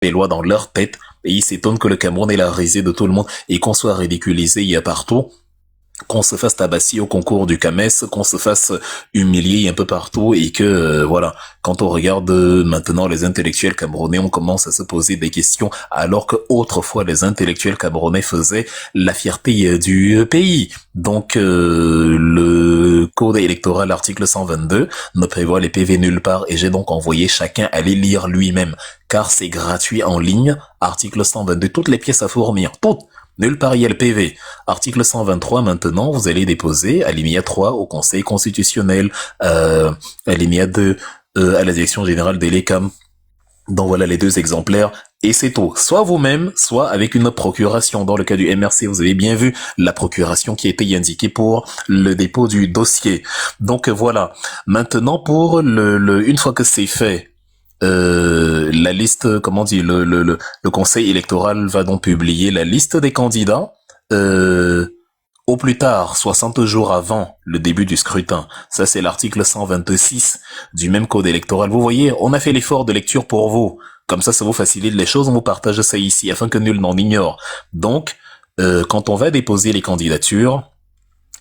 des lois dans leur tête et ils s'étonnent que le Cameroun est la risée de tout le monde et qu'on soit ridiculisé il y a partout, qu'on se fasse tabasser au concours du CAMES, qu'on se fasse humilier un peu partout et que voilà, quand on regarde maintenant les intellectuels camerounais, on commence à se poser des questions alors que autrefois les intellectuels camerounais faisaient la fierté du pays. Donc le code électoral article 122 ne prévoit les PV nulle part et j'ai donc envoyé chacun aller lire lui-même car c'est gratuit en ligne. Article 122, toutes les pièces à fournir, toutes. Nulle part il y a le PV. Article 123 maintenant, vous allez déposer alinéa 3 au Conseil constitutionnel, alinéa 2 à la Direction générale des LECAM. Donc voilà les deux exemplaires et c'est tout. Soit vous-même, soit avec une procuration. Dans le cas du MRC, vous avez bien vu la procuration qui a été indiquée pour le dépôt du dossier. Donc voilà. Maintenant pour une fois que c'est fait, la liste, comment dire, le conseil électoral va donc publier la liste des candidats au plus tard 60 jours avant le début du scrutin. Ça c'est l'article 126 du même code électoral. Vous voyez, on a fait l'effort de lecture pour vous. Comme ça vous facilite les choses, on vous partage ça ici afin que nul n'en ignore. Donc, quand on va déposer les candidatures,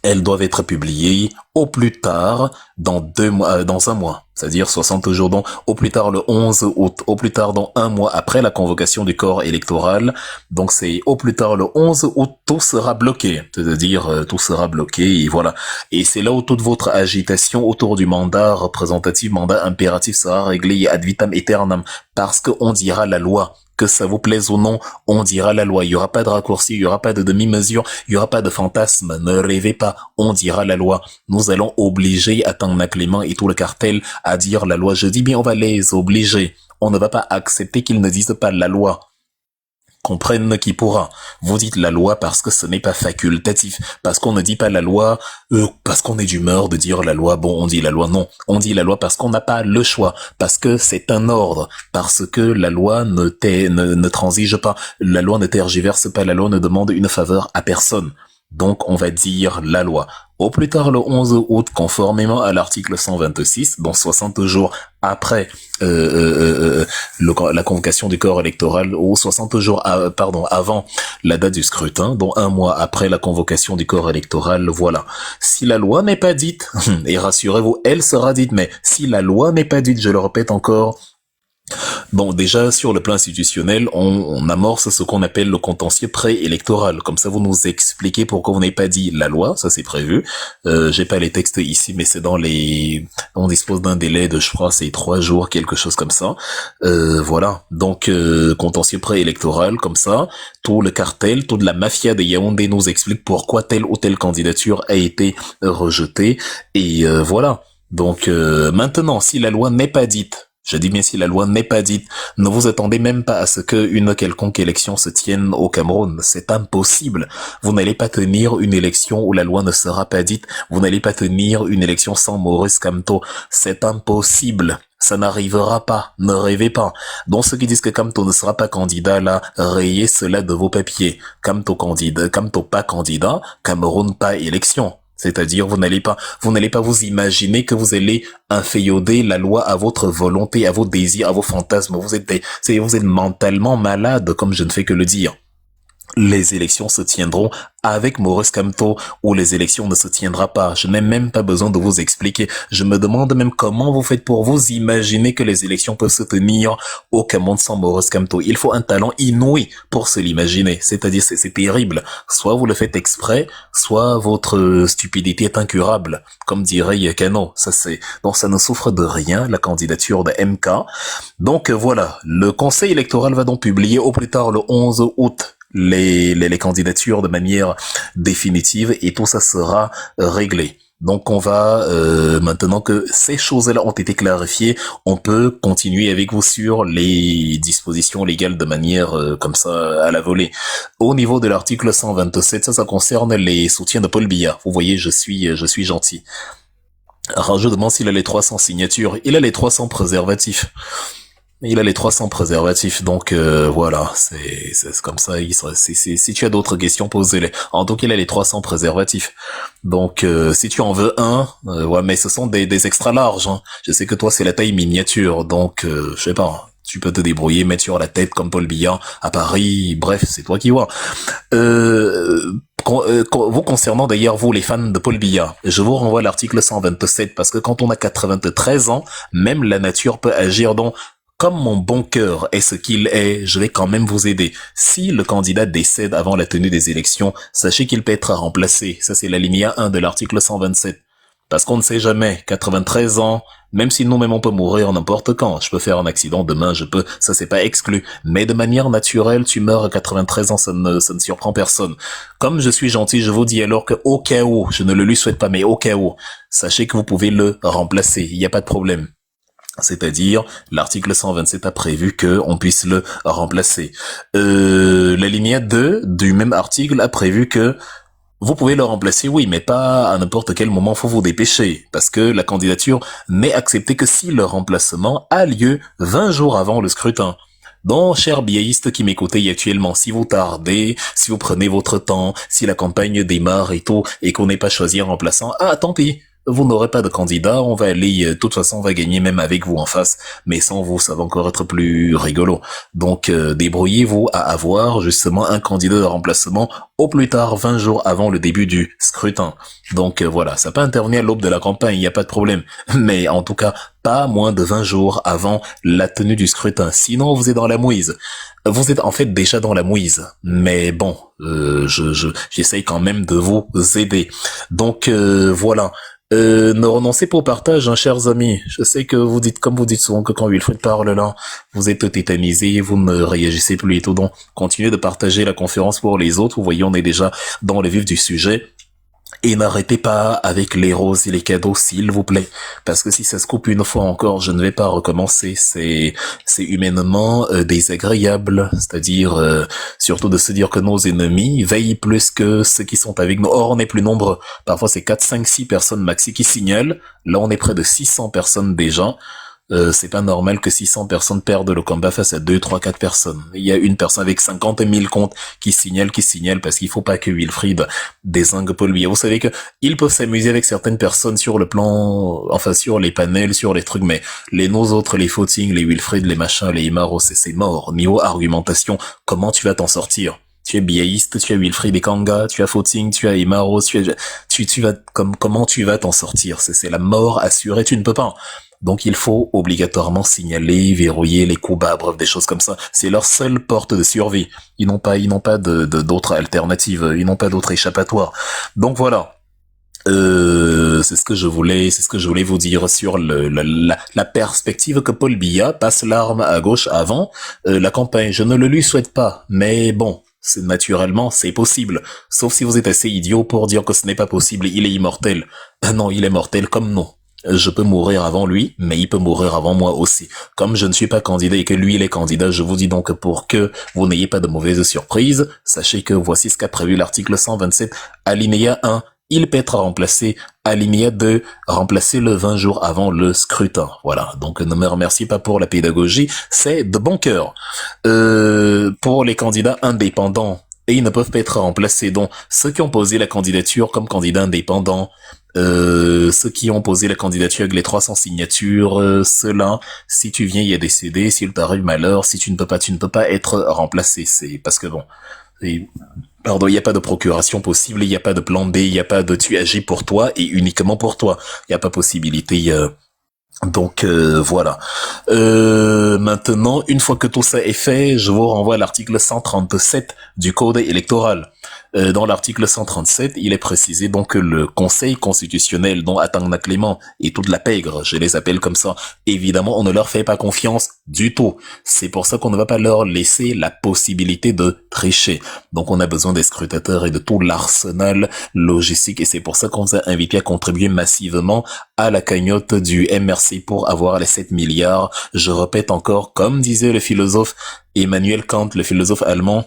elles doivent être publiées au plus tard dans 2 mois, dans un mois. C'est-à-dire 60 jours, donc au plus tard le 11 août, au plus tard dans un mois après la convocation du corps électoral. Donc c'est au plus tard le 11 août, tout sera bloqué. C'est-à-dire tout sera bloqué et voilà. Et c'est là où toute votre agitation autour du mandat représentatif, mandat impératif sera réglée ad vitam aeternam. Parce qu'on dira la loi. Que ça vous plaise ou non, on dira la loi. Il y aura pas de raccourci, il y aura pas de demi-mesure, il y aura pas de fantasme. Ne rêvez pas, on dira la loi. Nous allons obliger Atang Clément et tout le cartel à dire la loi. Je dis bien, on va les obliger. On ne va pas accepter qu'ils ne disent pas la loi. Comprenne qui pourra. Vous dites la loi parce que ce n'est pas facultatif, parce qu'on ne dit pas la loi, parce qu'on est d'humeur de dire la loi, bon on dit la loi, non, on dit la loi parce qu'on n'a pas le choix, parce que c'est un ordre, parce que la loi ne transige pas, la loi ne tergiverse pas, la loi ne demande une faveur à personne. Donc on va dire la loi. Au plus tard le 11 août, conformément à l'article 126, donc 60 jours après la convocation du corps électoral, ou 60 jours avant la date du scrutin, dont un mois après la convocation du corps électoral, voilà. Si la loi n'est pas dite, et rassurez-vous, elle sera dite, mais si la loi n'est pas dite, je le répète encore, bon, déjà, sur le plan institutionnel, on amorce ce qu'on appelle le contentieux préélectoral. Comme ça, vous nous expliquez pourquoi vous n'avez pas dit la loi, ça c'est prévu. J'ai pas les textes ici, mais c'est on dispose d'un délai de, je crois, c'est 3 jours, quelque chose comme ça. Voilà. Donc, contentieux préélectoral, comme ça, tout le cartel, toute la mafia de Yaoundé nous explique pourquoi telle ou telle candidature a été rejetée. Et voilà. Donc, maintenant, si la loi n'est pas dite, je dis bien si la loi n'est pas dite, ne vous attendez même pas à ce qu'une quelconque élection se tienne au Cameroun. C'est impossible. Vous n'allez pas tenir une élection où la loi ne sera pas dite. Vous n'allez pas tenir une élection sans Maurice Kamto. C'est impossible. Ça n'arrivera pas. Ne rêvez pas. Donc ceux qui disent que Kamto ne sera pas candidat là, rayez cela de vos papiers. Kamto candidat, Kamto pas candidat, Cameroun pas élection. C'est-à-dire, vous n'allez pas vous imaginer que vous allez inféoder la loi à votre volonté, à vos désirs, à vos fantasmes. Vous êtes mentalement malade, comme je ne fais que le dire. Les élections se tiendront avec Maurice Kamto ou les élections ne se tiendra pas. Je n'ai même pas besoin de vous expliquer. Je me demande même comment vous faites pour vous imaginer que les élections peuvent se tenir au Cameroun sans Maurice Kamto. Il faut un talent inouï pour se l'imaginer. C'est-à-dire, c'est terrible. Soit vous le faites exprès, soit votre stupidité est incurable. Comme dirait Yakano. Donc ça ne souffre de rien, la candidature de MK. Donc voilà. Le conseil électoral va donc publier au plus tard le 11 août les candidatures de manière définitive et tout ça sera réglé. Donc on va, maintenant que ces choses-là ont été clarifiées, on peut continuer avec vous sur les dispositions légales de manière comme ça à la volée. Au niveau de l'article 127, ça concerne les soutiens de Paul Biya. Vous voyez, je suis gentil. Alors je demande s'il a les 300 signatures. Il a les 300 préservatifs. Il a les 300 préservatifs, donc voilà, c'est comme ça. Si tu as d'autres questions, pose-les. En tout cas, il a les 300 préservatifs. Donc, si tu en veux un, ouais, mais ce sont des extra larges. Hein. Je sais que toi, c'est la taille miniature, donc je sais pas. Tu peux te débrouiller, mettre sur la tête comme Paul Biya à Paris. Bref, c'est toi qui vois. Vous concernant d'ailleurs, vous les fans de Paul Biya, je vous renvoie à l'article 127 parce que quand on a 93 ans, même la nature peut agir donc comme mon bon cœur est ce qu'il est, je vais quand même vous aider. Si le candidat décède avant la tenue des élections, sachez qu'il peut être remplacé. Ça, c'est l'alinéa 1 de l'article 127. Parce qu'on ne sait jamais, 93 ans, même si nous-mêmes on peut mourir n'importe quand, je peux faire un accident demain, ça c'est pas exclu. Mais de manière naturelle, tu meurs à 93 ans, ça ne surprend personne. Comme je suis gentil, je vous dis alors que au cas où, je ne le lui souhaite pas, mais au cas où, sachez que vous pouvez le remplacer, il n'y a pas de problème. C'est-à-dire, l'article 127 a prévu que on puisse le remplacer. L'alinéa 2 du même article a prévu que vous pouvez le remplacer, oui, mais pas à n'importe quel moment, faut vous dépêcher, parce que la candidature n'est acceptée que si le remplacement a lieu 20 jours avant le scrutin. Donc, chers biaïstes qui m'écoutez actuellement, si vous tardez, si vous prenez votre temps, si la campagne démarre et tout, et qu'on n'ait pas choisi un remplaçant, tant pis. Vous n'aurez pas de candidat, on va aller, de toute façon, on va gagner même avec vous en face, mais sans vous, ça va encore être plus rigolo. Donc, débrouillez-vous à avoir justement un candidat de remplacement au plus tard 20 jours avant le début du scrutin. Donc voilà, ça peut intervenir à l'aube de la campagne, il n'y a pas de problème, mais en tout cas, pas moins de 20 jours avant la tenue du scrutin, sinon vous êtes dans la mouise. Vous êtes en fait déjà dans la mouise, mais bon, j'essaye quand même de vous aider. Donc voilà. Ne renoncez pas au partage, hein, chers amis. Je sais que vous dites, comme vous dites souvent, que quand Wilfried parle là, vous êtes tétanisé, vous ne réagissez plus et tout. Donc, continuez de partager la conférence pour les autres. Vous voyez, on est déjà dans le vif du sujet. Et n'arrêtez pas avec les roses et les cadeaux, s'il vous plaît. Parce que si ça se coupe une fois encore, je ne vais pas recommencer. C'est humainement désagréable. C'est-à-dire, surtout de se dire que nos ennemis veillent plus que ceux qui sont avec nous. Or, on est plus nombreux. Parfois, c'est 4, 5, 6 personnes maxi qui signalent. Là, on est près de 600 personnes déjà. C'est pas normal que 600 personnes perdent le combat face à 2, 3, 4 personnes. Il y a une personne avec 50 000 comptes qui signale, parce qu'il faut pas que Wilfried dézingue Paul Biya. Vous savez que ils peuvent s'amuser avec certaines personnes sur le plan, enfin sur les panels, sur les trucs, mais nos autres, les Footing, les Wilfried, les machins, les Imaro, c'est mort. Niveau argumentation, comment tu vas t'en sortir? Tu es biaïste, tu as Wilfried et Kanga, tu as Footing, tu as Imaro, tu vas, comment tu vas t'en sortir? C'est la mort assurée, tu ne peux pas. Donc il faut obligatoirement signaler, verrouiller les coups bas, bref, des choses comme ça. C'est leur seule porte de survie. Ils n'ont pas d'autres alternatives, ils n'ont pas d'autre échappatoire. Donc voilà. C'est ce que je voulais vous dire sur la perspective que Paul Biya passe l'arme à gauche avant la campagne. Je ne le lui souhaite pas, mais bon. Naturellement, c'est possible. Sauf si vous êtes assez idiot pour dire que ce n'est pas possible, il est immortel. Non, il est mortel comme nous. Je peux mourir avant lui, mais il peut mourir avant moi aussi. Comme je ne suis pas candidat et que lui il est candidat, je vous dis donc pour que vous n'ayez pas de mauvaises surprises, sachez que voici ce qu'a prévu l'article 127, alinéa 1, il peut être remplacé, alinéa 2, remplacé le 20 jours avant le scrutin. Voilà, donc ne me remerciez pas pour la pédagogie, c'est de bon cœur. Pour les candidats indépendants, et ils ne peuvent pas être remplacés, donc ceux qui ont posé la candidature comme candidats indépendants, ceux qui ont posé la candidature avec les 300 signatures, ceux-là, si tu viens y a décédé, s'il t'arrive malheur, si tu ne peux pas être remplacé. C'est parce que bon, pardon, il n'y a pas de procuration possible, il n'y a pas de plan B, il n'y a pas de tu agis pour toi et uniquement pour toi. Il n'y a pas possibilité. Donc voilà. Maintenant, une fois que tout ça est fait, je vous renvoie à l'article 137 du Code électoral. Dans l'article 137, il est précisé donc que le Conseil constitutionnel, dont Atangna Clément et toute la pègre, je les appelle comme ça, évidemment, on ne leur fait pas confiance du tout. C'est pour ça qu'on ne va pas leur laisser la possibilité de tricher. Donc on a besoin des scrutateurs et de tout l'arsenal logistique, et c'est pour ça qu'on vous a invité à contribuer massivement à la cagnotte du MRC pour avoir les 7 milliards. Je répète encore, comme disait le philosophe Emmanuel Kant, le philosophe allemand,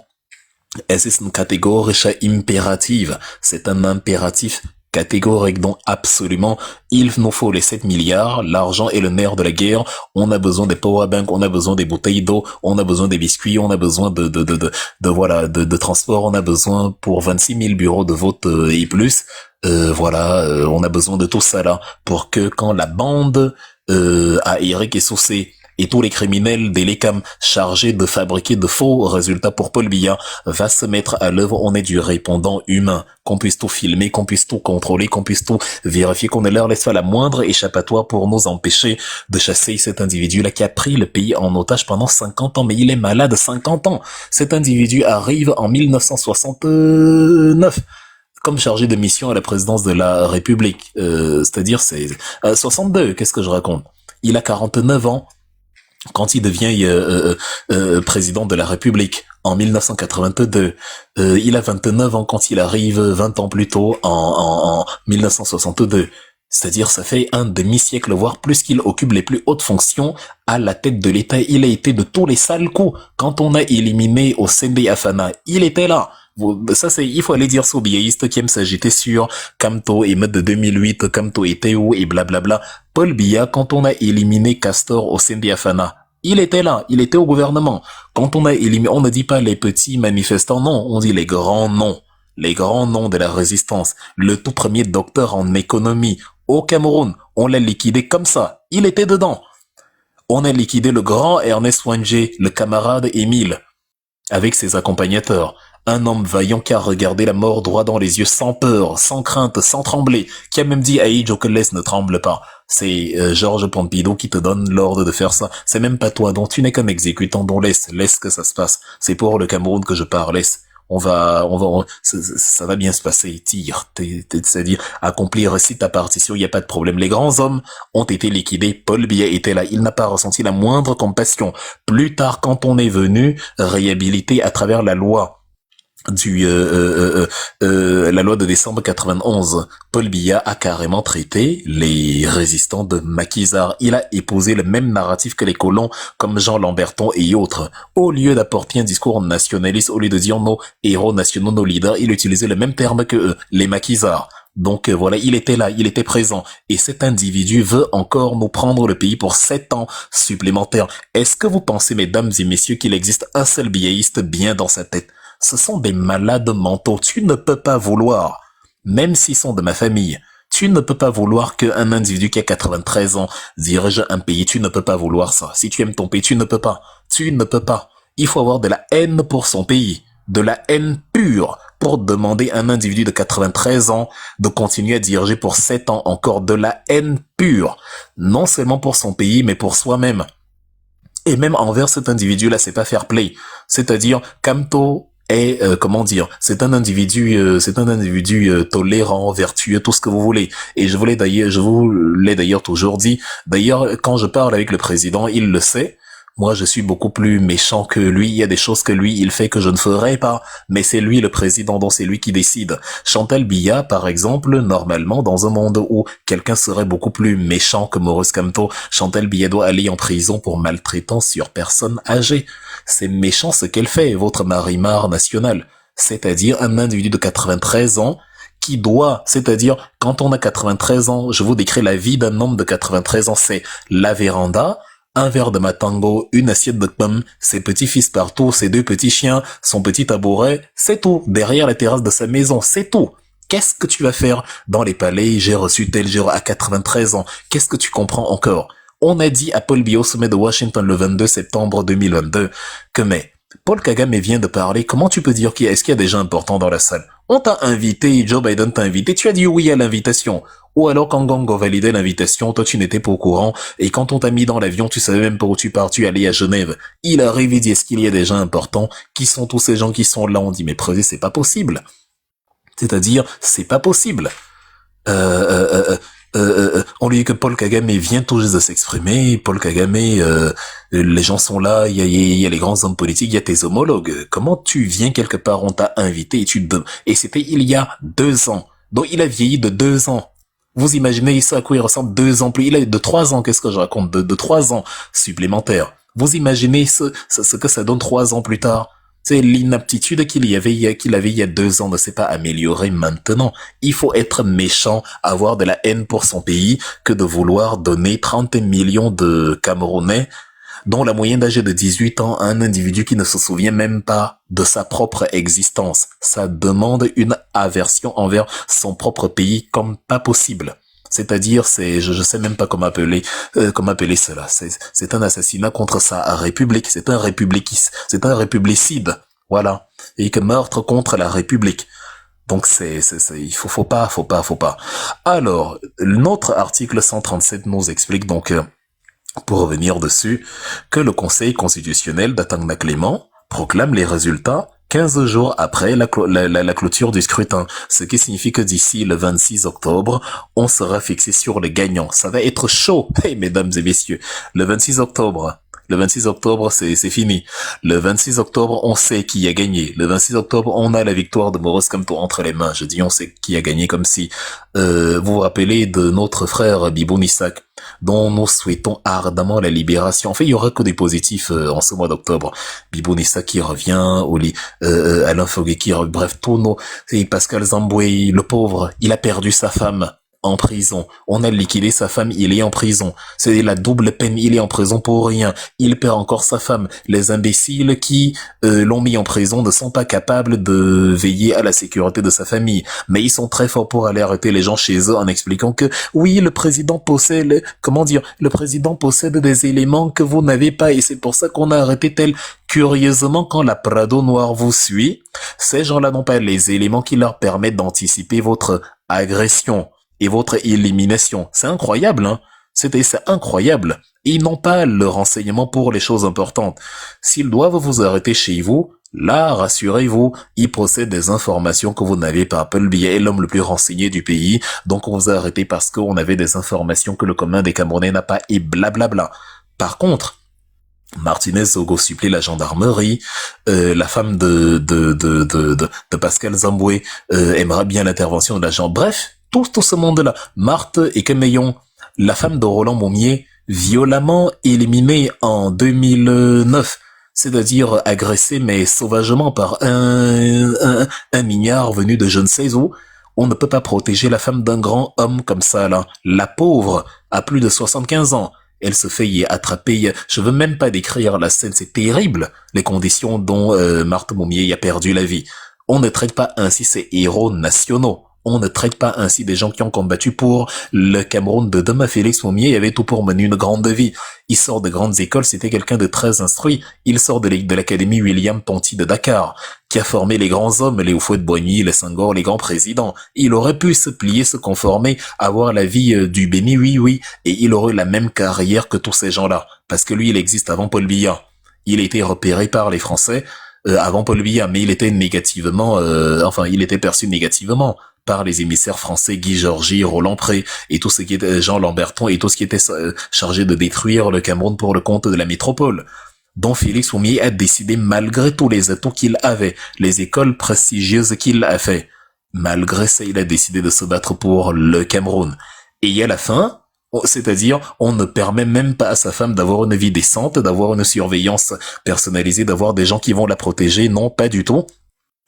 es ist ein kategorischer Imperativ. C'est un impératif catégorique, donc absolument, il nous faut les 7 milliards, l'argent est le nerf de la guerre, on a besoin des powerbanks, on a besoin des bouteilles d'eau, on a besoin des biscuits, on a besoin de transport, on a besoin pour 26 000 bureaux de vote et plus, on a besoin de tout ça là, pour que quand la bande à Eric et Soucé et tous les criminels des LECAM chargés de fabriquer de faux résultats pour Paul Biya va se mettre à l'œuvre. On est du répondant humain, qu'on puisse tout filmer, qu'on puisse tout contrôler, qu'on puisse tout vérifier, qu'on ne leur laisse pas la moindre échappatoire pour nous empêcher de chasser cet individu-là qui a pris le pays en otage pendant 50 ans. Mais il est malade, 50 ans. Cet individu arrive en 1969 comme chargé de mission à la présidence de la République. C'est-à-dire, c'est 62, qu'est-ce que je raconte? Il a 49 ans quand il devient président de la République en 1982. Il a 29 ans quand il arrive 20 ans plus tôt en 1962. C'est-à-dire, ça fait un demi-siècle, voire plus, qu'il occupe les plus hautes fonctions à la tête de l'État. Il a été de tous les sales coups. Quand on a éliminé Hossein Bey Afana, il était là. Ça, il faut aller dire ça aux biaïstes qui aiment s'agiter sur Kamto et mode de 2008, Kamto était où et blablabla. Paul Biya, quand on a éliminé Castor Hossein Bey Afana, il était là, il était au gouvernement. Quand on a éliminé, on ne dit pas les petits manifestants, non, on dit les grands noms. Les grands noms de la résistance. Le tout premier docteur en économie au Cameroun, on l'a liquidé comme ça. Il était dedans. On a liquidé le grand Ernest Wangé, le camarade Émile, avec ses accompagnateurs. Un homme vaillant qui a regardé la mort droit dans les yeux sans peur, sans crainte, sans trembler, qui a même dit à Jokeles ne tremble pas. C'est Georges Pompidou qui te donne l'ordre de faire ça. C'est même pas toi, dont tu n'es qu'un exécutant, dont laisse que ça se passe. C'est pour le Cameroun que je parle, laisse. Ça va bien se passer, tire, c'est-à-dire accomplir aussi ta partition, il n'y a pas de problème. Les grands hommes ont été liquidés, Paul Biya était là, il n'a pas ressenti la moindre compassion. Plus tard, quand on est venu réhabiliter à travers la loi la loi de décembre 91, Paul Biya a carrément traité les résistants de maquisards. Il a épousé le même narratif que les colons comme Jean Lamberton et autres. Au lieu d'apporter un discours nationaliste, au lieu de dire nos héros nationaux, nos leaders, il utilisait le même terme que eux, les maquisards. Donc voilà, il était là, il était présent. Et cet individu veut encore nous prendre le pays pour 7 ans supplémentaires. Est-ce que vous pensez, mesdames et messieurs, qu'il existe un seul biaïste bien dans sa tête? Ce sont des malades mentaux. Tu ne peux pas vouloir, même s'ils sont de ma famille, tu ne peux pas vouloir qu'un individu qui a 93 ans dirige un pays. Tu ne peux pas vouloir ça. Si tu aimes ton pays, tu ne peux pas. Tu ne peux pas. Il faut avoir de la haine pour son pays, de la haine pure pour demander à un individu de 93 ans de continuer à diriger pour 7 ans encore, de la haine pure. Non seulement pour son pays, mais pour soi-même. Et même envers cet individu-là, c'est pas fair play. C'est-à-dire, Kamto est, c'est un individu tolérant, vertueux, tout ce que vous voulez. Et je vous l'ai d'ailleurs toujours dit. D'ailleurs, quand je parle avec le président, il le sait. Moi, je suis beaucoup plus méchant que lui. Il y a des choses que lui, il fait que je ne ferai pas. Mais c'est lui le président, donc c'est lui qui décide. Chantal Biya, par exemple, normalement, dans un monde où quelqu'un serait beaucoup plus méchant que Maurice Kamto, Chantal Biya doit aller en prison pour maltraitance sur personnes âgées. C'est méchant ce qu'elle fait, votre Marimar nationale. C'est-à-dire un individu de 93 ans qui doit, c'est-à-dire, quand on a 93 ans, je vous décris la vie d'un homme de 93 ans, c'est la véranda, un verre de matango, une assiette de pommes, ses petits-fils partout, ses 2 petits chiens, son petit tabouret, c'est tout. Derrière la terrasse de sa maison, c'est tout. Qu'est-ce que tu vas faire dans les palais? J'ai reçu tel jour à 93 ans. Qu'est-ce que tu comprends encore? On a dit à Paul Biya au sommet de Washington le 22 septembre 2022 que Paul Kagame vient de parler. Comment tu peux dire est-ce qu'il y a des gens importants dans la salle? On t'a invité, Joe Biden t'a invité, tu as dit oui à l'invitation. Ou alors quand Gongo validait l'invitation, toi tu n'étais pas au courant, et quand on t'a mis dans l'avion, tu savais même pas où tu pars, tu allais à Genève. Il arrive, il dit est-ce qu'il y a des gens importants? Qui sont tous ces gens qui sont là? On dit mais Président, c'est pas possible. C'est-à-dire, c'est pas possible. On lui dit que Paul Kagame vient tout juste de s'exprimer. Paul Kagame, les gens sont là, il y a les grands hommes politiques, il y a tes homologues. Comment tu viens quelque part, on t'a invité et c'était il y a 2 ans. Donc il a vieilli de 2 ans. Vous imaginez ça à quoi il ressemble 2 ans plus. Il a de 3 ans, qu'est-ce que je raconte? De 3 ans supplémentaires. Vous imaginez ce que ça donne 3 ans plus tard? C'est l'inaptitude qu'il avait il y a 2 ans ne s'est pas améliorée maintenant. Il faut être méchant, avoir de la haine pour son pays, que de vouloir donner 30 millions de Camerounais, dont la moyenne d'âge est de 18 ans, à un individu qui ne se souvient même pas de sa propre existence. Ça demande une aversion envers son propre pays comme pas possible. C'est-à-dire, je sais même pas comment appeler cela. C'est un assassinat contre sa république. C'est un républicide. Voilà. Et que meurtre contre la république. Donc il faut pas. Alors, notre article 137 nous explique donc, pour revenir dessus, que le Conseil constitutionnel d'Atangna Clément proclame les résultats 15 jours après la clôture du scrutin, ce qui signifie que d'ici le 26 octobre, on sera fixé sur les gagnants. Ça va être chaud, hey, mesdames et messieurs. Le 26 octobre, c'est fini. Le 26 octobre, on sait qui a gagné. Le 26 octobre, on a la victoire de Maurice Kamto entre les mains. Je dis on sait qui a gagné comme si, vous vous rappelez de notre frère Bibou Nissak, dont nous souhaitons ardemment la libération. En fait, il y aura que des positifs en ce mois d'octobre. Bibou Nissak qui revient, Alain Foguet qui revient, bref, tous nos... Et Pascal Zamboué, le pauvre, il a perdu sa femme en prison. On a liquidé sa femme, il est en prison. C'est la double peine, il est en prison pour rien. Il perd encore sa femme. Les imbéciles qui l'ont mis en prison ne sont pas capables de veiller à la sécurité de sa famille. Mais ils sont très forts pour aller arrêter les gens chez eux en expliquant que oui, le président possède, le président possède des éléments que vous n'avez pas et c'est pour ça qu'on a arrêté tel. Curieusement, quand la Prado Noire vous suit, ces gens-là n'ont pas les éléments qui leur permettent d'anticiper votre agression et votre élimination. C'est incroyable, hein. C'est incroyable. Ils n'ont pas le renseignement pour les choses importantes. S'ils doivent vous arrêter chez vous, là, rassurez-vous, ils possèdent des informations que vous n'avez pas. Paul Biya est l'homme le plus renseigné du pays, donc on vous a arrêté parce qu'on avait des informations que le commun des Camerounais n'a pas, et blablabla. Par contre, Martinez Zogo supplie la gendarmerie, la femme de Pascal Zamboué aimera bien l'intervention de l'agent. Bref, tout ce monde-là. Marthe et Kemeyon, la femme de Roland Moumier, violemment éliminée en 2009, c'est-à-dire agressée mais sauvagement par un mignard venu de je ne sais où. On ne peut pas protéger la femme d'un grand homme comme ça, là. La pauvre a plus de 75 ans. Elle se fait y attraper. Je veux même pas décrire la scène, c'est terrible, les conditions dont Marthe Moumier y a perdu la vie. On ne traite pas ainsi ces héros nationaux. On ne traite pas ainsi des gens qui ont combattu pour le Cameroun de demain. Félix Moumier avait tout pour mener une grande vie. Il sort de grandes écoles, c'était quelqu'un de très instruit. Il sort de l'académie William Ponty de Dakar, qui a formé les grands hommes, les Houphouët-Boigny, les Senghor, les grands présidents. Il aurait pu se plier, se conformer, avoir la vie du béni, oui, et il aurait la même carrière que tous ces gens-là. Parce que lui, il existe avant Paul Biya. Il a été repéré par les Français avant Paul Biya, mais il était il était perçu négativement par les émissaires français Guy Georgy, Roland Pré et tout ce qui était Jean Lamberton et tout ce qui était chargé de détruire le Cameroun pour le compte de la métropole. Donc Félix Moumier a décidé, malgré tous les atouts qu'il avait, les écoles prestigieuses qu'il a fait, malgré ça, il a décidé de se battre pour le Cameroun. Et à la fin, c'est-à-dire, on ne permet même pas à sa femme d'avoir une vie décente, d'avoir une surveillance personnalisée, d'avoir des gens qui vont la protéger. Non, pas du tout.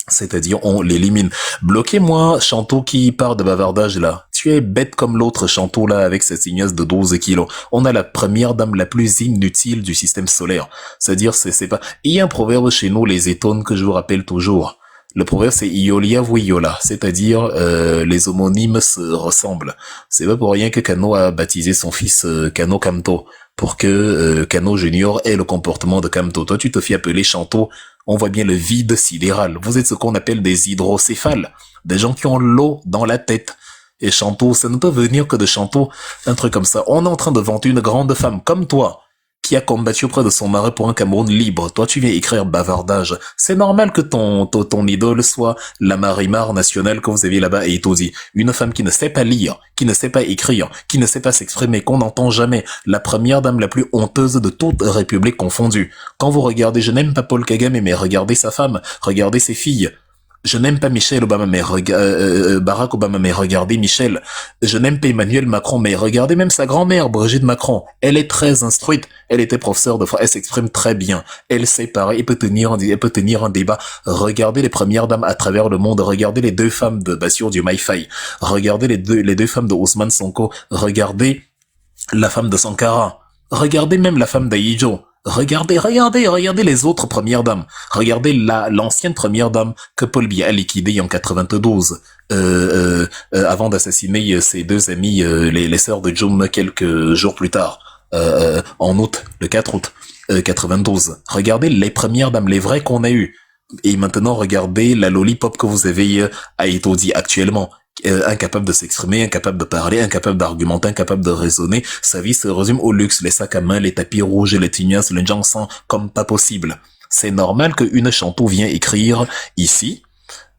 C'est-à-dire, on l'élimine. Bloquez-moi, Chantou qui part de bavardage là. Tu es bête comme l'autre Chantou là avec cette ignace de 12 kilos. On a la première dame la plus inutile du système solaire. C'est-à-dire, c'est pas... Il y a un proverbe chez nous, les étonnes, que je vous rappelle toujours. Le proverbe c'est Iolia Vuiola, c'est-à-dire les homonymes se ressemblent. C'est pas pour rien que Kano a baptisé son fils Kano Kamto, pour que Kano Junior ait le comportement de Kamto. Toi tu te fais appeler Chanto, on voit bien le vide sidéral. Vous êtes ce qu'on appelle des hydrocéphales, des gens qui ont l'eau dans la tête. Et Chanto, ça ne peut venir que de Chanto, un truc comme ça. On est en train de vanter une grande femme comme toi, qui a combattu auprès de son mari pour un Cameroun libre. Toi, tu viens écrire bavardage. C'est normal que ton idole soit la Marimar nationale que vous aviez là-bas à Etosi. Une femme qui ne sait pas lire, qui ne sait pas écrire, qui ne sait pas s'exprimer, qu'on n'entend jamais. La première dame la plus honteuse de toute république confondue. Quand vous regardez, je n'aime pas Paul Kagame, mais regardez sa femme, regardez ses filles. Je n'aime pas Michelle Obama, mais Barack Obama, mais regardez Michelle. Je n'aime pas Emmanuel Macron, mais regardez même sa grand-mère, Brigitte Macron. Elle est très instruite. Elle était professeure de français. Elle s'exprime très bien. Elle sait parler. Elle peut tenir un débat. Regardez les premières dames à travers le monde. Regardez les deux femmes de Bassirou Diomaye Faye. Regardez les deux femmes de Ousmane Sonko. Regardez la femme de Sankara. Regardez même la femme d'Aïdjo. Regardez les autres premières dames. Regardez l'ancienne première dame que Paul Biya a liquidée en 92, avant d'assassiner ses deux amies, les sœurs de June, quelques jours plus tard, en août, le 4 août 92. Regardez les premières dames, les vraies qu'on a eues. Et maintenant, regardez la lollipop que vous avez à Etodi actuellement. Incapable de s'exprimer, incapable de parler, incapable d'argumenter, incapable de raisonner. Sa vie se résume au luxe, les sacs à main, les tapis rouges, les tignas, le jansan, comme pas possible. C'est normal qu'une chanteuse vienne écrire ici.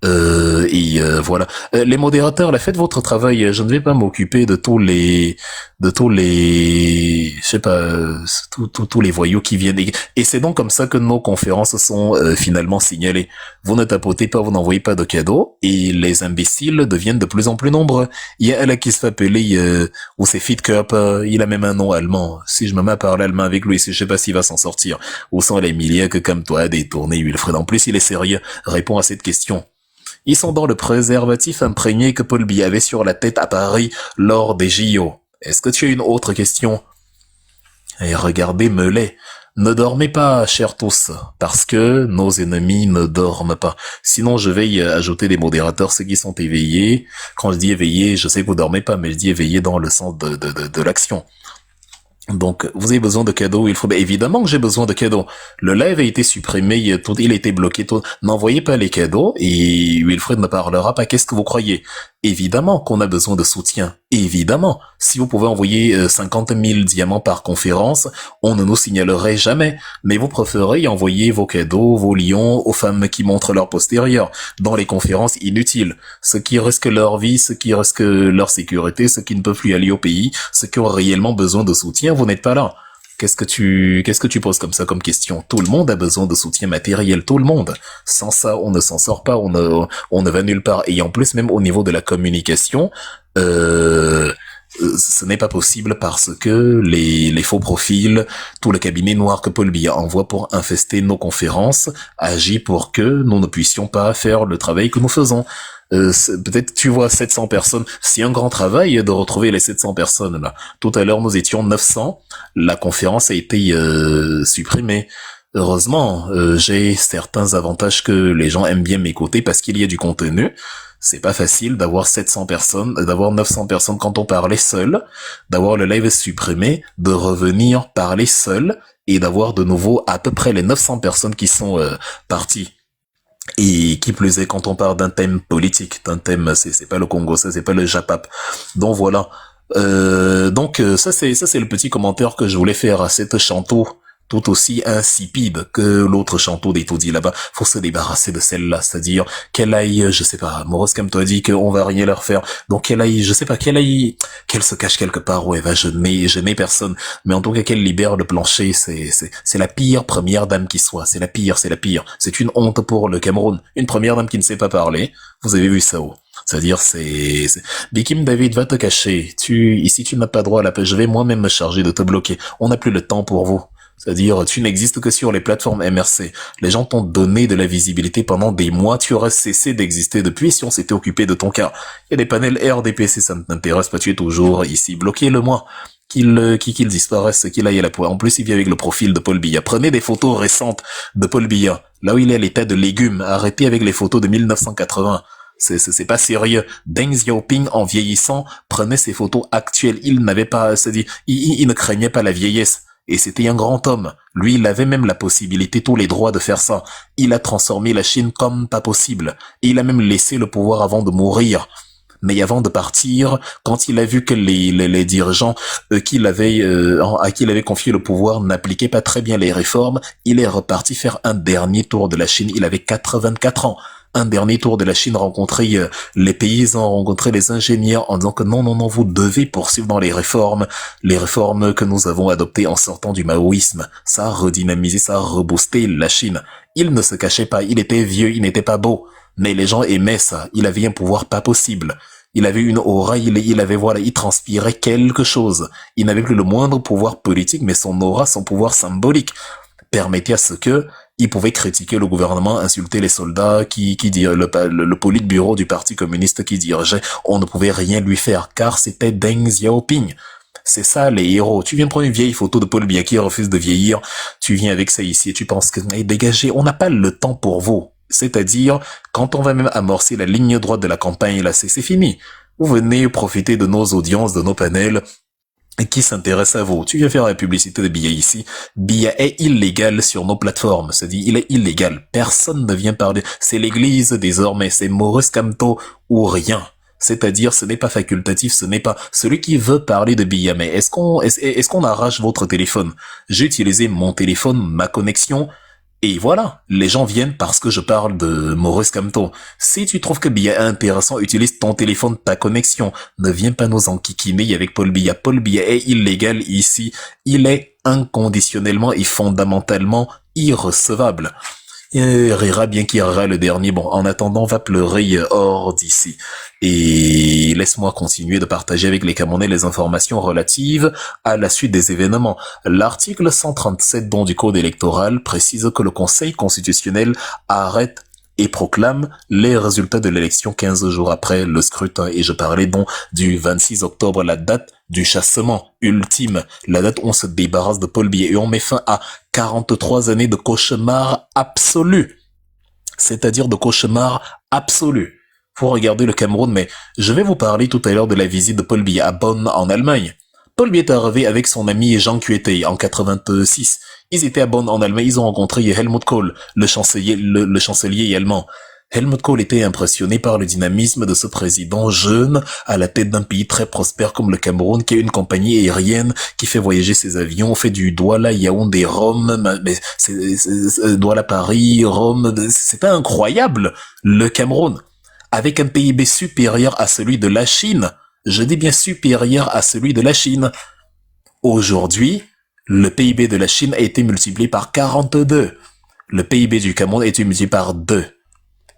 Voilà. Les modérateurs, là, faites votre travail. Je ne vais pas m'occuper de tous les, je sais pas, tous les voyous qui viennent. Et c'est donc comme ça que nos conférences sont finalement signalées. Vous ne tapotez pas, vous n'envoyez pas de cadeaux, et les imbéciles deviennent de plus en plus nombreux. Il y a elle qui se fait appeler, ou c'est Fit Cup, il a même un nom allemand. Si je me mets à parler allemand avec lui, je sais pas s'il va s'en sortir. Où sont les milliers que comme toi a détourné Wilfred? En plus, il est sérieux. Réponds à cette question. Ils sont dans le préservatif imprégné que Paul Biya avait sur la tête à Paris lors des JO. Est-ce que tu as une autre question? Et regardez Melay. Ne dormez pas, chers tous, parce que nos ennemis ne dorment pas. Sinon, je vais y ajouter des modérateurs, ceux qui sont éveillés. Quand je dis éveillés, je sais que vous dormez pas, mais je dis éveillés dans le sens de l'action. Donc, vous avez besoin de cadeaux, il faut, évidemment que j'ai besoin de cadeaux. Le live a été supprimé, il a été bloqué, n'envoyez pas les cadeaux, et Wilfred ne parlera pas, qu'est-ce que vous croyez? Évidemment qu'on a besoin de soutien. Évidemment. Si vous pouvez envoyer 50 000 diamants par conférence, on ne nous signalerait jamais. Mais vous préférez envoyer vos cadeaux, vos lions aux femmes qui montrent leur postérieur dans les conférences inutiles. Ceux qui risquent leur vie, ceux qui risquent leur sécurité, ceux qui ne peuvent plus aller au pays, ceux qui ont réellement besoin de soutien, vous n'êtes pas là. Qu'est-ce que tu poses comme ça comme question? Tout le monde a besoin de soutien matériel, tout le monde. Sans ça, on ne s'en sort pas, on ne va nulle part. Et en plus, même au niveau de la communication, ce n'est pas possible parce que les faux profils, tout le cabinet noir que Paul Biya envoie pour infester nos conférences, agit pour que nous ne puissions pas faire le travail que nous faisons. Peut-être tu vois 700 personnes, c'est un grand travail de retrouver les 700 personnes là. Tout à l'heure nous étions 900, la conférence a été supprimée. Heureusement, j'ai certains avantages que les gens aiment bien m'écouter parce qu'il y a du contenu. C'est pas facile d'avoir 700 personnes, d'avoir 900 personnes quand on parlait seul, d'avoir le live supprimé, de revenir parler seul et d'avoir de nouveau à peu près les 900 personnes qui sont parties. Et qui plus est, quand on parle d'un thème politique, d'un thème, c'est pas le Congo, ça c'est pas le Japap. Donc voilà. Donc ça c'est le petit commentaire que je voulais faire à cette chanteau tout aussi insipide que l'autre chanteau d'Etodi là-bas. Faut se débarrasser de celle-là, c'est-à-dire qu'elle aille, je sais pas, Moros comme toi dit qu'on va rien leur faire. Donc qu'elle aille, je sais pas, qu'elle se cache quelque part où elle va gêner personne. Mais en tout cas qu'elle libère le plancher, c'est la pire première dame qui soit. C'est la pire. C'est une honte pour le Cameroun. Une première dame qui ne sait pas parler. Vous avez vu ça où? C'est-à-dire, Bikim David, va te cacher. Ici, tu n'as pas droit à la paix. Je vais moi-même me charger de te bloquer. On n'a plus le temps pour vous. C'est-à-dire, tu n'existes que sur les plateformes MRC. Les gens t'ont donné de la visibilité pendant des mois. Tu aurais cessé d'exister depuis si on s'était occupé de ton cas. Il y a des panels RDPC, ça ne t'intéresse pas. Tu es toujours ici. Bloquez-le-moi. Qu'il disparaisse, qu'il aille à la poêle. En plus, il vient avec le profil de Paul Biya. Prenez des photos récentes de Paul Biya. Là où il est à l'état de légumes. Arrêtez avec les photos de 1980. C'est pas sérieux. Deng Xiaoping, en vieillissant, prenait ses photos actuelles. Il n'avait pas, c'est-à-dire, il ne craignait pas la vieillesse. Et c'était un grand homme. Lui, il avait même la possibilité, tous les droits de faire ça. Il a transformé la Chine comme pas possible. Et il a même laissé le pouvoir avant de mourir. Mais avant de partir, quand il a vu que les dirigeants à qui il avait confié le pouvoir n'appliquaient pas très bien les réformes, il est reparti faire un dernier tour de la Chine. Il avait 84 ans. Un dernier tour de la Chine, rencontrer les paysans, rencontrer les ingénieurs en disant que non, vous devez poursuivre dans les réformes que nous avons adoptées en sortant du maoïsme. Ça a redynamisé, ça a reboosté la Chine. Il ne se cachait pas, il était vieux, il n'était pas beau. Mais les gens aimaient ça, il avait un pouvoir pas possible. Il avait une aura, il transpirait quelque chose. Il n'avait plus le moindre pouvoir politique, mais son aura, son pouvoir symbolique permettait à ce que il pouvait critiquer le gouvernement, insulter les soldats le politburo du parti communiste qui dirigeait. On ne pouvait rien lui faire car c'était Deng Xiaoping. C'est ça les héros. Tu viens prendre une vieille photo de Paul Biya qui refuse de vieillir, tu viens avec ça ici et tu penses que dégagez, on n'a pas le temps pour vous. C'est-à-dire, quand on va même amorcer la ligne droite de la campagne, là c'est fini. Vous venez profiter de nos audiences, de nos panels, qui s'intéresse à vous. Tu viens faire la publicité de Biya ici. Biya est illégal sur nos plateformes. C'est-à-dire, il est illégal. Personne ne vient parler. C'est l'église désormais. C'est Maurice Kamto ou rien. C'est-à-dire, ce n'est pas facultatif, ce n'est pas celui qui veut parler de Biya. Mais est-ce qu'on arrache votre téléphone? J'ai utilisé mon téléphone, ma connexion. Et voilà, les gens viennent parce que je parle de Maurice Kamto. Si tu trouves que Biya est intéressant, utilise ton téléphone, ta connexion. Ne viens pas nous enquiquiner avec Paul Biya. Paul Biya est illégal ici. Il est inconditionnellement et fondamentalement irrecevable. Et rira bien qui rira le dernier. Bon, en attendant, va pleurer hors d'ici. Et laisse-moi continuer de partager avec les Camerounais les informations relatives à la suite des événements. L'article 137 donc du Code électoral précise que le Conseil constitutionnel arrête et proclame les résultats de l'élection 15 jours après le scrutin. Et je parlais donc du 26 octobre, la date du chassement ultime, la date où on se débarrasse de Paul Biya et on met fin à 43 années de cauchemar absolu. C'est-à-dire de cauchemar absolu. Faut regarder le Cameroun, mais je vais vous parler tout à l'heure de la visite de Paul Biya à Bonn en Allemagne. Paul Biya est arrivé avec son ami Jean Kuetey en 86. Ils étaient à Bonn en Allemagne, ils ont rencontré Helmut Kohl, le chancelier allemand. Helmut Kohl était impressionné par le dynamisme de ce président jeune à la tête d'un pays très prospère comme le Cameroun, qui a une compagnie aérienne qui fait voyager ses avions, fait du Douala, Yaoundé, Rome, Douala, Paris, Rome. C'était incroyable, le Cameroun. Avec un PIB supérieur à celui de la Chine. Je dis bien supérieur à celui de la Chine. Aujourd'hui, le PIB de la Chine a été multiplié par 42. Le PIB du Cameroun a été multiplié par 2.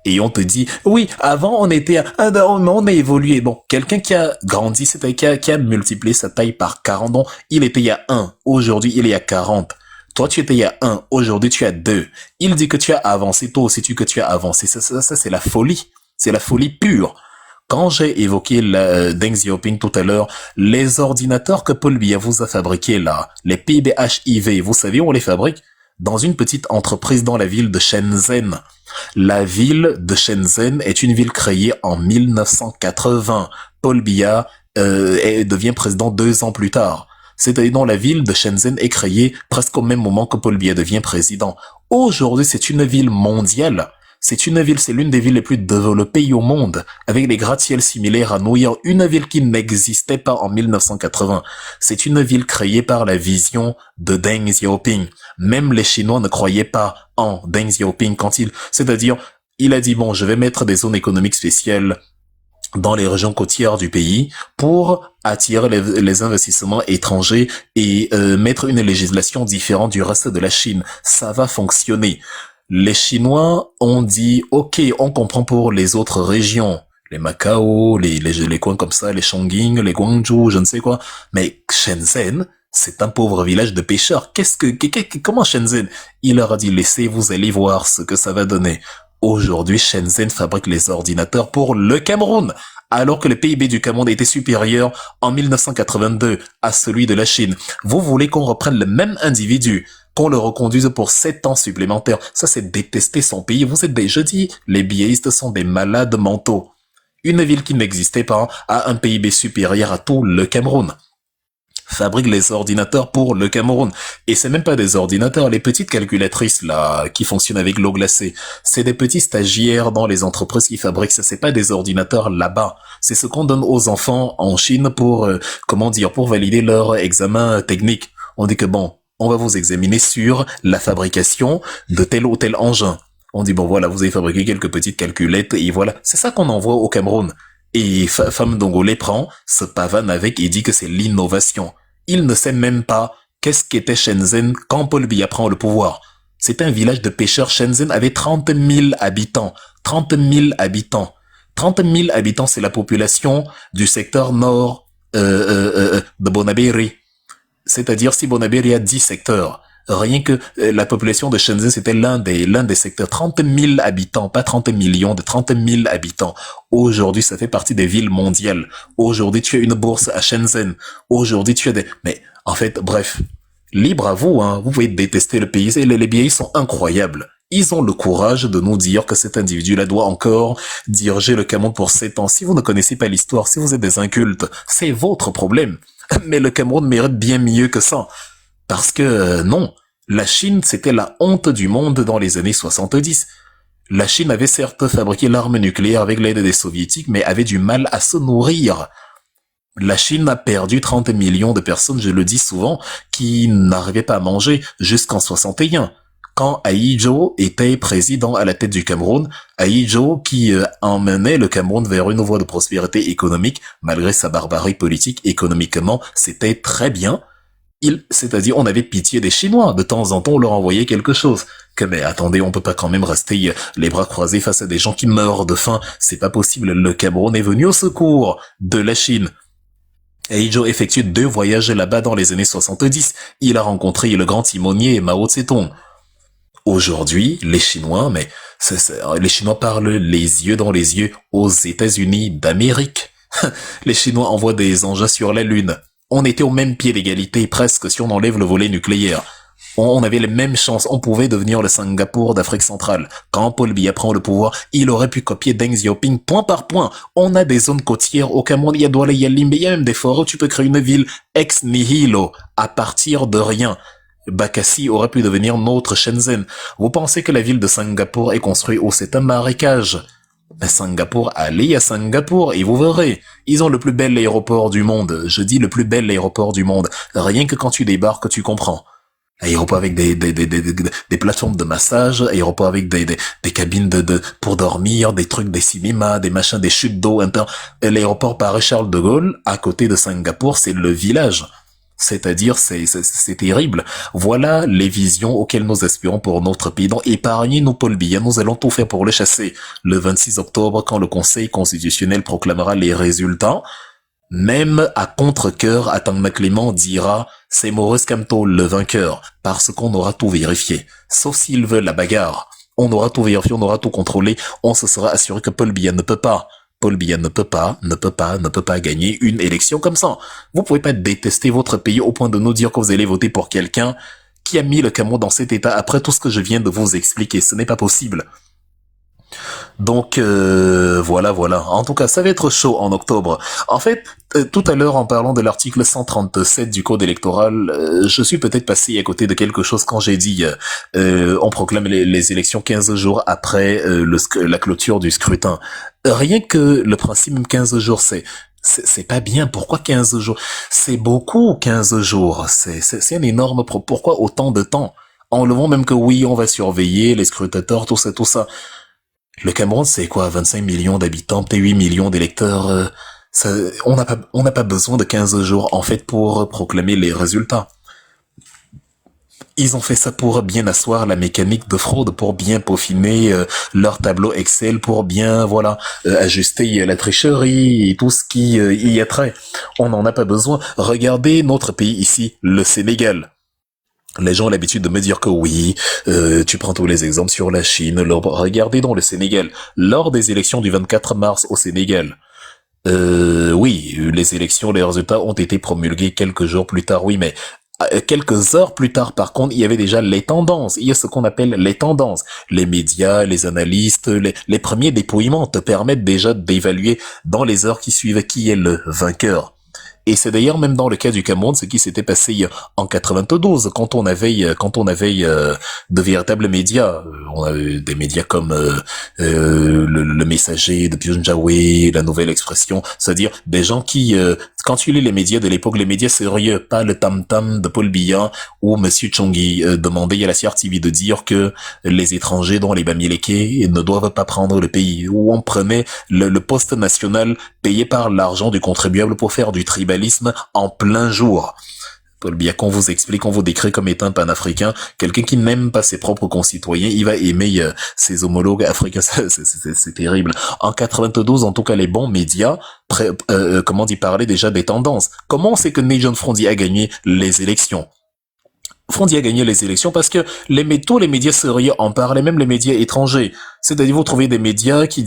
Et on te dit, oui, avant on était on a évolué. Bon, quelqu'un qui a grandi, c'est-à-dire qui a multiplié sa taille par 40, donc il était il y a 1. Aujourd'hui, il est à 40. Toi, tu étais il y a 1. Aujourd'hui, tu as 2. Il dit que tu as avancé. Toi aussi, que tu as avancé. Ça c'est la folie. C'est la folie pure. Quand j'ai évoqué Deng Xiaoping tout à l'heure, les ordinateurs que Paul Biya vous a fabriqués là, les PBHIV, vous savez où on les fabrique? Dans une petite entreprise dans la ville de Shenzhen. La ville de Shenzhen est une ville créée en 1980. Paul Biya devient président 2 ans plus tard. C'est-à-dire dont la ville de Shenzhen est créée presque au même moment que Paul Biya devient président. Aujourd'hui, c'est une ville mondiale. C'est l'une des villes les plus développées au monde, avec des gratte-ciels similaires à New York, une ville qui n'existait pas en 1980. C'est une ville créée par la vision de Deng Xiaoping. Même les Chinois ne croyaient pas en Deng Xiaoping c'est-à-dire, il a dit bon, je vais mettre des zones économiques spéciales dans les régions côtières du pays pour attirer les investissements étrangers et mettre une législation différente du reste de la Chine. Ça va fonctionner. Les Chinois ont dit, ok, on comprend pour les autres régions, les Macao, les coins comme ça, les Chongqing, les Guangzhou, je ne sais quoi, mais Shenzhen, c'est un pauvre village de pêcheurs. Comment Shenzhen? Il leur a dit, laissez, vous allez voir ce que ça va donner. Aujourd'hui, Shenzhen fabrique les ordinateurs pour le Cameroun, alors que le PIB du Cameroun était supérieur en 1982 à celui de la Chine. Vous voulez qu'on reprenne le même individu, qu'on le reconduise pour 7 ans supplémentaires. Ça, c'est détester son pays. Vous êtes je dis, les biaistes sont des malades mentaux. Une ville qui n'existait pas a un PIB supérieur à tout le Cameroun. Fabrique les ordinateurs pour le Cameroun. Et c'est même pas des ordinateurs, les petites calculatrices là, qui fonctionnent avec l'eau glacée. C'est des petits stagiaires dans les entreprises qui fabriquent ça. C'est pas des ordinateurs là-bas. C'est ce qu'on donne aux enfants en Chine pour, pour valider leur examen technique. On dit que bon, on va vous examiner sur la fabrication de tel ou tel engin. On dit, bon voilà, vous avez fabriqué quelques petites calculettes et voilà. C'est ça qu'on envoie au Cameroun. Et Femme Dongo les prend, se pavane avec et dit que c'est l'innovation. Il ne sait même pas qu'est-ce qu'était Shenzhen quand Paul Biya prend le pouvoir. C'est un village de pêcheurs. Shenzhen avait 30 000 habitants. 30 000 habitants. 30 000 habitants, c'est la population du secteur nord de Bonabéry. C'est-à-dire, si Bonabéry a 10 secteurs, Rien que la population de Shenzhen, c'était l'un des secteurs. 30 000 habitants, pas 30 millions, de 30 000 habitants. Aujourd'hui, ça fait partie des villes mondiales. Aujourd'hui, tu as une bourse à Shenzhen. Aujourd'hui, tu as des... Mais en fait, bref, libre à vous, hein. Vous pouvez détester le pays. Et les pays sont incroyables. Ils ont le courage de nous dire que cet individu-là doit encore diriger le Cameroun pour 7 ans. Si vous ne connaissez pas l'histoire, si vous êtes des incultes, c'est votre problème. Mais le Cameroun mérite bien mieux que ça. Parce que non, la Chine, c'était la honte du monde dans les années 70. La Chine avait certes fabriqué l'arme nucléaire avec l'aide des soviétiques, mais avait du mal à se nourrir. La Chine a perdu 30 millions de personnes, je le dis souvent, qui n'arrivaient pas à manger jusqu'en 61. Quand Ahidjo était président à la tête du Cameroun, Ahidjo qui emmenait le Cameroun vers une voie de prospérité économique, malgré sa barbarie politique, économiquement, c'était très bien. C'est-à-dire, on avait pitié des Chinois. De temps en temps, on leur envoyait quelque chose. Mais attendez, on peut pas quand même rester les bras croisés face à des gens qui meurent de faim. C'est pas possible. Le Cameroun est venu au secours de la Chine. Ahidjo effectue 2 voyages là-bas dans les années 70. Il a rencontré le grand timonier Mao Tse-tung. Aujourd'hui, les Chinois, les Chinois parlent les yeux dans les yeux aux États-Unis d'Amérique. Les Chinois envoient des engins sur la Lune. On était au même pied d'égalité presque si on enlève le volet nucléaire. On avait les mêmes chances, on pouvait devenir le Singapour d'Afrique centrale. Quand Paul Biya prend le pouvoir, il aurait pu copier Deng Xiaoping point par point. On a des zones côtières au Cameroun, il y a Douala, il y a Limbe, il y a même des forêts où tu peux créer une ville ex nihilo, à partir de rien. Bakassi aurait pu devenir notre Shenzhen. Vous pensez que la ville de Singapour est construite où c'est un marécage? Mais Singapour, allez à Singapour et vous verrez. Ils ont le plus bel aéroport du monde. Je dis le plus bel aéroport du monde. Rien que quand tu débarques, tu comprends. Aéroport avec des plateformes de massage, aéroport avec des cabines pour dormir, des trucs, des cinémas, des machins, des chutes d'eau. L'aéroport Paris-Charles de Gaulle, à côté de Singapour, c'est le village. C'est-à-dire, c'est terrible. Voilà les visions auxquelles nous aspirons pour notre pays. Donc, épargnez-nous Paul Biya, nous allons tout faire pour le chasser. Le 26 octobre, quand le Conseil constitutionnel proclamera les résultats, même à contre-cœur, Atangma Clément dira « c'est Maurice Kamto le vainqueur », parce qu'on aura tout vérifié. Sauf s'ils veulent la bagarre. On aura tout vérifié, on aura tout contrôlé, on se sera assuré que Paul Biya ne peut pas. Paul Biya ne peut pas gagner une élection comme ça. Vous pouvez pas détester votre pays au point de nous dire que vous allez voter pour quelqu'un qui a mis le Cameroun dans cet état après tout ce que je viens de vous expliquer. Ce n'est pas possible. Donc voilà. En tout cas, ça va être chaud en octobre. En fait, tout à l'heure, en parlant de l'article 137 du Code électoral, je suis peut-être passé à côté de quelque chose quand j'ai dit on proclame les élections 15 jours après la clôture du scrutin. Rien que le principe même 15 jours, c'est pas bien. Pourquoi 15 jours? C'est beaucoup 15 jours. C'est un énorme... Pourquoi autant de temps? Enlevons même que oui, on va surveiller les scrutateurs, tout ça. Le Cameroun, c'est quoi? 25 millions d'habitants, peut-être 8 millions d'électeurs. On n'a pas besoin de 15 jours, en fait, pour proclamer les résultats. Ils ont fait ça pour bien asseoir la mécanique de fraude, pour bien peaufiner leur tableau Excel, pour bien, ajuster la tricherie et tout ce qui y a trait. On n'en a pas besoin. Regardez notre pays ici, le Sénégal. Les gens ont l'habitude de me dire que oui, tu prends tous les exemples sur la Chine. Regardez dans le Sénégal, lors des élections du 24 mars au Sénégal. Oui, les élections, les résultats ont été promulgués quelques jours plus tard, oui, mais quelques heures plus tard, par contre, il y avait déjà les tendances. Il y a ce qu'on appelle les tendances. Les médias, les analystes, les premiers dépouillements te permettent déjà d'évaluer dans les heures qui suivent qui est le vainqueur. Et c'est d'ailleurs même dans le cas du Cameroun ce qui s'était passé en 92 quand on avait de véritables médias. On avait des médias comme le Messager de Pyongyang, la Nouvelle Expression, c'est-à-dire des gens qui quand tu lis les médias de l'époque, les médias sérieux, pas le tam-tam de Paul Biya ou Monsieur Chongui demandait à la CRTV de dire que les étrangers dont les Bamileke ne doivent pas prendre le pays, où on prenait le poste national payé par l'argent du contribuable pour faire du tribalisme en plein jour. Paul Biya, qu'on vous explique, on vous décrit comme étant un panafricain, quelqu'un qui n'aime pas ses propres concitoyens, il va aimer ses homologues africains, c'est terrible. En 92, en tout cas, les bons médias, parlaient déjà des tendances. Comment c'est que Nigel Frondi a gagné les élections? Frondi a gagné les élections parce que tous les médias sérieux en parlaient, même les médias étrangers. C'est-à-dire, vous trouvez des médias qui,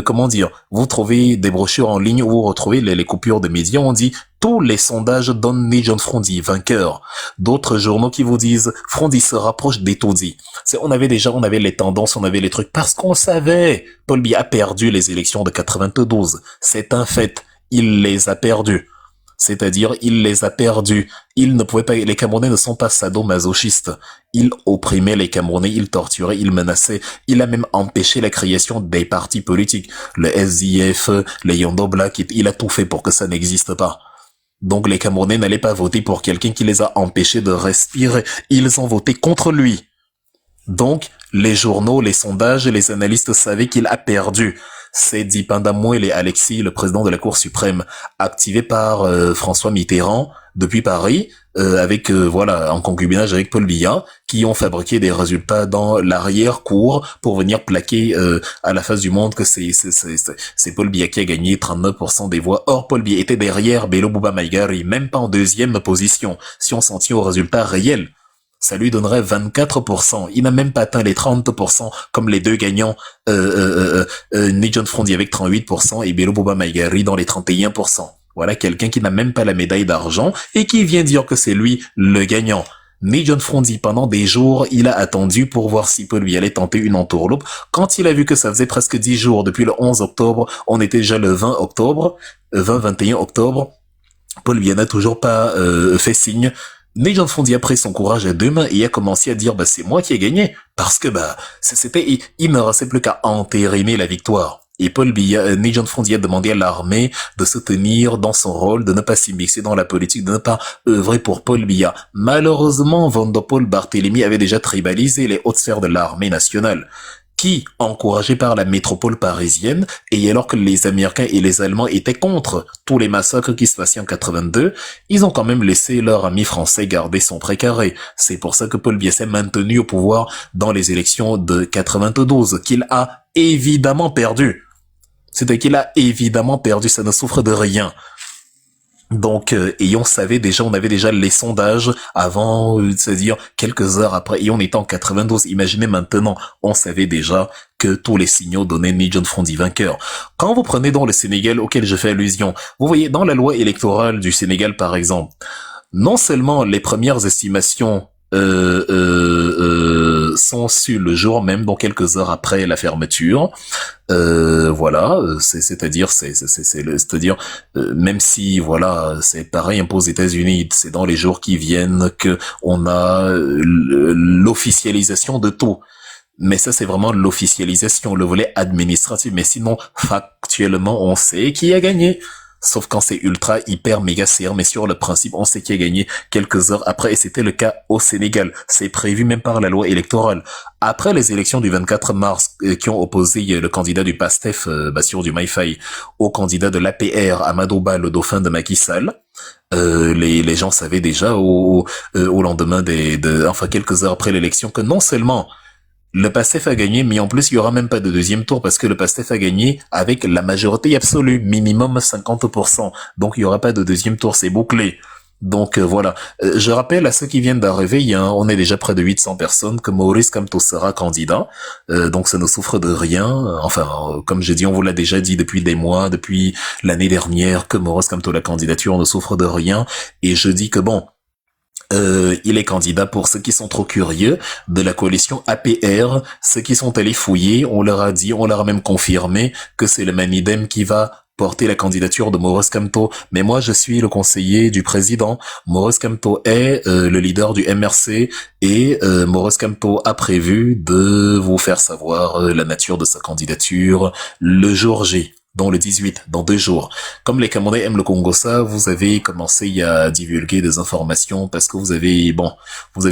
comment dire, vous trouvez des brochures en ligne où vous retrouvez les coupures de médias. On dit tous les sondages donnent ni John Frondi vainqueur. D'autres journaux qui vous disent Frondi se rapproche d'Etoudi. On avait les tendances, on avait les trucs parce qu'on savait. Paul Biya a perdu les élections de 92. C'est un fait. Il les a perdues. C'est-à-dire, il les a perdus. Il ne pouvait pas, les Camerounais ne sont pas sadomasochistes. Il opprimait les Camerounais, il torturait, il menaçait. Il a même empêché la création des partis politiques. Le SDF, les Yondo Black, il a tout fait pour que ça n'existe pas. Donc les Camerounais n'allaient pas voter pour quelqu'un qui les a empêchés de respirer. Ils ont voté contre lui. Donc, les journaux, les sondages, les analystes savaient qu'il a perdu. C'est Dipandamouel et Alexis, le président de la Cour suprême, activé par François Mitterrand depuis Paris, en concubinage avec Paul Biya, qui ont fabriqué des résultats dans l'arrière-cour pour venir plaquer à la face du monde que c'est Paul Biya qui a gagné 39% des voix. Or, Paul Biya était derrière Bello Bouba Maïgari, même pas en deuxième position, si on s'en tient aux résultats réels. Ça lui donnerait 24%. Il n'a même pas atteint les 30% comme les deux gagnants, John Frondi avec 38% et Bello Bouba Maïgari dans les 31%. Voilà quelqu'un qui n'a même pas la médaille d'argent et qui vient dire que c'est lui le gagnant. John Frondi, pendant des jours, il a attendu pour voir si Paul Biya allait tenter une entourloupe. Quand il a vu que ça faisait presque 10 jours depuis le 11 octobre, on était déjà le 21 octobre, Paul Biya n'a toujours pas fait signe. John Frondi a pris son courage à deux mains et a commencé à dire c'est moi qui ai gagné parce que il ne restait plus qu'à entériner la victoire. Et Paul Biya, John Frondi a demandé à l'armée de se tenir dans son rôle, de ne pas s'y mixer dans la politique, de ne pas œuvrer pour Paul Biya. Malheureusement, Paul Barthélemy avait déjà tribalisé les hautes sphères de l'armée nationale, qui, encouragé par la métropole parisienne, et alors que les Américains et les Allemands étaient contre tous les massacres qui se passaient en 82, ils ont quand même laissé leur ami français garder son précaré. C'est pour ça que Paul Biya s'est maintenu au pouvoir dans les élections de 92, qu'il a évidemment perdu. C'est-à-dire qu'il a évidemment perdu, ça ne souffre de rien. Donc, et on avait déjà les sondages avant, c'est-à-dire quelques heures après, et on était en 92. Imaginez maintenant, on savait déjà que tous les signaux donnaient John Frondi vainqueur. Quand vous prenez dans le Sénégal auquel je fais allusion, vous voyez dans la loi électorale du Sénégal par exemple, non seulement les premières estimations sont sur le jour même, donc quelques heures après la fermeture. C'est-à-dire, même si c'est pareil un peu aux États-Unis, c'est dans les jours qui viennent que on a l'officialisation de tout. Mais ça, c'est vraiment l'officialisation, le volet administratif. Mais sinon, factuellement, on sait qui a gagné. Sauf quand c'est ultra, hyper, méga serré, mais sur le principe, on sait qui a gagné quelques heures après, et c'était le cas au Sénégal. C'est prévu même par la loi électorale. Après les élections du 24 mars, qui ont opposé le candidat du PASTEF, Bassirou Diomaye Faye, au candidat de l'APR, Amadou Ba, le dauphin de Macky Sall, les gens savaient déjà au lendemain quelques heures après l'élection, que non seulement le PASTEF a gagné, mais en plus, il y aura même pas de deuxième tour parce que le PASTEF a gagné avec la majorité absolue, minimum 50%. Donc, il y aura pas de deuxième tour, c'est bouclé. Donc, voilà. Je rappelle à ceux qui viennent d'arriver, on est déjà près de 800 personnes, que Maurice Kamto sera candidat. Donc, ça ne souffre de rien. Enfin, comme j'ai dit, on vous l'a déjà dit depuis des mois, depuis l'année dernière, que Maurice Kamto, la candidature ne souffre de rien. Et je dis que il est candidat pour ceux qui sont trop curieux de la coalition APR, ceux qui sont allés fouiller, on leur a même confirmé que c'est le Manidem qui va porter la candidature de Maurice Kamto. Mais moi, je suis le conseiller du président. Maurice Kamto est le leader du MRC et Maurice Kamto a prévu de vous faire savoir la nature de sa candidature le jour J. Dans le 18, dans 2 jours. Comme les Camerounais aiment le Congo-Ça, vous avez commencé à divulguer des informations parce que vous avez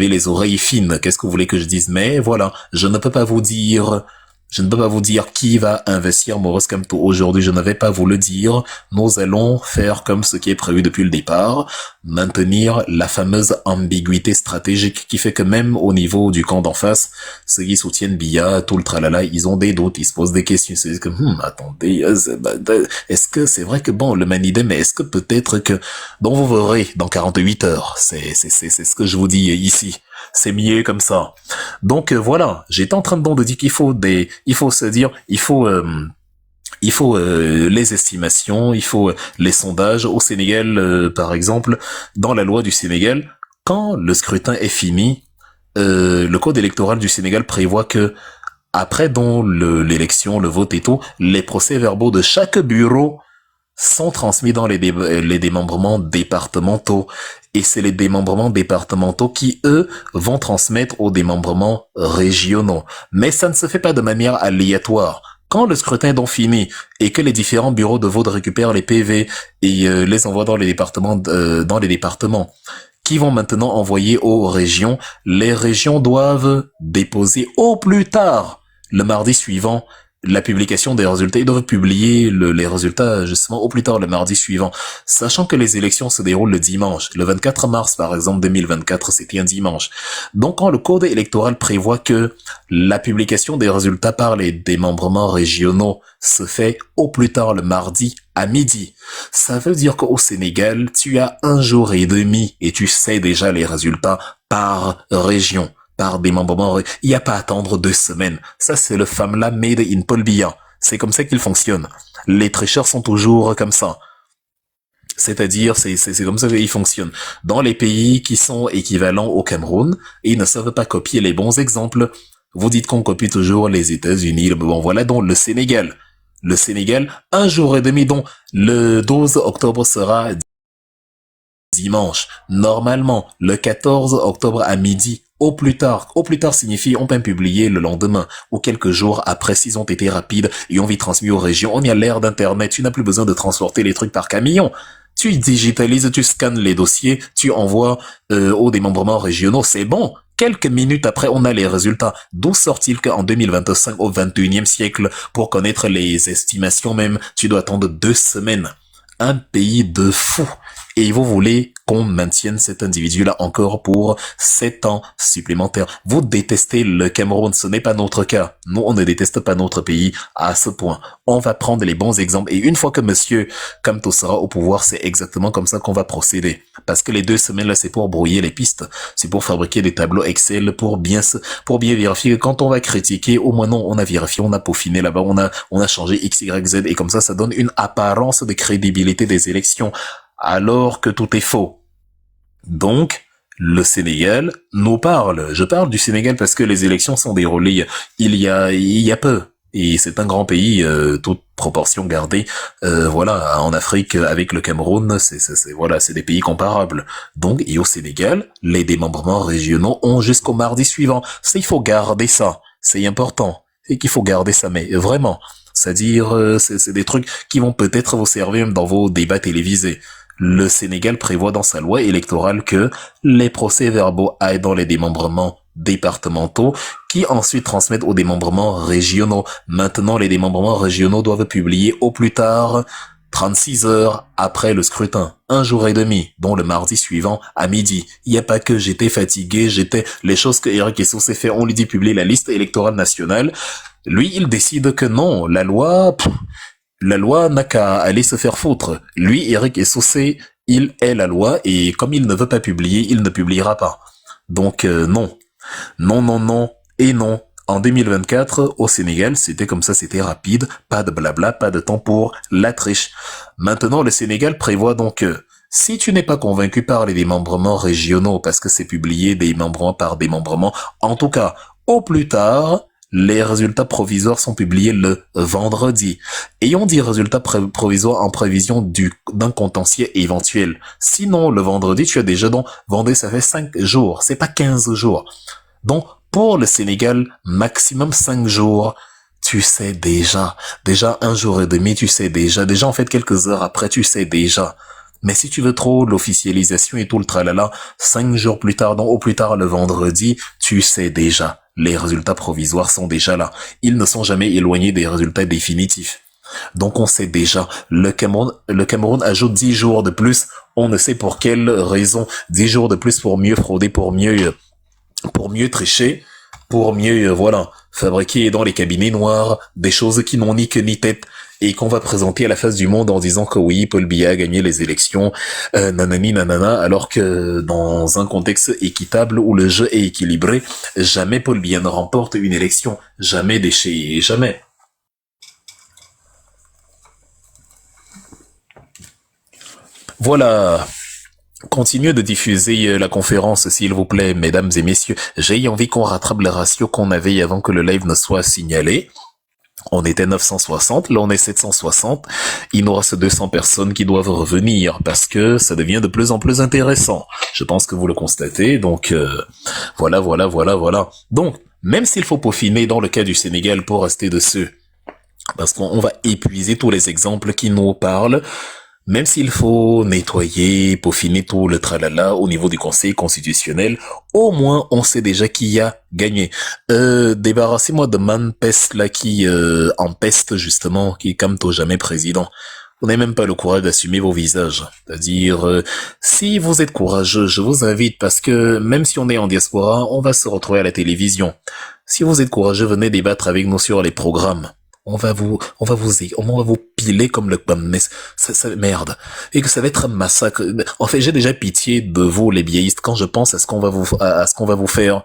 les oreilles fines. Qu'est-ce que vous voulez que je dise? Mais voilà, je ne peux pas vous dire Je ne peux pas vous dire qui va investir Maurice Kamto aujourd'hui, je ne vais pas vous le dire. Nous allons faire comme ce qui est prévu depuis le départ, maintenir la fameuse ambiguïté stratégique qui fait que même au niveau du camp d'en face, ceux qui soutiennent Biya, tout le tralala, ils ont des doutes, ils se posent des questions, ils se disent que, attendez, est-ce que c'est vrai que bon, le Manidé, mais est-ce que peut-être que, donc vous verrez dans 48 heures, c'est ce que je vous dis ici. C'est mieux comme ça. Donc voilà, j'étais en train de dire qu'il faut il faut se dire, il faut les estimations, il faut les sondages au Sénégal, par exemple, dans la loi du Sénégal, quand le scrutin est fini, le code électoral du Sénégal prévoit que après dont l'élection, le vote et tout, les procès-verbaux de chaque bureau sont transmis dans les démembrements départementaux. Et c'est les démembrements départementaux qui, eux, vont transmettre aux démembrements régionaux. Mais ça ne se fait pas de manière aléatoire. Quand le scrutin est donc fini et que les différents bureaux de vote récupèrent les PV et les envoient dans les départements, qui vont maintenant envoyer aux régions, les régions doivent déposer au plus tard le mardi suivant la publication des résultats. Ils doivent publier les résultats justement au plus tard le mardi suivant, sachant que les élections se déroulent le dimanche. Le 24 mars, par exemple, 2024, c'était un dimanche. Donc, quand le code électoral prévoit que la publication des résultats par les démembrements régionaux se fait au plus tard le mardi à midi, ça veut dire qu'au Sénégal, tu as 1 jour et demi et tu sais déjà les résultats par région. Par démembrement, il n'y a pas à attendre 2 semaines. Ça, c'est le FAMLA made in Paul Biya. C'est comme ça qu'il fonctionne. Les tricheurs sont toujours comme ça. C'est-à-dire, c'est comme ça qu'ils fonctionnent. Dans les pays qui sont équivalents au Cameroun, ils ne savent pas copier les bons exemples. Vous dites qu'on copie toujours les États-Unis. Bon, voilà donc le Sénégal. Le Sénégal, 1 jour et demi, donc le 12 octobre sera dimanche. Normalement, le 14 octobre à midi, au plus tard signifie on peut publier le lendemain ou quelques jours après s'ils ont été rapides et ont vite transmis aux régions. On y a l'ère d'internet, tu n'as plus besoin de transporter les trucs par camion. Tu digitalises, tu scannes les dossiers, tu envoies aux démembrements régionaux, c'est bon. Quelques minutes après, on a les résultats. D'où sort-il qu'en 2025, au 21e siècle, pour connaître les estimations même, tu dois attendre 2 semaines. Un pays de fous. Et vous voulez qu'on maintienne cet individu-là encore pour 7 ans supplémentaires. Vous détestez le Cameroun, ce n'est pas notre cas. Nous, on ne déteste pas notre pays à ce point. On va prendre les bons exemples. Et une fois que monsieur Kamto sera au pouvoir, c'est exactement comme ça qu'on va procéder. Parce que les 2 semaines là, c'est pour brouiller les pistes. C'est pour fabriquer des tableaux Excel, pour bien vérifier que quand on va critiquer, au moins non, on a vérifié, on a peaufiné là-bas, on a changé X, Y, Z. Et comme ça donne une apparence de crédibilité des élections. Alors que tout est faux. Donc, le Sénégal nous parle. Je parle du Sénégal parce que les élections sont déroulées il y a peu. Et c'est un grand pays, toute proportion gardée. Voilà, en Afrique, avec le Cameroun, c'est des pays comparables. Donc, et au Sénégal, les démembrements régionaux ont jusqu'au mardi suivant. Il faut garder ça. C'est important. Et qu'il faut garder ça, mais vraiment. C'est-à-dire, c'est des trucs qui vont peut-être vous servir même dans vos débats télévisés. Le Sénégal prévoit dans sa loi électorale que les procès-verbaux aillent dans les démembrements départementaux qui ensuite transmettent aux démembrements régionaux. Maintenant, les démembrements régionaux doivent publier au plus tard 36 heures après le scrutin. 1 jour et demi, dont le mardi suivant à midi. Il n'y a pas que j'étais fatigué, les choses que Eric Essou s'est fait, on lui dit publier la liste électorale nationale. Lui, il décide que non, la loi n'a qu'à aller se faire foutre. Lui, Eric Essoussé, il est la loi et comme il ne veut pas publier, il ne publiera pas. Donc non. Non et non. En 2024, au Sénégal, c'était comme ça, c'était rapide, pas de blabla, pas de temps pour la triche. Maintenant, le Sénégal prévoit donc si tu n'es pas convaincu par les démembrements régionaux, parce que c'est publié démembrement par démembrement, en tout cas, au plus tard, les résultats provisoires sont publiés le vendredi. Et on dit résultats provisoires en prévision d'un contentieux éventuel. Sinon, le vendredi, tu as déjà vendredi, ça fait 5 jours. C'est pas 15 jours. Donc, pour le Sénégal, maximum 5 jours, tu sais déjà. Déjà 1 jour et demi, tu sais déjà. Déjà, en fait, quelques heures après, tu sais déjà. Mais si tu veux trop l'officialisation et tout le tralala, 5 jours plus tard, donc au plus tard le vendredi, tu sais déjà. les résultats provisoires sont déjà là. Ils ne sont jamais éloignés des résultats définitifs. Donc on sait déjà, le Cameroun ajoute 10 jours de plus, on ne sait pour quelle raison, 10 jours de plus pour mieux frauder, pour mieux tricher, pour mieux, voilà, fabriquer dans les cabinets noirs des choses qui n'ont ni queue ni tête et qu'on va présenter à la face du monde en disant que oui, Paul Biya a gagné les élections, nanani nanana, alors que dans un contexte équitable où le jeu est équilibré, jamais Paul Biya ne remporte une élection, jamais déchet, jamais. Voilà. Continuez de diffuser la conférence, s'il vous plaît, mesdames et messieurs. J'ai envie qu'on rattrape le ratio qu'on avait avant que le live ne soit signalé. On était 960, là on est 760. Il nous reste 200 personnes qui doivent revenir parce que ça devient de plus en plus intéressant. Je pense que vous le constatez, donc voilà. Donc, même s'il faut peaufiner dans le cas du Sénégal pour rester dessus, parce qu'on va épuiser tous les exemples qui nous parlent, même s'il faut nettoyer, peaufiner tout le tralala au niveau du Conseil constitutionnel, au moins on sait déjà qui a gagné. Débarrassez-moi de Manpest là qui empeste justement, qui est comme toi jamais président. Vous n'avez même pas le courage d'assumer vos visages. C'est-à-dire, si vous êtes courageux, je vous invite parce que même si on est en diaspora, on va se retrouver à la télévision. Si vous êtes courageux, venez débattre avec nous sur les programmes. On va vous piler comme le mais ça merde. Et que ça va être un massacre. En fait, j'ai déjà pitié de vous, les biéistes, quand je pense à ce qu'on va vous faire.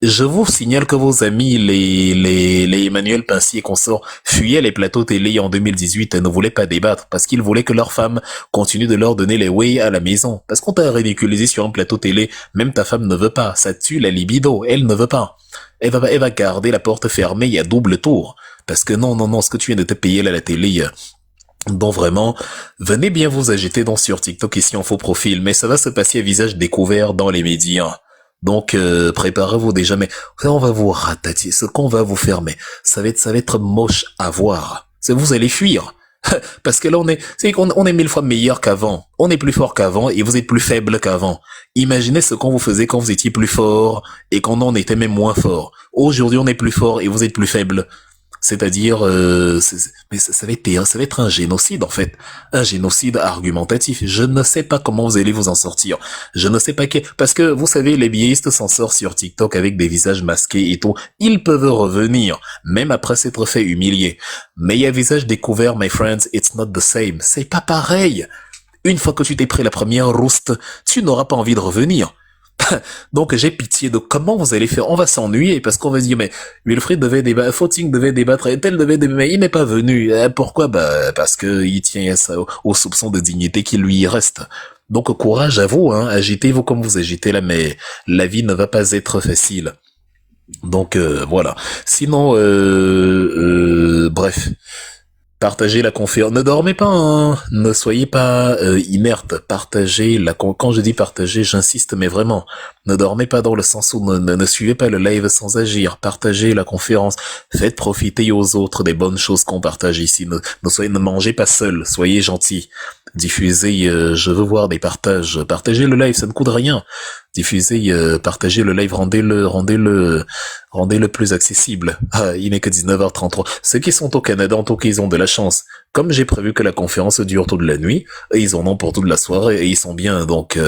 Je vous signale que vos amis, les Emmanuel Pincy et consorts, fuyaient les plateaux télé en 2018 et ne voulaient pas débattre parce qu'ils voulaient que leurs femmes continuent de leur donner les way à la maison. Parce qu'on t'a ridiculisé sur un plateau télé, même ta femme ne veut pas. Ça tue la libido. Elle ne veut pas. Elle va garder la porte fermée à double tour. Parce que non, ce que tu viens de te payer là à la télé, donc vraiment, venez bien vous agiter sur TikTok ici en faux profil, mais ça va se passer à visage découvert dans les médias. Donc préparez-vous déjà, mais on va vous ratatier, ce qu'on va vous faire, mais ça va être moche à voir. Vous allez fuir. Parce que là on est 1000 fois meilleur qu'avant. On est plus fort qu'avant et vous êtes plus faible qu'avant. Imaginez ce qu'on vous faisait quand vous étiez plus fort et quand on était même moins fort. Aujourd'hui on est plus fort et vous êtes plus faible. C'est-à-dire, mais ça va être un génocide en fait, un génocide argumentatif. Je ne sais pas comment vous allez vous en sortir. Je ne sais pas parce que vous savez, les biéistes s'en sortent sur TikTok avec des visages masqués et tout. Ils peuvent revenir, même après s'être fait humilier. Mais il y a visage découvert, my friends, it's not the same. C'est pas pareil. Une fois que tu t'es pris la première rouste, tu n'auras pas envie de revenir. Donc j'ai pitié de comment vous allez faire. On va s'ennuyer parce qu'on va se dire mais Wilfried devait débattre, Footing devait débattre, et tel devait débattre, mais il n'est pas venu. Pourquoi? Parce que il tient au soupçon de dignité qui lui reste. Donc courage à vous, hein, agitez-vous comme vous agitez là, mais la vie ne va pas être facile. Donc voilà. Sinon, bref. Partagez la conférence. Ne dormez pas, hein. Ne soyez pas inerte. Partagez quand je dis partager, j'insiste, mais vraiment. Ne dormez pas dans le sens où ne suivez pas le live sans agir. Partagez la conférence. Faites profiter aux autres des bonnes choses qu'on partage ici. Ne mangez pas seul. Soyez gentils. Diffusez, je veux voir des partages. Partagez le live, ça ne coûte rien. Diffusez, partagez le live, rendez-le plus accessible. Ah, il n'est que 19h33. Ceux qui sont au Canada, en tout cas, ils ont de la chance. Comme j'ai prévu que la conférence dure toute la nuit, ils en ont pour toute la soirée et ils sont bien. Donc,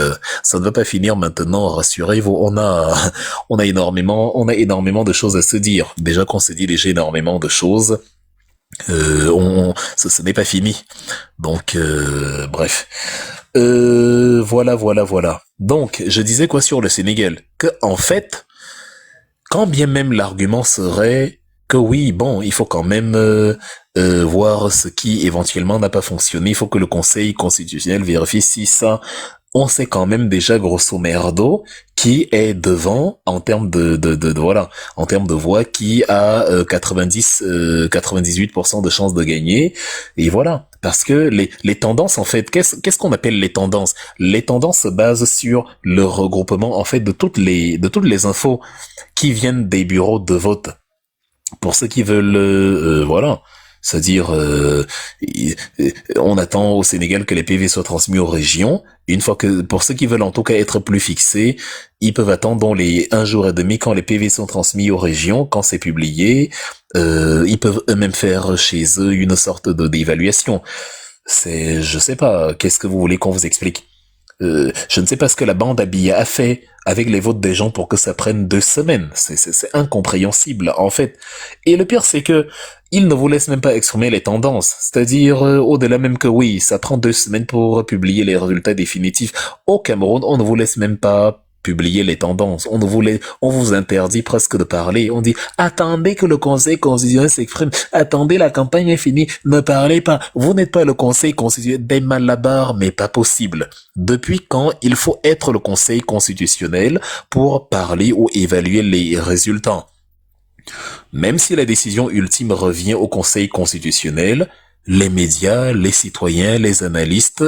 ça ne va pas finir maintenant. Rassurez-vous, on a énormément de choses à se dire. Déjà qu'on s'est dit déjà énormément de choses. Ce n'est pas fini. Donc, bref. Voilà. Donc, je disais quoi sur le Sénégal? Que, en fait, quand bien même l'argument serait que oui, bon, il faut quand même voir ce qui éventuellement n'a pas fonctionné. Il faut que le Conseil constitutionnel vérifie si ça. On sait quand même déjà grosso merdo qui est devant en termes en termes de voix, qui a 98% de chances de gagner, et voilà. Parce que les tendances, en fait, qu'est-ce qu'on appelle les tendances? Les tendances se basent sur le regroupement, en fait, de toutes les infos qui viennent des bureaux de vote. Pour ceux qui veulent, voilà. C'est-à-dire, on attend au Sénégal que les PV soient transmis aux régions. Une fois que, pour ceux qui veulent en tout cas être plus fixés, ils peuvent attendre dans les 1 jour et demi quand les PV sont transmis aux régions, quand c'est publié. Ils peuvent eux-mêmes faire chez eux une sorte d'évaluation. Je sais pas, qu'est-ce que vous voulez qu'on vous explique? Je ne sais pas ce que la bande Abia a fait avec les votes des gens pour que ça prenne 2 semaines. C'est incompréhensible, en fait. Et le pire, c'est que ils ne vous laissent même pas exprimer les tendances. C'est-à-dire, au-delà même que oui, ça prend 2 semaines pour publier les résultats définitifs. Au Cameroun, on ne vous laisse même pas publier les tendances. On vous interdit presque de parler. On dit, attendez que le Conseil constitutionnel s'exprime. Attendez, la campagne est finie. Ne parlez pas. Vous n'êtes pas le Conseil constitutionnel des Malabar, mais pas possible. Depuis quand il faut être le Conseil constitutionnel pour parler ou évaluer les résultats? Même si la décision ultime revient au Conseil constitutionnel, les médias, les citoyens, les analystes,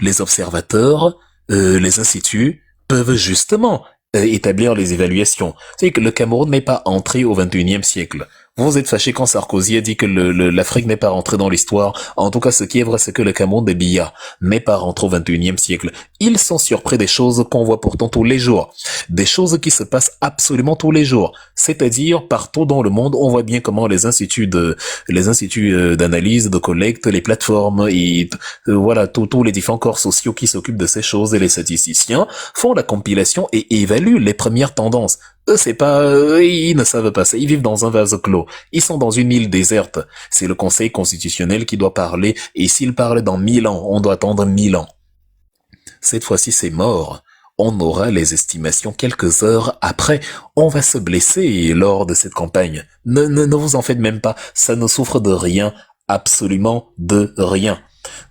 les observateurs, les instituts peuvent justement établir les évaluations. C'est que le Cameroun n'est pas entré au 21e siècle. Vous êtes fâché quand Sarkozy a dit que l'Afrique n'est pas rentrée dans l'histoire. En tout cas, ce qui est vrai, c'est que le Cameroun des Biya n'est pas rentré au 21e siècle. Ils sont surpris des choses qu'on voit pourtant tous les jours. Des choses qui se passent absolument tous les jours. C'est-à-dire, partout dans le monde, on voit bien comment les instituts d'analyse, de collecte, les plateformes et voilà, tous les différents corps sociaux qui s'occupent de ces choses et les statisticiens font la compilation et évaluent les premières tendances. Eux, c'est pas, ils ne savent pas ça. Ils vivent dans un vase clos. Ils sont dans une île déserte. C'est le Conseil constitutionnel qui doit parler. Et s'il parle dans 1000 ans, on doit attendre 1000 ans. Cette fois-ci, c'est mort. On aura les estimations quelques heures après. On va se blesser lors de cette campagne. Ne vous en faites même pas. Ça ne souffre de rien. Absolument de rien.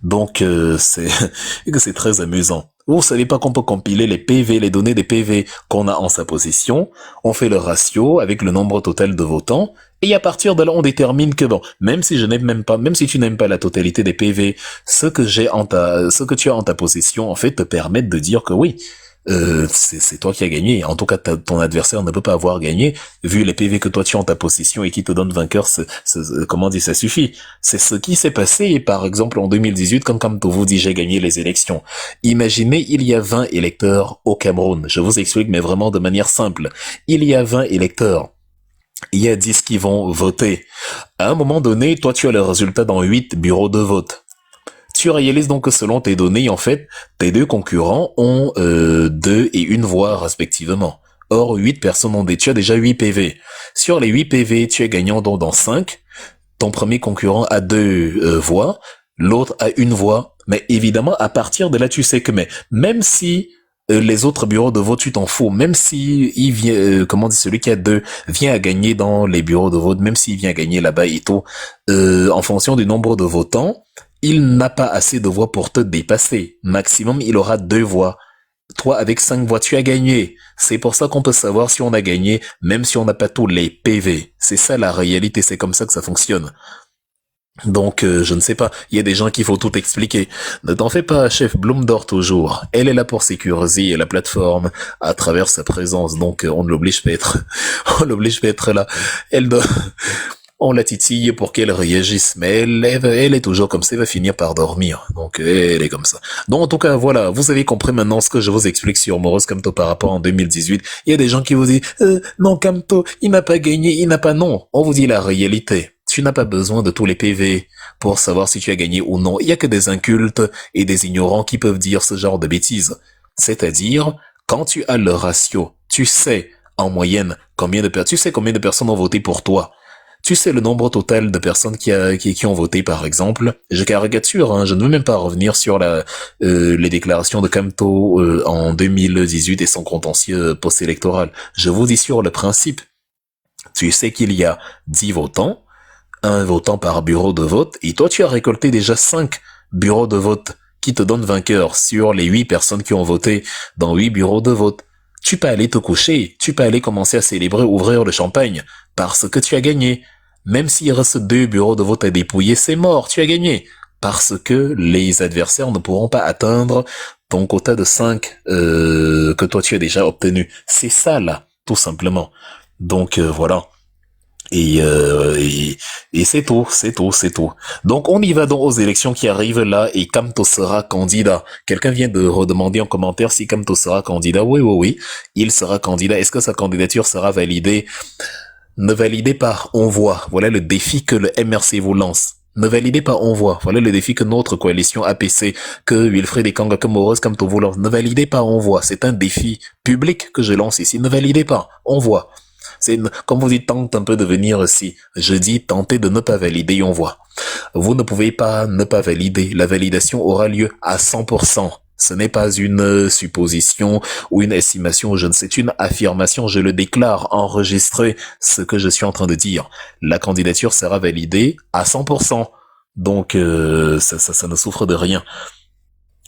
Donc, c'est très amusant. Vous savez pas qu'on peut compiler les PV, les données des PV qu'on a en sa possession. On fait le ratio avec le nombre total de votants. Et à partir de là, on détermine que bon, même si tu n'aimes pas la totalité des PV, ce que tu as en ta possession, en fait, te permettent de dire que oui, c'est toi qui as gagné. En tout cas, ton adversaire ne peut pas avoir gagné, vu les PV que toi tu as en ta possession et qui te donne vainqueur, comment dire, ça suffit. C'est ce qui s'est passé, par exemple, en 2018, quand Kamto vous dit j'ai gagné les élections. Imaginez, il y a 20 électeurs au Cameroun. Je vous explique, mais vraiment de manière simple. Il y a 20 électeurs. Il y a 10 qui vont voter. À un moment donné, toi tu as le résultat dans 8 bureaux de vote. Tu réalises donc que selon tes données, en fait, tes deux concurrents ont 2 et 1 voix respectivement. Or, 8 personnes tu as déjà 8 PV. Sur les 8 PV, tu es gagnant donc dans 5. Ton premier concurrent a 2 voix, l'autre a 1 voix. Mais évidemment, à partir de là, tu sais que même si les autres bureaux de vote, tu t'en fous. Même si il vient, celui qui a 2 vient à gagner dans les bureaux de vote, même s'il vient à gagner là-bas et tout, en fonction du nombre de votants, il n'a pas assez de voix pour te dépasser. Maximum, il aura 2 voix. Toi, avec 5 voix, tu as gagné. C'est pour ça qu'on peut savoir si on a gagné, même si on n'a pas tous les PV. C'est ça la réalité, c'est comme ça que ça fonctionne. Donc, je ne sais pas, il y a des gens qu'il faut tout expliquer. Ne t'en fais pas, chef Bloom dort toujours. Elle est là pour sécuriser la plateforme à travers sa présence, donc on ne l'oblige pas à être, on l'oblige pas à être là. Elle doit, on la titille pour qu'elle réagisse, mais elle est toujours comme ça, elle va finir par dormir. Donc, elle est comme ça. Donc, en tout cas, voilà, vous avez compris maintenant ce que je vous explique sur Maurice Kamto par rapport en 2018. Il y a des gens qui vous disent, non, Kamto, il n'a pas gagné, il n'a pas non. On vous dit la réalité. Tu n'as pas besoin de tous les PV pour savoir si tu as gagné ou non. Il y a que des incultes et des ignorants qui peuvent dire ce genre de bêtises. C'est-à-dire, quand tu as le ratio, tu sais, en moyenne, combien de personnes ont voté pour toi. Tu sais le nombre total de personnes qui ont voté, par exemple. Je caricature, hein, je ne veux même pas revenir sur les déclarations de Kamto en 2018 et son contentieux post-électoral. Je vous dis sur le principe. Tu sais qu'il y a 10 votants, 1 votant par bureau de vote, et toi tu as récolté déjà 5 bureaux de vote qui te donnent vainqueur sur les 8 personnes qui ont voté dans 8 bureaux de vote. Tu peux aller te coucher, tu peux aller commencer à célébrer, ouvrir le champagne, parce que tu as gagné. Même s'il reste 2 bureaux de vote à dépouiller, c'est mort, tu as gagné. Parce que les adversaires ne pourront pas atteindre ton quota de 5 que toi tu as déjà obtenu. C'est ça là, tout simplement. Donc voilà. Et, et c'est tout, c'est tout, c'est tout. Donc on y va donc aux élections qui arrivent là et Kamto sera candidat. Quelqu'un vient de redemander en commentaire si Kamto sera candidat. Oui, oui, oui, il sera candidat. Est-ce que sa candidature sera validée? Ne validez pas, on voit. Voilà le défi que le MRC vous lance. Ne validez pas, on voit. Voilà le défi que notre coalition APC, que Wilfried et Kanga, que Moros, Kamto vous lance. Ne validez pas, on voit. C'est un défi public que je lance ici. Ne validez pas, on voit. C'est, comme vous dites, tente un peu de venir ici. Je dis, tentez de ne pas valider et on voit. Vous ne pouvez pas ne pas valider. La validation aura lieu à 100%. Ce n'est pas une supposition ou une estimation, je ne sais, c'est une affirmation, je le déclare, enregistré ce que je suis en train de dire. La candidature sera validée à 100%. Donc, ça ne souffre de rien.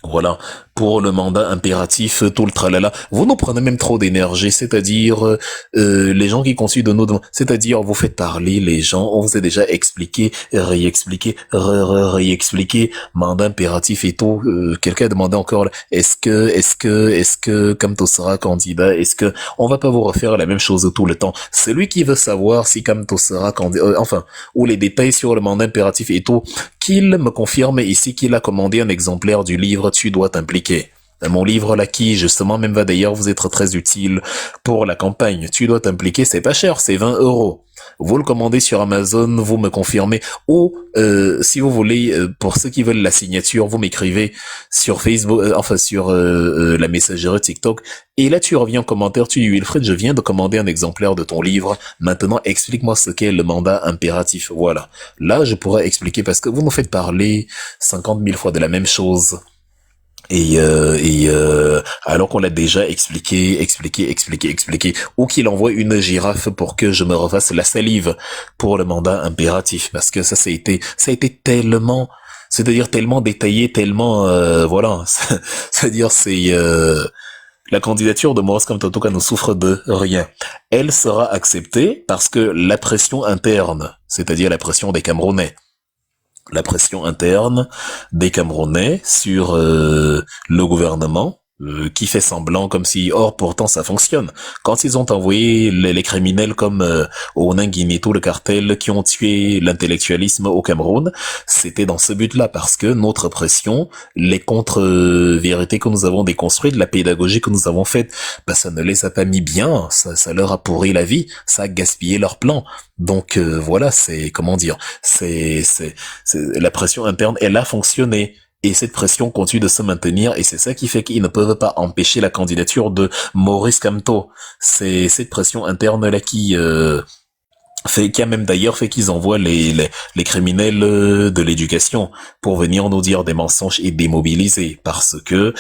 Voilà, pour le mandat impératif, tout le tralala. Vous nous prenez même trop d'énergie, c'est-à-dire les gens qui conçuent de nous, c'est-à-dire vous faites parler les gens, on vous a déjà expliqué, réexpliqué, réexpliqué, mandat impératif et tout. Quelqu'un a demandé encore, est-ce que Kamto sera candidat, est-ce que on va pas vous refaire la même chose tout le temps. Celui qui veut savoir si Kamto sera candidat, enfin, ou les détails sur le mandat impératif et tout, qu'il me confirme ici qu'il a commandé un exemplaire du livre Tu dois t'impliquer. Mon livre là qui justement même va d'ailleurs vous être très utile pour la campagne. Tu dois t'impliquer, c'est pas cher, c'est 20 €. Vous le commandez sur Amazon, vous me confirmez. Ou si vous voulez, pour ceux qui veulent la signature, vous m'écrivez sur Facebook, enfin sur la messagerie TikTok. Et là tu reviens en commentaire, tu dis Wilfried, je viens de commander un exemplaire de ton livre. Maintenant explique-moi ce qu'est le mandat impératif. Voilà. Là je pourrais expliquer parce que vous nous faites parler 50 000 fois de la même chose. Alors qu'on l'a déjà expliqué, ou qu'il envoie une girafe pour que je me refasse la salive pour le mandat impératif, parce que ça a été tellement, c'est-à-dire tellement détaillé, tellement, voilà, c'est-à-dire la candidature de Maurice Kamto ne souffre de rien. Elle sera acceptée parce que la pression interne, c'est-à-dire la pression des Camerounais, la pression interne des Camerounais sur le gouvernement qui fait semblant comme si, or pourtant ça fonctionne. Quand ils ont envoyé les criminels comme Onan Guineto, le cartel, qui ont tué l'intellectualisme au Cameroun, c'était dans ce but-là, parce que notre pression, les contre-vérités que nous avons déconstruites, la pédagogie que nous avons faite, bah, ça ne les a pas mis bien, ça leur a pourri la vie, ça a gaspillé leur plan. Donc voilà, c'est, comment dire, c'est la pression interne, elle a fonctionné. Et cette pression continue de se maintenir et c'est ça qui fait qu'ils ne peuvent pas empêcher la candidature de Maurice Kamto. C'est cette pression interne-là qui a même d'ailleurs fait qu'ils envoient les criminels de l'éducation pour venir nous dire des mensonges et démobiliser parce que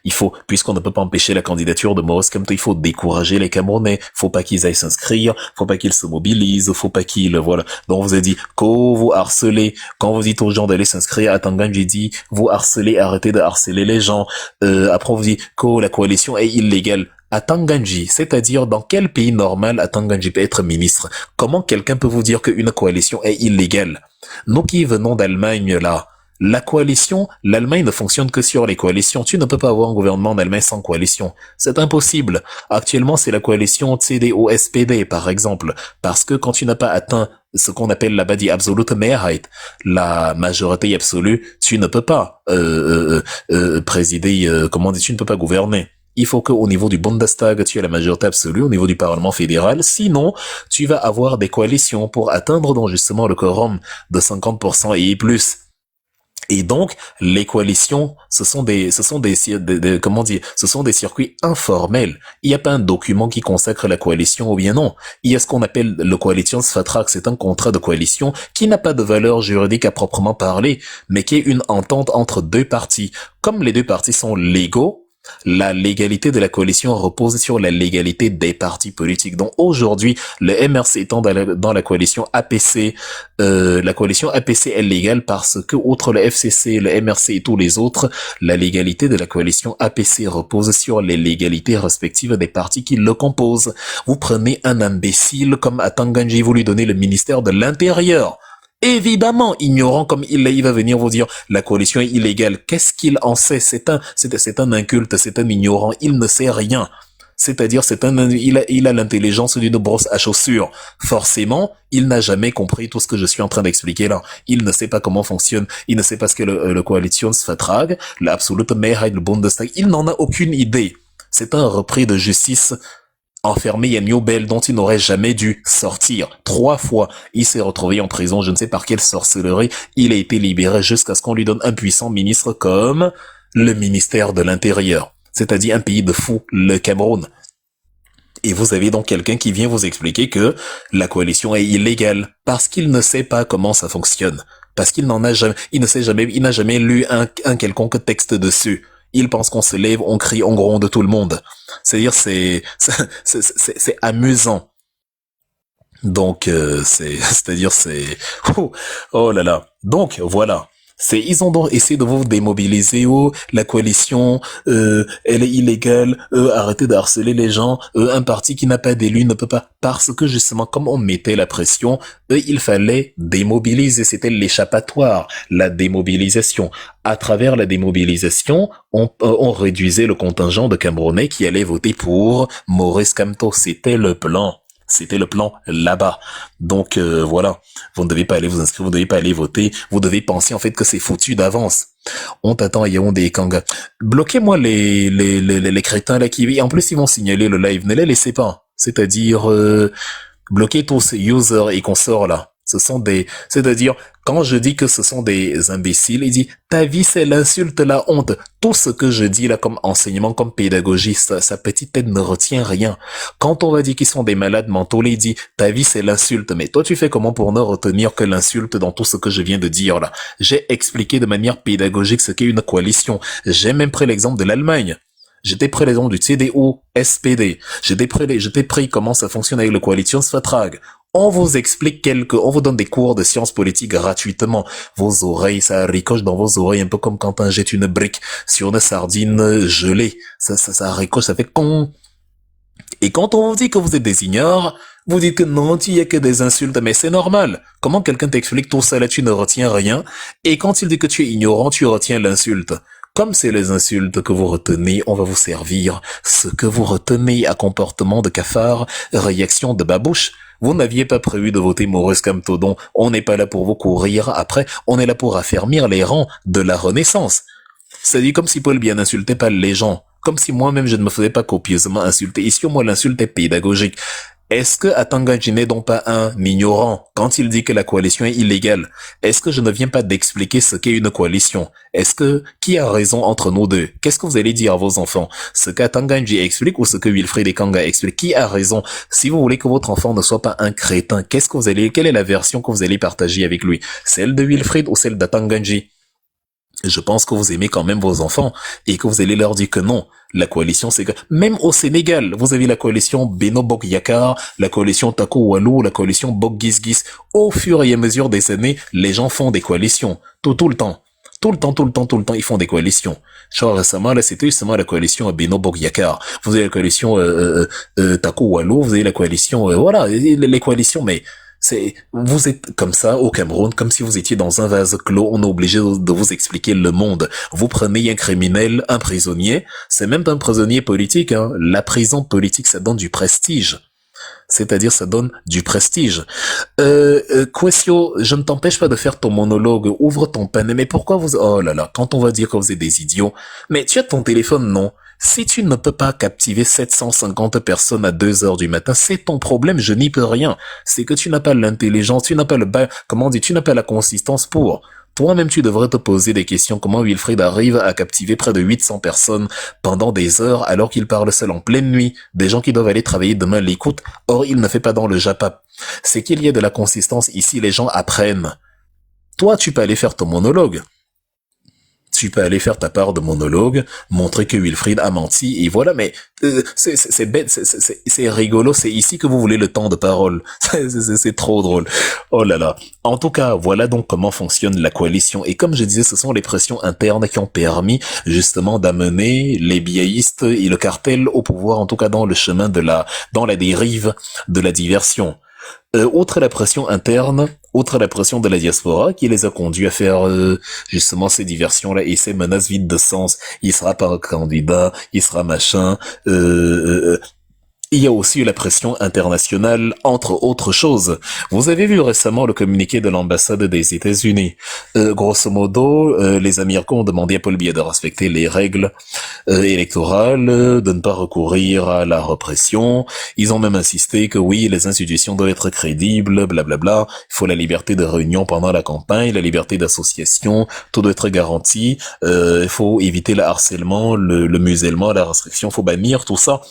il faut, puisqu'on ne peut pas empêcher la candidature de Maurice Kamto, il faut décourager les Camerounais, faut pas qu'ils aillent s'inscrire, faut pas qu'ils se mobilisent, faut pas qu'ils, voilà. Donc on vous a dit, quand vous harcelez, quand vous dites aux gens d'aller s'inscrire à Tangan, j'ai dit, vous harcelez, arrêtez de harceler les gens. Après on vous dit que la coalition est illégale. À Tanganji, c'est-à-dire dans quel pays normal à Tanganji peut être ministre? Comment quelqu'un peut vous dire qu'une coalition est illégale? Nous qui venons d'Allemagne là, la coalition, l'Allemagne ne fonctionne que sur les coalitions. Tu ne peux pas avoir un gouvernement en Allemagne sans coalition. C'est impossible. Actuellement, c'est la coalition CDU-SPD par exemple, parce que quand tu n'as pas atteint ce qu'on appelle là-bas dit absolute Mehrheit, la majorité absolue, tu ne peux pas présider, comment dis tu ne peux pas gouverner. Il faut qu'au niveau du Bundestag, tu aies la majorité absolue, au niveau du Parlement fédéral. Sinon, tu vas avoir des coalitions pour atteindre donc justement le quorum de 50% et plus. Et donc, les coalitions, ce sont des comment dire, ce sont des circuits informels. Il n'y a pas un document qui consacre la coalition ou bien non. Il y a ce qu'on appelle le Coalitionsvertrag, c'est un contrat de coalition qui n'a pas de valeur juridique à proprement parler, mais qui est une entente entre deux parties. Comme les deux parties sont légaux, la légalité de la coalition repose sur la légalité des partis politiques. Donc aujourd'hui, le MRC étant dans la coalition APC, la coalition APC est légale parce que, outre le FCC, le MRC et tous les autres, la légalité de la coalition APC repose sur les légalités respectives des partis qui le composent. Vous prenez un imbécile comme Atanganji, vous lui donnez le ministère de l'Intérieur. Évidemment, ignorant comme il va venir vous dire la coalition est illégale. Qu'est-ce qu'il en sait? C'est un inculte, c'est un ignorant. Il ne sait rien. C'est-à-dire, il a l'intelligence d'une brosse à chaussures. Forcément, il n'a jamais compris tout ce que je suis en train d'expliquer là. Il ne sait pas comment fonctionne. Il ne sait pas ce qu'est le Koalitionsvertrag, l'absolute Mehrheit, le Bundestag. Il n'en a aucune idée. C'est un repris de justice enfermé à Nobel dont il n'aurait jamais dû sortir. 3 fois, il s'est retrouvé en prison, je ne sais par quelle sorcellerie. Il a été libéré jusqu'à ce qu'on lui donne un puissant ministre comme le ministère de l'Intérieur. C'est-à-dire un pays de fous, le Cameroun. Et vous avez donc quelqu'un qui vient vous expliquer que la coalition est illégale parce qu'il ne sait pas comment ça fonctionne. Parce qu'il n'en a jamais, il n'a jamais lu un quelconque texte dessus. Il pense qu'on se lève, on crie, on gronde tout le monde. C'est-à-dire, c'est amusant. Donc, c'est-à-dire, oh là là. Donc, voilà. Ils ont donc essayé de vous démobiliser, la coalition, elle est illégale, arrêtez de harceler les gens, un parti qui n'a pas d'élu ne peut pas, parce que justement, comme on mettait la pression, il fallait démobiliser, c'était l'échappatoire, la démobilisation. À travers la démobilisation, on réduisait le contingent de Camerounais qui allaient voter pour Maurice Kamto, c'était le plan. C'était le plan là-bas. Donc voilà, vous ne devez pas aller vous inscrire, vous ne devez pas aller voter, vous devez penser en fait que c'est foutu d'avance. On t'attend à Yaoundé et Kanga. Bloquez-moi les crétins là qui... En plus, ils vont signaler le live, ne les laissez pas. C'est-à-dire, bloquez tous ces users et consorts là. C'est-à-dire, quand je dis que ce sont des imbéciles, il dit, ta vie c'est l'insulte, la honte. Tout ce que je dis là comme enseignement, comme pédagogie, sa petite tête ne retient rien. Quand on va dire qu'ils sont des malades mentaux, il dit, ta vie c'est l'insulte. Mais toi tu fais comment pour ne retenir que l'insulte dans tout ce que je viens de dire là? J'ai expliqué de manière pédagogique ce qu'est une coalition. J'ai même pris l'exemple de l'Allemagne. J'étais pris l'exemple du CDU, SPD. J'étais pris comment ça fonctionne avec le Koalitionsvertrag. On vous explique on vous donne des cours de sciences politiques gratuitement. Vos oreilles, ça ricoche dans vos oreilles un peu comme quand on jette une brique sur une sardine gelée. Ça ricoche, ça fait con. Et quand on vous dit que vous êtes des ignores, vous dites que non, il y a que des insultes, mais c'est normal. Comment quelqu'un t'explique tout ça là, tu ne retiens rien, et quand il dit que tu es ignorant, tu retiens l'insulte. Comme c'est les insultes que vous retenez, on va vous servir ce que vous retenez à comportement de cafard, réaction de babouche. Vous n'aviez pas prévu de voter Maurice Kamto, donc on n'est pas là pour vous courir après, on est là pour affermir les rangs de la Renaissance. C'est-à-dire comme si Paul Biya n'insultait pas les gens, comme si moi-même je ne me faisais pas copieusement insulter. Ici, au moins, l'insulte est pédagogique. Est-ce que Atanga n'est donc pas un ignorant quand il dit que la coalition est illégale? Est-ce que je ne viens pas d'expliquer ce qu'est une coalition? Est-ce que qui a raison entre nous deux? Qu'est-ce que vous allez dire à vos enfants? Ce qu'Atanga explique ou ce que Wilfried Ekanga explique? Qui a raison? Si vous voulez que votre enfant ne soit pas un crétin, quelle est la version que vous allez partager avec lui? Celle de Wilfried ou celle d'Atanga? Je pense que vous aimez quand même vos enfants et que vous allez leur dire que non. La coalition, c'est que même au Sénégal, vous avez la coalition Beno Bok Yakaar, la coalition Tako Walou, la coalition Bok Gis. Au fur et à mesure des années, les gens font des coalitions. Tout le temps. Tout le temps, ils font des coalitions. Genre récemment, là, c'était justement la coalition Beno Bok Yakaar. Vous avez la coalition Tako Walou, vous avez la coalition, voilà, les coalitions, mais vous êtes comme ça au Cameroun, comme si vous étiez dans un vase clos, on est obligé de vous expliquer le monde. Vous prenez un criminel, un prisonnier, c'est même pas un prisonnier politique, hein. La prison politique, ça donne du prestige. C'est-à-dire, ça donne du prestige. Questio, je ne t'empêche pas de faire ton monologue, ouvre ton pen, mais pourquoi oh là là, quand on va dire que vous êtes des idiots, mais tu as ton téléphone, non? Si tu ne peux pas captiver 750 personnes à 2 heures du matin, c'est ton problème, je n'y peux rien. C'est que tu n'as pas l'intelligence, tu n'as pas tu n'as pas la consistance pour. Toi-même, tu devrais te poser des questions. Comment Wilfried arrive à captiver près de 800 personnes pendant des heures alors qu'il parle seul en pleine nuit? Des gens qui doivent aller travailler demain l'écoutent. Or, il ne fait pas dans le Japap. C'est qu'il y a de la consistance ici, les gens apprennent. Toi, tu peux aller faire ton monologue. Tu peux aller faire ta part de monologue, montrer que Wilfried a menti, et voilà, mais c'est bête, c'est rigolo, c'est ici que vous voulez le temps de parole. C'est trop drôle. Oh là là. En tout cas, voilà donc comment fonctionne la coalition. Et comme je disais, ce sont les pressions internes qui ont permis justement d'amener les biaïstes et le cartel au pouvoir, en tout cas dans le chemin dans la dérive de la diversion. Outre la pression interne, outre la pression de la diaspora qui les a conduits à faire justement ces diversions-là et ces menaces vides de sens, il sera pas candidat, il sera machin, il y a aussi eu la pression internationale, entre autres choses. Vous avez vu récemment le communiqué de l'ambassade des États-Unis. Grosso modo, les Américains ont demandé à Paul Biya de respecter les règles électorales, de ne pas recourir à la répression. Ils ont même insisté que oui, les institutions doivent être crédibles, blablabla. Il faut la liberté de réunion pendant la campagne, la liberté d'association, tout doit être garanti. Il faut éviter le harcèlement, le musellement, la restriction, il faut bannir tout ça.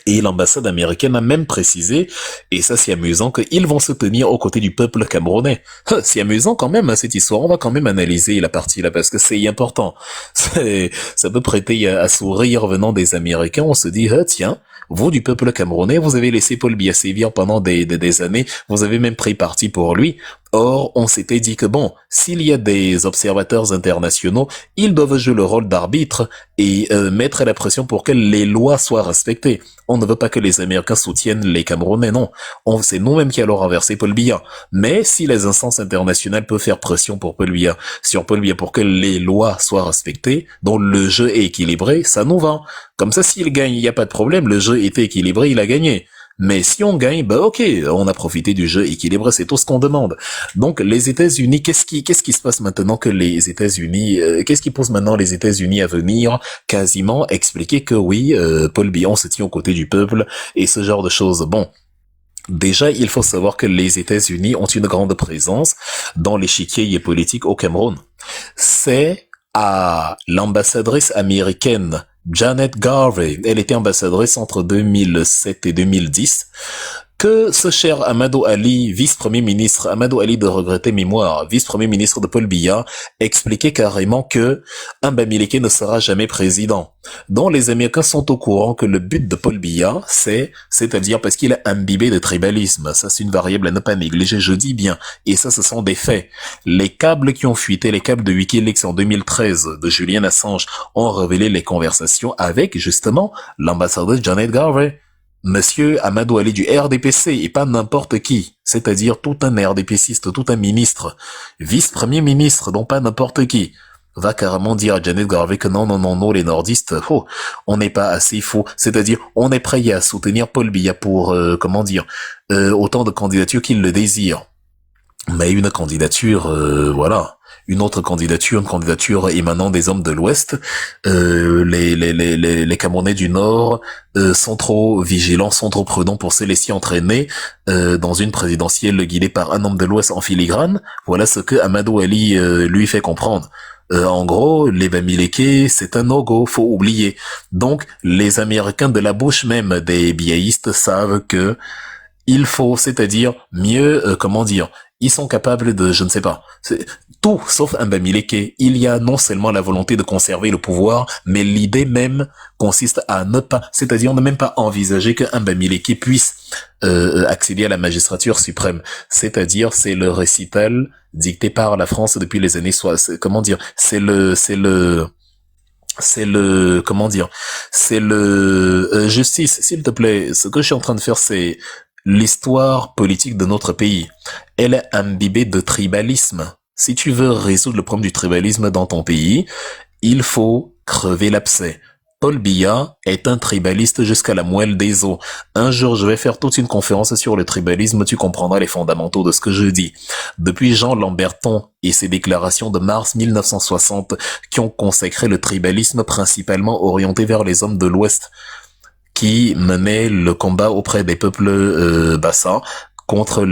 Et l'ambassade américaine a même précisé, et ça c'est amusant, qu'ils vont se tenir aux côtés du peuple camerounais. C'est amusant quand même, hein, cette histoire. On va quand même analyser la partie là, parce que c'est important. Ça peut prêter à sourire venant des Américains. On se dit, tiens, vous du peuple camerounais, vous avez laissé Paul Biya sévir pendant des années, vous avez même pris parti pour lui. Or, on s'était dit que bon, s'il y a des observateurs internationaux, ils doivent jouer le rôle d'arbitre et mettre la pression pour que les lois soient respectées. On ne veut pas que les Américains soutiennent les Camerounais, non. C'est nous-mêmes qui allons renverser Paul Biya. Mais si les instances internationales peuvent faire pression pour Paul Biya, sur Paul Biya pour que les lois soient respectées, dont le jeu est équilibré, ça nous va. Comme ça, s'il gagne, il n'y a pas de problème, le jeu était équilibré, il a gagné. Mais si on gagne, bah ok, on a profité du jeu équilibré, c'est tout ce qu'on demande. Donc les États-Unis, qu'est-ce qui se passe maintenant que les États-Unis, qu'est-ce qui pousse maintenant les États-Unis à venir quasiment expliquer que oui, Paul Biya se tient aux côtés du peuple et ce genre de choses. Bon. Déjà, il faut savoir que les États-Unis ont une grande présence dans l'échiquier politique au Cameroun. C'est à l'ambassadrice américaine Janet Garvey, elle était ambassadrice entre 2007 et 2010, que ce cher Amadou Ali, vice-premier ministre, Amadou Ali de regretter mémoire, vice-premier ministre de Paul Biya, expliquait carrément que un Bamileke ne sera jamais président. Donc les Américains sont au courant que le but de Paul Biya, c'est-à-dire parce qu'il est imbibé de tribalisme. Ça, c'est une variable à ne pas négliger, je dis bien. Et ça, ce sont des faits. Les câbles qui ont fuité, les câbles de Wikileaks en 2013 de Julian Assange ont révélé les conversations avec, justement, l'ambassadeur Janet Garvey. Monsieur Amadou Ali du RDPC et pas n'importe qui, c'est-à-dire tout un RDPciste, tout un ministre, vice-premier ministre, donc pas n'importe qui, va carrément dire à Janet Garvey que non, les nordistes, on n'est pas assez faux, c'est-à-dire on est prêt à soutenir Paul Biya pour, autant de candidatures qu'il le désire. Mais une candidature, une autre candidature, une candidature émanant des hommes de l'Ouest, les Camerounais du Nord sont trop vigilants, sont trop prudents pour se laisser entraîner dans une présidentielle guidée par un homme de l'Ouest en filigrane. Voilà ce que Amadou Ali lui fait comprendre. En gros, les Bamileke, c'est un no-go, faut oublier. Donc, les Américains de la bouche même des biaïstes savent que il faut, c'est-à-dire mieux, ils sont capables de, je ne sais pas, tout sauf un Bamileke. Il y a non seulement la volonté de conserver le pouvoir, mais l'idée même consiste à ne pas, c'est-à-dire ne même pas envisager qu'un Bamileke puisse accéder à la magistrature suprême. C'est-à-dire, c'est le récital dicté par la France depuis les années justice, s'il te plaît. Ce que je suis en train de faire, c'est l'histoire politique de notre pays. Elle est imbibée de tribalisme. Si tu veux résoudre le problème du tribalisme dans ton pays, il faut crever l'abcès. Paul Biya est un tribaliste jusqu'à la moelle des os. Un jour, je vais faire toute une conférence sur le tribalisme, tu comprendras les fondamentaux de ce que je dis. Depuis Jean Lamberton et ses déclarations de mars 1960 qui ont consacré le tribalisme principalement orienté vers les hommes de l'Ouest, qui menait le combat auprès des peuples bassins contre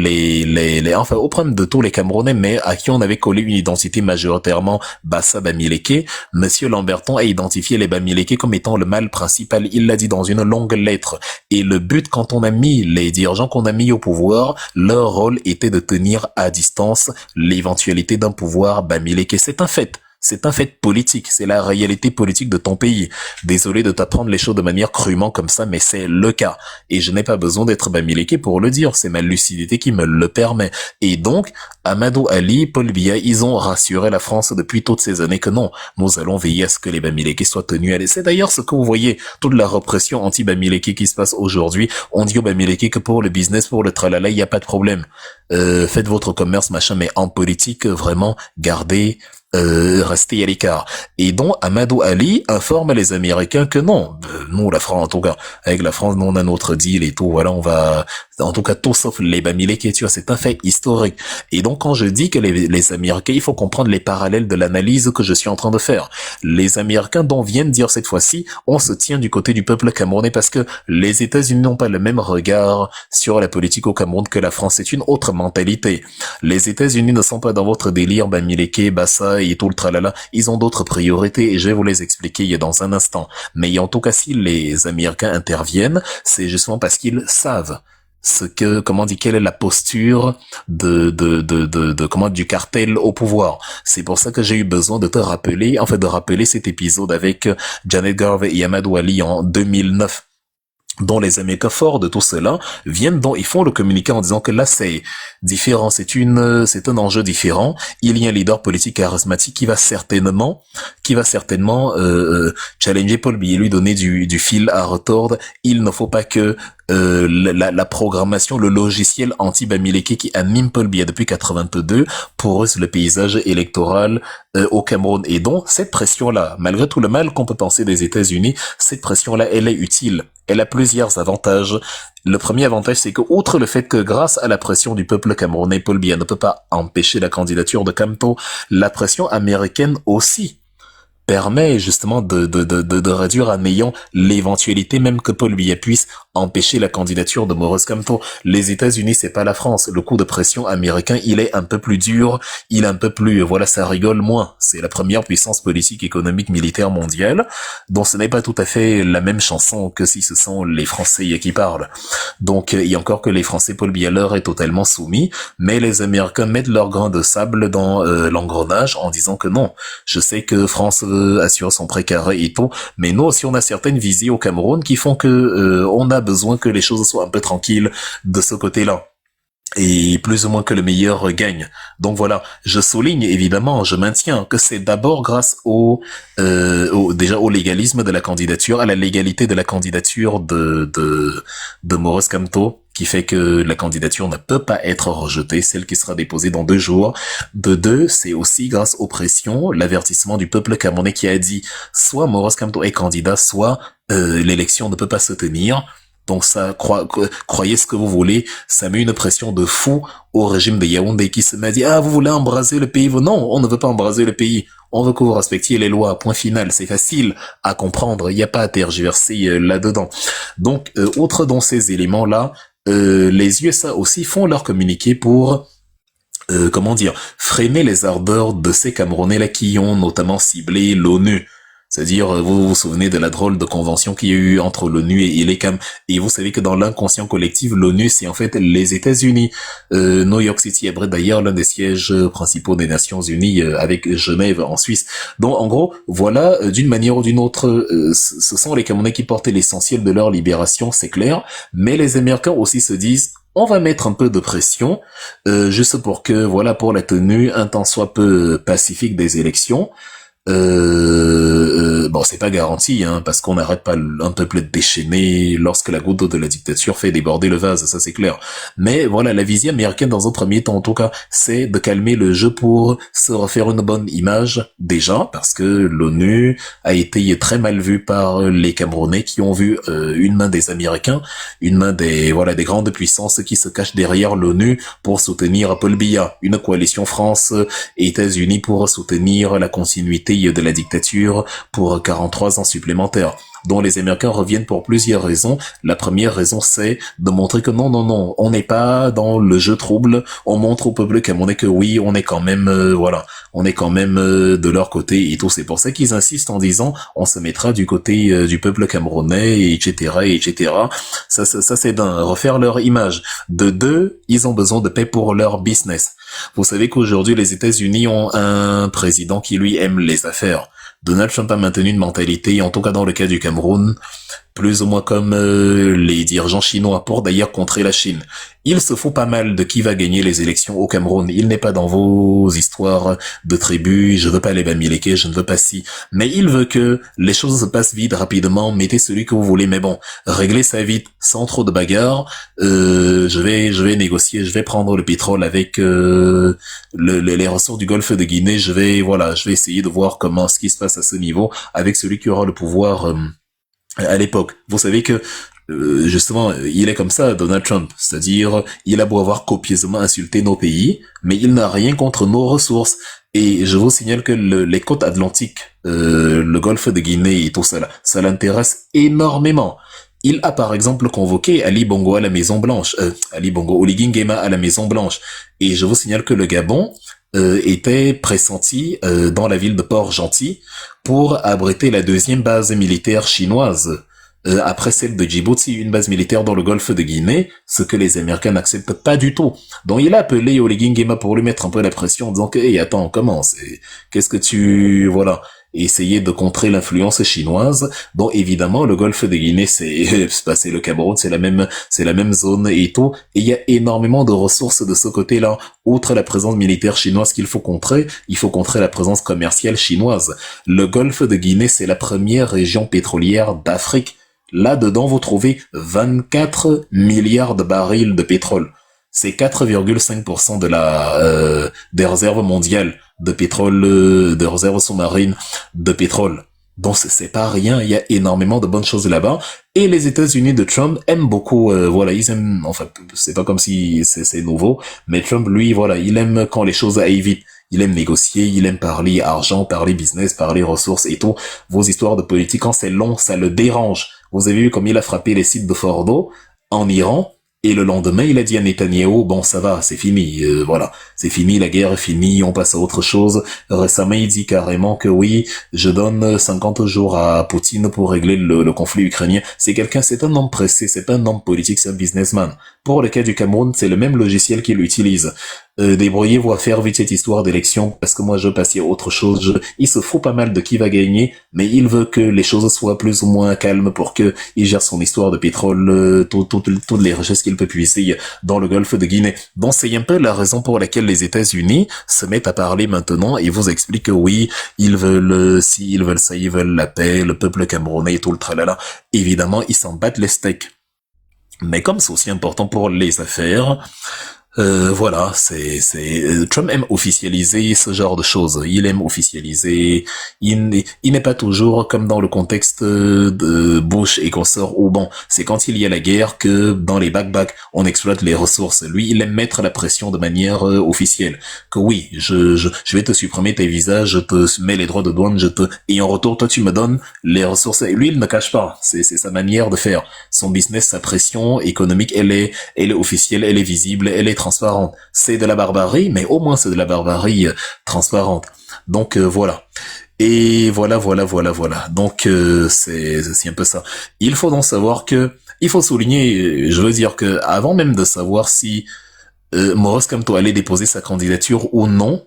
enfin au problème de tous les Camerounais, mais à qui on avait collé une identité majoritairement Bassa Bamileke. Monsieur Lamberton a identifié les Bamileke comme étant le mal principal. Il l'a dit dans une longue lettre. Et le but, quand on a mis les dirigeants qu'on a mis au pouvoir, leur rôle était de tenir à distance l'éventualité d'un pouvoir Bamileke. C'est un fait. C'est un fait politique, c'est la réalité politique de ton pays. Désolé de t'apprendre les choses de manière crûment comme ça, mais c'est le cas. Et je n'ai pas besoin d'être Bamileke pour le dire, c'est ma lucidité qui me le permet. Et donc, Amadou Ali, Paul Biya, ils ont rassuré la France depuis toutes ces années que non, nous allons veiller à ce que les Bamileke soient tenus à l'essai. D'ailleurs, ce que vous voyez, toute la répression anti-Bamileke qui se passe aujourd'hui, on dit aux Bamileke que pour le business, pour le tralala, il n'y a pas de problème. Faites votre commerce, machin, mais en politique, vraiment, gardez rester à l'écart. Et donc, Amadou Ali informe les Américains que non, nous, la France, en tout cas, avec la France, nous, on a notre deal et tout, voilà, on va, en tout cas, tout sauf les Bamileke, tu vois, c'est un fait historique. Et donc, quand je dis que les Américains, il faut comprendre les parallèles de l'analyse que je suis en train de faire. Les Américains dont viennent dire cette fois-ci, on se tient du côté du peuple camerounais parce que les États-Unis n'ont pas le même regard sur la politique au Cameroun que la France. C'est une autre mentalité. Les États-Unis ne sont pas dans votre délire Bamileke, Bassa et tout le tralala. Ils ont d'autres priorités et je vais vous les expliquer dans un instant. Mais en tout cas, si les Américains interviennent, c'est justement parce qu'ils savent ce que, comment dit, quelle est la posture comment, du cartel au pouvoir. C'est pour ça que j'ai eu besoin de te rappeler, en fait, de rappeler cet épisode avec Janet Garvey et Amadou Ali en 2009. Dont les Américains forts de tout cela viennent ils font le communiqué en disant que là c'est différent, c'est un enjeu différent. Il y a un leader politique charismatique qui va certainement challenger Paul Biya, lui donner du fil à retordre. Il ne faut pas que la programmation, le logiciel anti-Bamileke qui anime Paul Biya depuis 82 porose le paysage électoral au Cameroun. Et donc cette pression-là, malgré tout le mal qu'on peut penser des États-Unis, cette pression-là, elle est utile. Elle a plusieurs avantages. Le premier avantage, c'est que, outre le fait que grâce à la pression du peuple camerounais, Paul Biya ne peut pas empêcher la candidature de Kamto, la pression américaine aussi permet justement de réduire à néant l'éventualité même que Paul Biya puisse empêcher la candidature de Maurice Kamto. Les États-Unis, c'est pas la France. Le coup de pression américain, il est un peu plus dur, il est un peu plus, voilà, ça rigole moins. C'est la première puissance politique, économique, militaire mondiale, donc ce n'est pas tout à fait la même chanson que si ce sont les Français qui parlent. Donc, il y a encore que les Français, Paul Biya leur est totalement soumis, mais les Américains mettent leur grain de sable dans l'engrenage en disant que non, je sais que France assure son précaré et tout, mais nous aussi on a certaines visées au Cameroun qui font que on a besoin que les choses soient un peu tranquilles de ce côté-là. Et plus ou moins que le meilleur gagne. Donc voilà, je souligne évidemment, je maintiens que c'est d'abord grâce déjà au légalisme de la candidature, à la légalité de la candidature de Maurice Kamto, qui fait que la candidature ne peut pas être rejetée, celle qui sera déposée dans 2 jours. De deux, c'est aussi grâce aux pressions, l'avertissement du peuple camerounais qui a dit soit Maurice Kamto est candidat, soit l'élection ne peut pas se tenir. Donc ça, croyez ce que vous voulez, ça met une pression de fou au régime de Yaoundé qui se met à dire « Ah, vous voulez embraser le pays ?» Non, on ne veut pas embraser le pays. On veut que vous respectiez les lois, point final. C'est facile à comprendre, il n'y a pas à tergiverser là-dedans. Donc, outre dans ces éléments-là, les USA aussi font leur communiqué pour freiner les ardeurs de ces Camerounais-là qui ont notamment ciblé l'ONU. C'est-à-dire, vous vous souvenez de la drôle de convention qu'il y a eu entre l'ONU et les CAM. Et vous savez que dans l'inconscient collectif, l'ONU, c'est en fait les États-Unis. New York City abrite d'ailleurs l'un des sièges principaux des Nations Unies avec Genève en Suisse. Donc, en gros, voilà, d'une manière ou d'une autre, ce sont les Camerounais qui portaient l'essentiel de leur libération, c'est clair. Mais les Américains aussi se disent, on va mettre un peu de pression, juste pour que, voilà, pour la tenue un tant soit peu pacifique des élections. Bon, c'est pas garanti, hein, parce qu'on n'arrête pas un peuple déchaîné lorsque la goutte d'eau de la dictature fait déborder le vase, ça c'est clair. Mais voilà, la visée américaine dans un premier temps, en tout cas, c'est de calmer le jeu pour se refaire une bonne image, déjà, parce que l'ONU a été très mal vue par les Camerounais qui ont vu une main des Américains, une main des grandes puissances qui se cachent derrière l'ONU pour soutenir Paul Biya, une coalition France et États-Unis pour soutenir la continuité de la dictature pour 43 ans supplémentaires. dont les Américains reviennent pour plusieurs raisons. La première raison, c'est de montrer que non, on n'est pas dans le jeu trouble. On montre au peuple camerounais que oui, on est quand même, on est quand même de leur côté et tout. C'est pour ça qu'ils insistent en disant, on se mettra du côté du peuple camerounais, etc., etc. Ça c'est d'un refaire leur image. De deux, ils ont besoin de paix pour leur business. Vous savez qu'aujourd'hui, les États-Unis ont un président qui, lui, aime les affaires. Donald Trump a maintenu une mentalité, en tout cas dans le cas du Cameroun, plus ou moins comme les dirigeants chinois, pour d'ailleurs contrer la Chine. Il se fout pas mal de qui va gagner les élections au Cameroun. Il n'est pas dans vos histoires de tribus, je veux pas les bamileke, je ne veux pas si. Mais il veut que les choses se passent vite, rapidement, mettez celui que vous voulez, mais bon, réglez ça vite, sans trop de bagarres. Je vais négocier, je vais prendre le pétrole avec les ressources du golfe de Guinée, je vais essayer de voir comment ce qui se passe à ce niveau avec celui qui aura le pouvoir à l'époque. Vous savez que justement, il est comme ça, Donald Trump. C'est-à-dire, il a beau avoir copieusement insulté nos pays, mais il n'a rien contre nos ressources. Et je vous signale que les côtes atlantiques, le golfe de Guinée et tout ça, ça l'intéresse énormément. Il a par exemple convoqué Ali Bongo à la Maison Blanche, Ali Bongo Oligui Nguema à la Maison Blanche. Et je vous signale que le Gabon était pressenti dans la ville de Port-Gentil pour abriter la deuxième base militaire chinoise. Après celle de Djibouti, une base militaire dans le golfe de Guinée, ce que les Américains n'acceptent pas du tout. Donc il a appelé Oligui Nguema pour lui mettre un peu la pression en disant que hey, attends, commence. Qu'est-ce que tu... Voilà. Essayer de contrer l'influence chinoise. Donc évidemment, le golfe de Guinée, c'est le Cameroun, c'est la même zone et tout. Et il y a énormément de ressources de ce côté-là. Outre la présence militaire chinoise qu'il faut contrer, il faut contrer la présence commerciale chinoise. Le golfe de Guinée, c'est la première région pétrolière d'Afrique. Là-dedans, vous trouvez 24 milliards de barils de pétrole. C'est 4,5% des réserves mondiales de pétrole, de réserves sous-marines de pétrole. Donc c'est pas rien, il y a énormément de bonnes choses là-bas. Et les États-Unis de Trump aiment beaucoup, ils aiment, enfin, c'est pas comme si c'est nouveau, mais Trump, lui, il aime quand les choses aillent vite. Il aime négocier, il aime parler argent, parler business, parler ressources et tout. Vos histoires de politique, quand c'est long, ça le dérange. Vous avez vu comme il a frappé les sites de Fordo en Iran, et le lendemain, il a dit à Netanyahou, bon, ça va, c'est fini, c'est fini, la guerre est finie, on passe à autre chose. Récemment, il dit carrément que oui, je donne 50 jours à Poutine pour régler le conflit ukrainien. C'est un homme pressé, c'est pas un homme politique, c'est un businessman. Pour le cas du Cameroun, c'est le même logiciel qu'il utilise. Débrouillez-vous à faire vite cette histoire d'élection, parce que moi je passe à autre chose. Il se fout pas mal de qui va gagner, mais il veut que les choses soient plus ou moins calmes pour que il gère son histoire de pétrole, toutes les richesses qu'il peut puiser dans le golfe de Guinée. Donc c'est un peu la raison pour laquelle les États-Unis se mettent à parler maintenant et vous expliquent que oui, ils veulent ça, ils veulent la paix, le peuple camerounais et tout le tralala. Évidemment, ils s'en battent les steaks. Mais comme c'est aussi important pour les affaires, Trump aime officialiser ce genre de choses. Il aime officialiser. Il n'est pas toujours comme dans le contexte de Bush et consorts où bon, c'est quand il y a la guerre que dans les back-back on exploite les ressources. Lui, il aime mettre la pression de manière officielle. Que oui, je vais te supprimer tes visas, je te mets les droits de douane, et en retour toi tu me donnes les ressources. Et lui, il ne cache pas. C'est sa manière de faire. Son business, sa pression économique, elle est officielle, elle est visible, elle est transparente. C'est de la barbarie, mais au moins c'est de la barbarie transparente. Donc voilà. Et voilà. Donc c'est un peu ça. Il faut donc savoir que, il faut souligner, je veux dire que avant même de savoir si Maurice Kamto allait déposer sa candidature ou non,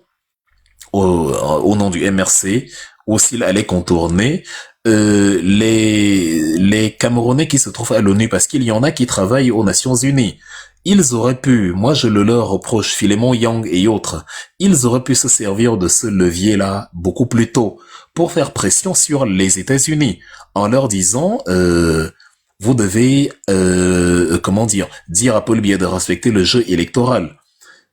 au nom du MRC, ou s'il allait contourner les Camerounais qui se trouvent à l'ONU, parce qu'il y en a qui travaillent aux Nations Unies. Ils auraient pu, moi je le leur reproche, Philémon Yang et autres, ils auraient pu se servir de ce levier-là beaucoup plus tôt pour faire pression sur les États-Unis en leur disant vous devez dire à Paul Biya de respecter le jeu électoral.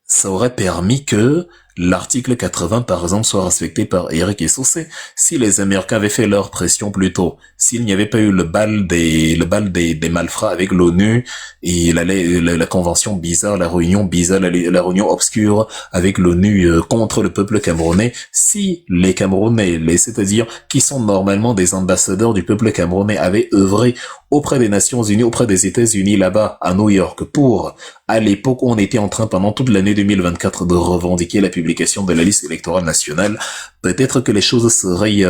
Ça aurait permis que l'article 80, par exemple, soit respecté par Eric et Saucé. Si les Américains avaient fait leur pression plus tôt, s'il n'y avait pas eu le bal des malfrats avec l'ONU et la convention bizarre, la réunion bizarre, la réunion obscure avec l'ONU contre le peuple camerounais, si les Camerounais, c'est-à-dire qui sont normalement des ambassadeurs du peuple camerounais, avaient œuvré auprès des Nations Unies, auprès des États-Unis là-bas à New York pour, à l'époque où on était en train pendant toute l'année 2024 de revendiquer la publication de la liste électorale nationale, peut-être que les choses seraient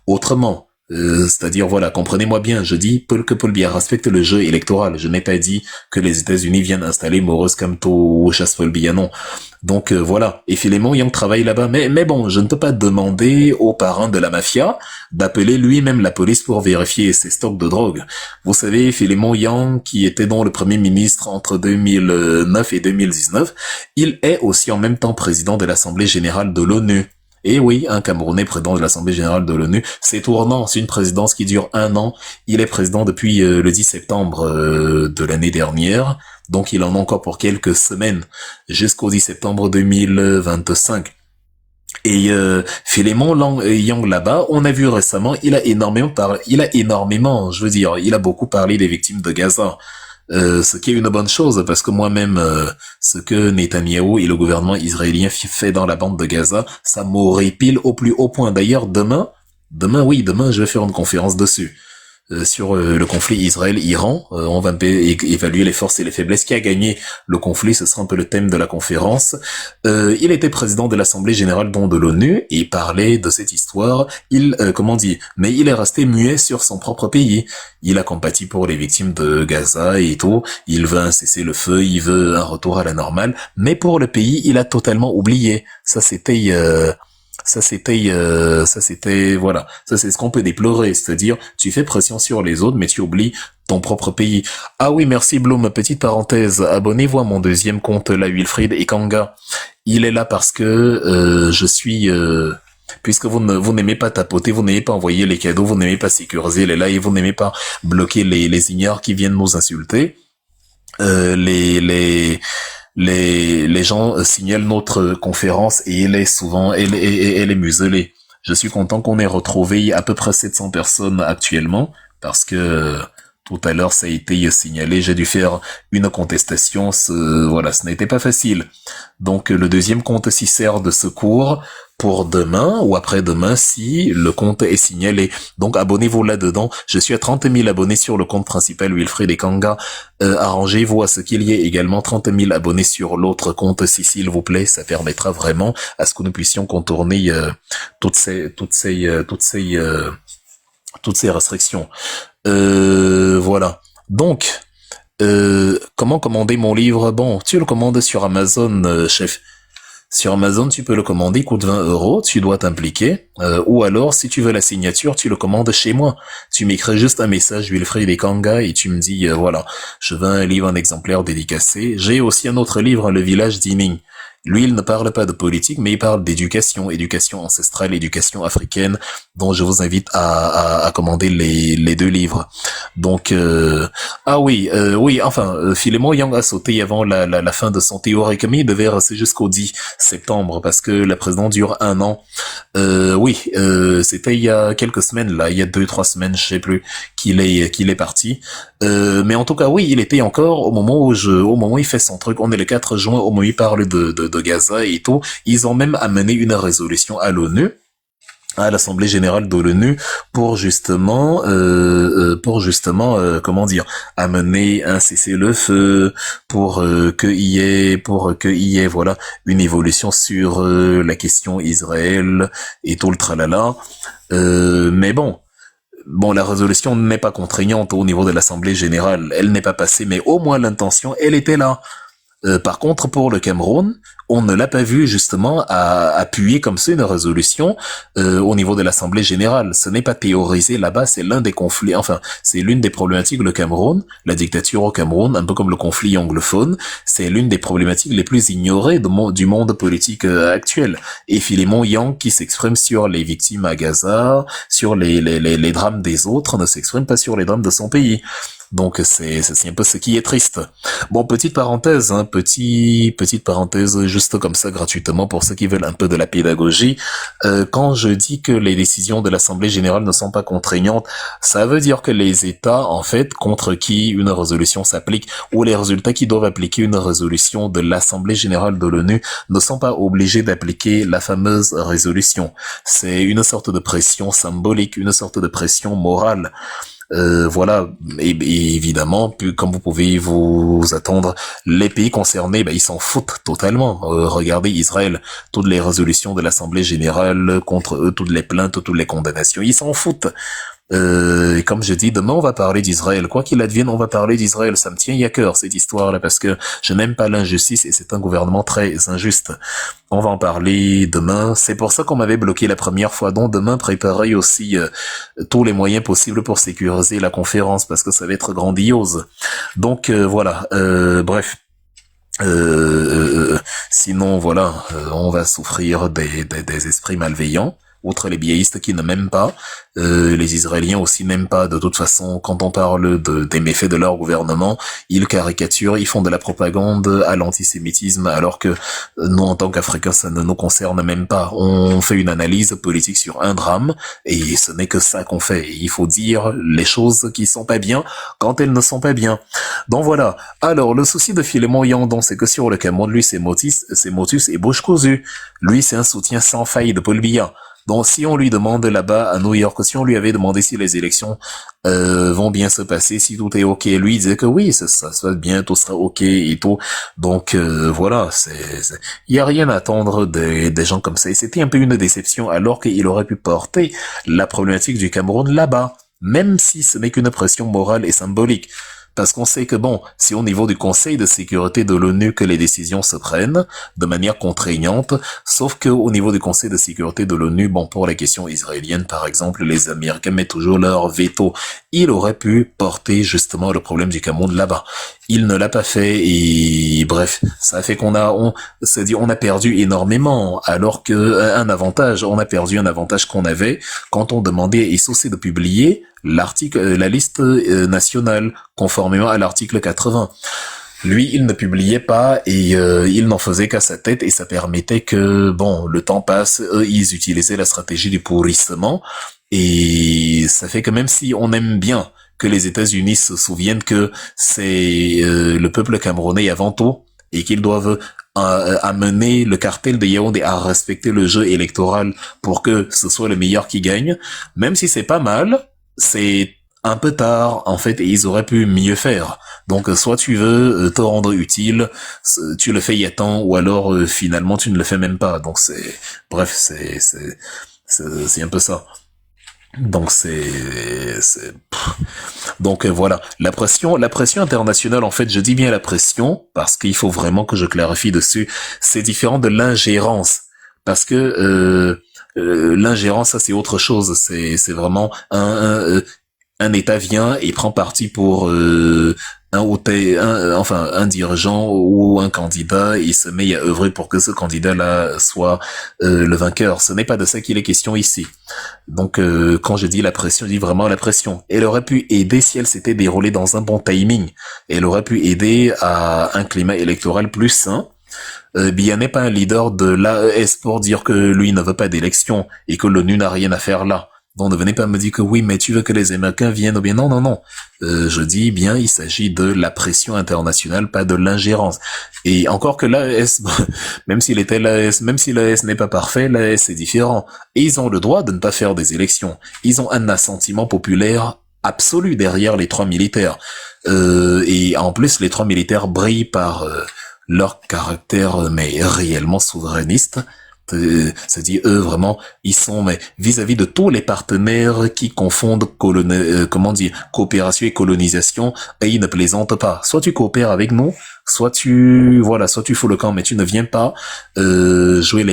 autrement. C'est-à-dire, voilà, comprenez-moi bien, je dis que Paul Biya respecte le jeu électoral. Je n'ai pas dit que les États-Unis viennent installer Maurice Kamto ou chasse Paul Biya, non. Donc voilà, et Philémon Yang travaille là-bas, mais bon, je ne peux pas demander au parrain de la mafia d'appeler lui-même la police pour vérifier ses stocks de drogue. Vous savez, Philémon Yang, qui était donc le premier ministre entre 2009 et 2019, il est aussi en même temps président de l'Assemblée générale de l'ONU. Et oui, un Camerounais président de l'Assemblée générale de l'ONU, c'est tournant, c'est une présidence qui dure 1 an. Il est président depuis le 10 septembre de l'année dernière, donc il en a encore pour quelques semaines, jusqu'au 10 septembre 2025. Et Philémon Yang là-bas, on a vu récemment, il a beaucoup parlé des victimes de Gaza. Ce qui est une bonne chose, parce que moi-même, ce que Netanyahou et le gouvernement israélien fait dans la bande de Gaza, ça m'horripile au plus haut point. D'ailleurs, demain, je vais faire une conférence dessus. Sur le conflit Israël-Iran, on va évaluer les forces et les faiblesses. Qui a gagné le conflit, ce sera un peu le thème de la conférence. Il était président de l'Assemblée générale de l'ONU et parlait de cette histoire. Mais il est resté muet sur son propre pays. Il a compati pour les victimes de Gaza et tout. Il veut un cessez-le-feu, il veut un retour à la normale. Mais pour le pays, il a totalement oublié. Ça c'était, voilà. Ça, c'est ce qu'on peut déplorer. C'est-à-dire, tu fais pression sur les autres, mais tu oublies ton propre pays. Ah oui, merci Bloom. Petite parenthèse. Abonnez-vous à mon deuxième compte, la Wilfried Ekanga. Il est là parce que, je suis, puisque vous n'aimez pas tapoter, vous n'aimez pas envoyer les cadeaux, vous n'aimez pas sécuriser les lives, vous n'aimez pas bloquer les ignares qui viennent nous insulter. Les gens signalent notre conférence et elle est muselée. Je suis content qu'on ait retrouvé à peu près 700 personnes actuellement parce que tout à l'heure ça a été signalé, j'ai dû faire une contestation, ce n'était pas facile. Donc le deuxième compte s'y sert de secours pour demain ou après-demain si le compte est signalé. Donc abonnez-vous là-dedans. Je suis à 30 000 abonnés sur le compte principal Wilfried Ekanga. Arrangez-vous à ce qu'il y ait également 30 000 abonnés sur l'autre compte s'il vous plaît. Ça permettra vraiment à ce que nous puissions contourner toutes ces restrictions. Voilà. Donc, comment commander mon livre? Bon, tu le commandes sur Amazon, chef. Sur Amazon, tu peux le commander, il coûte 20 €, tu dois t'impliquer. Ou alors, si tu veux la signature, tu le commandes chez moi. Tu m'écris juste un message, Wilfried Ekanga, et tu me dis, voilà, je veux un livre, un exemplaire dédicacé. J'ai aussi un autre livre, Le Village d'Ining. Lui, il ne parle pas de politique, mais il parle d'éducation, éducation ancestrale, éducation africaine, dont je vous invite à commander les deux livres. Donc, Philémon Yang a sauté avant la fin de son théorique, mais il devait rester jusqu'au 10 septembre, parce que la présidence dure 1 an. C'était il y a quelques semaines, là, il y a 2-3 semaines, je sais plus, qu'il est parti. Mais en tout cas, oui, il était encore au moment où il fait son truc. On est le 4 juin, au moment où il parle de Gaza et tout. Ils ont même amené une résolution à l'ONU, à l'Assemblée générale de l'ONU, pour justement, amener un cessez-le-feu, pour qu'il y ait, voilà, une évolution sur la question Israël et tout le tralala. Mais bon, la résolution n'est pas contraignante au niveau de l'Assemblée générale. Elle n'est pas passée, mais au moins l'intention, elle était là. Par contre, pour le Cameroun, on ne l'a pas vu justement à appuyer comme ça une résolution au niveau de l'Assemblée générale. Ce n'est pas théorisé là-bas, c'est l'un des conflits, c'est l'une des problématiques. Le Cameroun, la dictature au Cameroun, un peu comme le conflit anglophone, c'est l'une des problématiques les plus ignorées du monde politique actuel. Et Philémon Yang, qui s'exprime sur les victimes à Gaza, sur les drames des autres, ne s'exprime pas sur les drames de son pays. Donc c'est un peu ce qui est triste. Bon, petite parenthèse, hein, petite parenthèse juste comme ça gratuitement pour ceux qui veulent un peu de la pédagogie. Quand je dis que les décisions de l'Assemblée générale ne sont pas contraignantes, ça veut dire que les États, en fait, contre qui une résolution s'applique, ou les résultats qui doivent appliquer une résolution de l'Assemblée générale de l'ONU ne sont pas obligés d'appliquer la fameuse résolution. C'est une sorte de pression symbolique, une sorte de pression morale. Voilà, et évidemment, comme vous pouvez vous attendre, les pays concernés, ils s'en foutent totalement. Regardez Israël, toutes les résolutions de l'Assemblée générale contre eux, toutes les plaintes, toutes les condamnations, ils s'en foutent. Et comme je dis, demain on va parler d'Israël. Quoi qu'il advienne, on va parler d'Israël. Ça me tient à cœur cette histoire-là parce que je n'aime pas l'injustice et c'est un gouvernement très injuste. On va en parler demain. C'est pour ça qu'on m'avait bloqué la première fois. Donc demain, préparez aussi tous les moyens possibles pour sécuriser la conférence parce que ça va être grandiose. Donc voilà. Bref. Sinon voilà, on va souffrir des esprits malveillants. Outre les biéistes qui ne m'aiment pas, les Israéliens aussi n'aiment pas. De toute façon, quand on parle des méfaits de leur gouvernement, ils caricaturent, ils font de la propagande à l'antisémitisme, alors que nous, en tant qu'Africains, ça ne nous concerne même pas. On fait une analyse politique sur un drame, et ce n'est que ça qu'on fait. Et il faut dire les choses qui sont pas bien quand elles ne sont pas bien. Donc voilà. Alors, le souci de Philémon Yandon, c'est que sur le Cameroun, lui, c'est Motus et bouche cousue. Lui, c'est un soutien sans faille de Paul Biya. Donc, si on lui demande là-bas à New York, si on lui avait demandé si les élections vont bien se passer, si tout est ok, lui il disait que oui, ça se passe bien, tout sera ok et tout. Donc voilà, il y a rien à attendre des gens comme ça. Et c'était un peu une déception, alors qu'il aurait pu porter la problématique du Cameroun là-bas, même si ce n'est qu'une pression morale et symbolique. Parce qu'on sait que bon, c'est au niveau du Conseil de sécurité de l'ONU que les décisions se prennent de manière contraignante, sauf que au niveau du Conseil de sécurité de l'ONU, bon, pour les questions israéliennes, par exemple, les Américains mettent toujours leur veto. Il aurait pu porter justement le problème du Cameroun là-bas. Il ne l'a pas fait et bref, ça fait on a perdu énormément, alors que on a perdu un avantage qu'on avait quand on demandait à ISOC de publier la liste nationale, conformément à l'article 80. Lui, il ne publiait pas et il n'en faisait qu'à sa tête et ça permettait que, bon, le temps passe, eux, ils utilisaient la stratégie du pourrissement et ça fait que même si on aime bien que les États-Unis se souviennent que c'est le peuple camerounais avant tout et qu'ils doivent amener le cartel de Yaoundé à respecter le jeu électoral pour que ce soit le meilleur qui gagne, même si c'est pas mal, c'est un peu tard en fait et ils auraient pu mieux faire. Donc soit tu veux te rendre utile, tu le fais il y a temps, ou alors finalement tu ne le fais même pas. Donc c'est un peu ça. Donc donc voilà, la pression internationale, en fait, je dis bien la pression parce qu'il faut vraiment que je clarifie dessus. C'est différent de l'ingérence parce que l'ingérence, ça c'est autre chose. C'est vraiment un État vient et prend parti pour un dirigeant ou un candidat, il se met à œuvrer pour que ce candidat-là soit le vainqueur. Ce n'est pas de ça qu'il est question ici. Donc, quand je dis la pression, je dis vraiment la pression. Elle aurait pu aider si elle s'était déroulée dans un bon timing. Elle aurait pu aider à un climat électoral plus sain. Biya n'est pas un leader de l'AES pour dire que lui ne veut pas d'élection et que l'ONU n'a rien à faire là. Donc ne venez pas me dire que oui, mais tu veux que les Américains viennent ou bien non. Je dis bien, il s'agit de la pression internationale, pas de l'ingérence. Et encore que l'AES, même si l'AES n'est pas parfait, l'AES est différent. Et ils ont le droit de ne pas faire des élections. Ils ont un assentiment populaire absolu derrière les trois militaires. Et en plus, les trois militaires brillent par leur caractère, mais réellement souverainiste. C'est-à-dire eux vraiment ils sont mais vis-à-vis de tous les partenaires qui confondent coopération et colonisation, et ils ne plaisantent pas. Soit tu coopères avec nous, soit tu fous le camp, mais tu ne viens pas jouer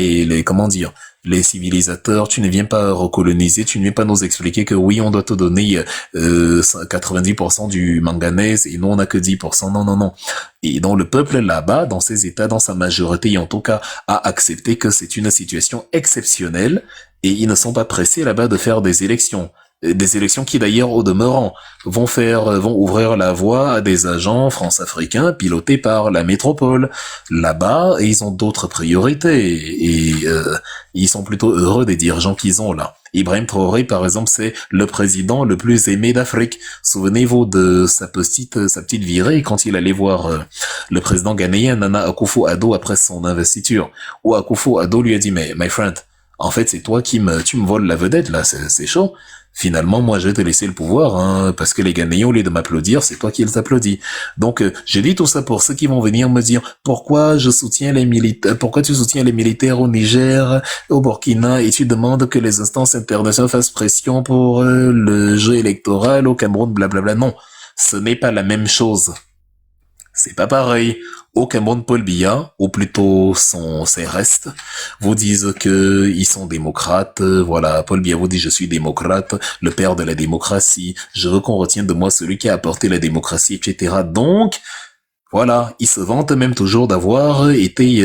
les civilisateurs, tu ne viens pas recoloniser, tu ne viens pas nous expliquer que oui, on doit te donner 90% du manganèse et nous on n'a que 10%. Non. Et donc le peuple là-bas, dans ces États, dans sa majorité, en tout cas, a accepté que c'est une situation exceptionnelle et ils ne sont pas pressés là-bas de faire des élections. Des élections qui d'ailleurs au demeurant vont ouvrir la voie à des agents france-africains pilotés par la métropole là-bas, et ils ont d'autres priorités, et ils sont plutôt heureux des dirigeants qu'ils ont là. Ibrahim Traoré, par exemple, c'est le président le plus aimé d'Afrique. Souvenez-vous de sa petite virée quand il allait voir le président ghanéen Nana Akufo-Addo après son investiture, où Akufo-Addo lui a dit, mais my friend, en fait c'est toi tu me voles la vedette là, c'est chaud. Finalement, moi, je vais te laisser le pouvoir, hein, parce que les Ghanéens, au lieu de m'applaudir, c'est toi qui les applaudis. Donc, j'ai dit tout ça pour ceux qui vont venir me dire pourquoi je soutiens les militaires, pourquoi tu soutiens les militaires au Niger, au Burkina, et tu demandes que les instances internationales fassent pression pour le jeu électoral au Cameroun, blablabla. Non, ce n'est pas la même chose. C'est pas pareil. Au Cameroun, Paul Biya, ou plutôt ses restes, vous disent que ils sont démocrates. Voilà, Paul Biya vous dit je suis démocrate, le père de la démocratie. Je veux qu'on retienne de moi celui qui a apporté la démocratie, etc. Donc, voilà, il se vante même toujours d'avoir été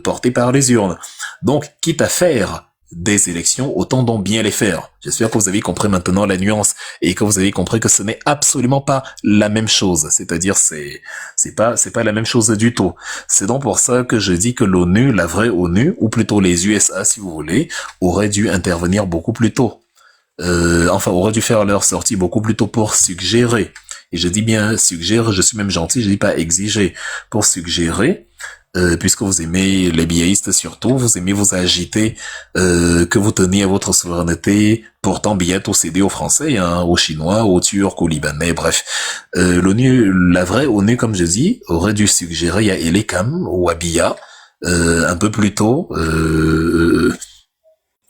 porté par les urnes. Donc, quitte à faire des élections, autant donc bien les faire. J'espère que vous avez compris maintenant la nuance et que vous avez compris que ce n'est absolument pas la même chose. C'est-à-dire, c'est pas la même chose du tout. C'est donc pour ça que je dis que l'ONU, la vraie ONU, ou plutôt les USA si vous voulez, auraient dû intervenir beaucoup plus tôt. Auraient dû faire leur sortie beaucoup plus tôt pour suggérer. Et je dis bien suggérer, je suis même gentil, je dis pas exiger, pour suggérer, puisque vous aimez les biaïstes surtout, vous aimez vous agiter, que vous tenez à votre souveraineté, pourtant bientôt céder aux Français, hein, aux Chinois, aux Turcs, aux Libanais, bref. L'ONU, la vraie ONU, comme je dis, aurait dû suggérer à Elekam ou à Biya, un peu plus tôt,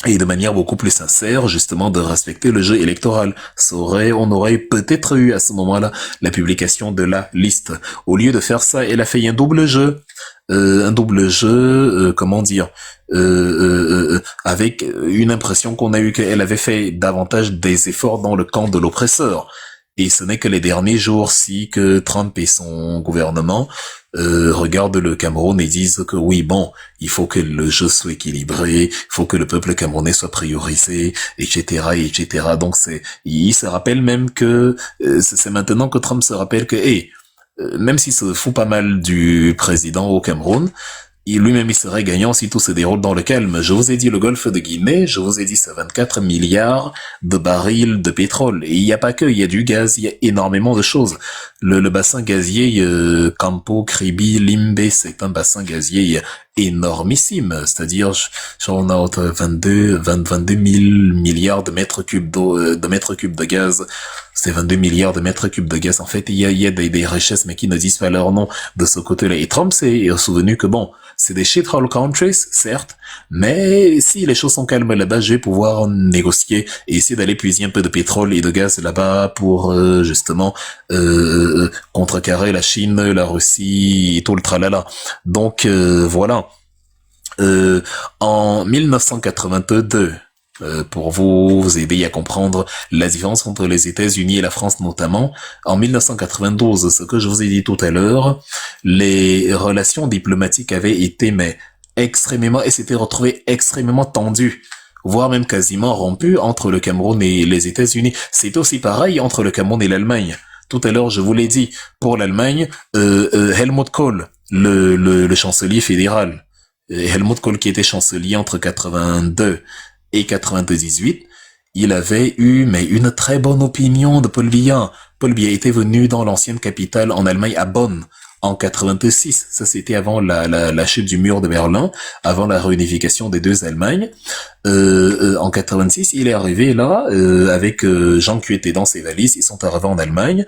et de manière beaucoup plus sincère, justement, de respecter le jeu électoral. On aurait peut-être eu à ce moment-là la publication de la liste. Au lieu de faire ça, elle a fait un double jeu. Comment dire, avec une impression qu'on a eue qu'elle avait fait davantage des efforts dans le camp de l'oppresseur. Et ce n'est que les derniers jours-ci que Trump et son gouvernement regardent le Cameroun et disent que oui, bon, il faut que le jeu soit équilibré, il faut que le peuple camerounais soit priorisé, etc., etc. Donc il se rappelle même que c'est maintenant que Trump se rappelle que, même s'il se fout pas mal du président au Cameroun, lui-même il serait gagnant si tout se déroule dans le calme. Je vous ai dit le golfe de Guinée, je vous ai dit c'est 24 milliards de barils de pétrole. Et il n'y a pas que, il y a du gaz, il y a énormément de choses. Le bassin gazier Campo, Kribi, Limbe, c'est un bassin gazier énormissime. C'est-à-dire, on a entre 22 000 milliards de mètres cubes d'eau, de mètres cubes de gaz. C'est 22 milliards de mètres cubes de gaz. En fait, il y a des richesses, mais qui ne disent pas leur nom de ce côté-là. Et Trump s'est souvenu que bon, c'est des shithole countries, certes, mais si les choses sont calmes là-bas, je vais pouvoir négocier et essayer d'aller puiser un peu de pétrole et de gaz là-bas pour justement contrecarrer la Chine, la Russie et tout le tralala. Donc voilà. En 1982, pour vous aider à comprendre la différence entre les États-Unis et la France notamment, en 1992, ce que je vous ai dit tout à l'heure, les relations diplomatiques avaient été extrêmement, et s'étaient retrouvées extrêmement tendues, voire même quasiment rompues entre le Cameroun et les États-Unis. C'est aussi pareil entre le Cameroun et l'Allemagne. Tout à l'heure, je vous l'ai dit, pour l'Allemagne, Helmut Kohl, le chancelier fédéral, Helmut Kohl qui était chancelier entre 82 et 98, il avait eu une très bonne opinion de Paul Biya. Paul Biya était venu dans l'ancienne capitale en Allemagne à Bonn en 86. Ça c'était avant la chute du mur de Berlin, avant la réunification des deux Allemagnes. En 86, il est arrivé là avec Jean qui était dans ses valises. Ils sont arrivés en Allemagne.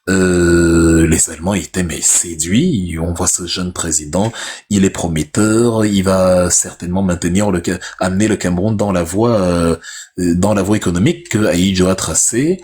Les Allemands étaient séduits. On voit ce jeune président, il est prometteur. Il va certainement amener le Cameroun dans la voie économique que Ahidjo a tracée.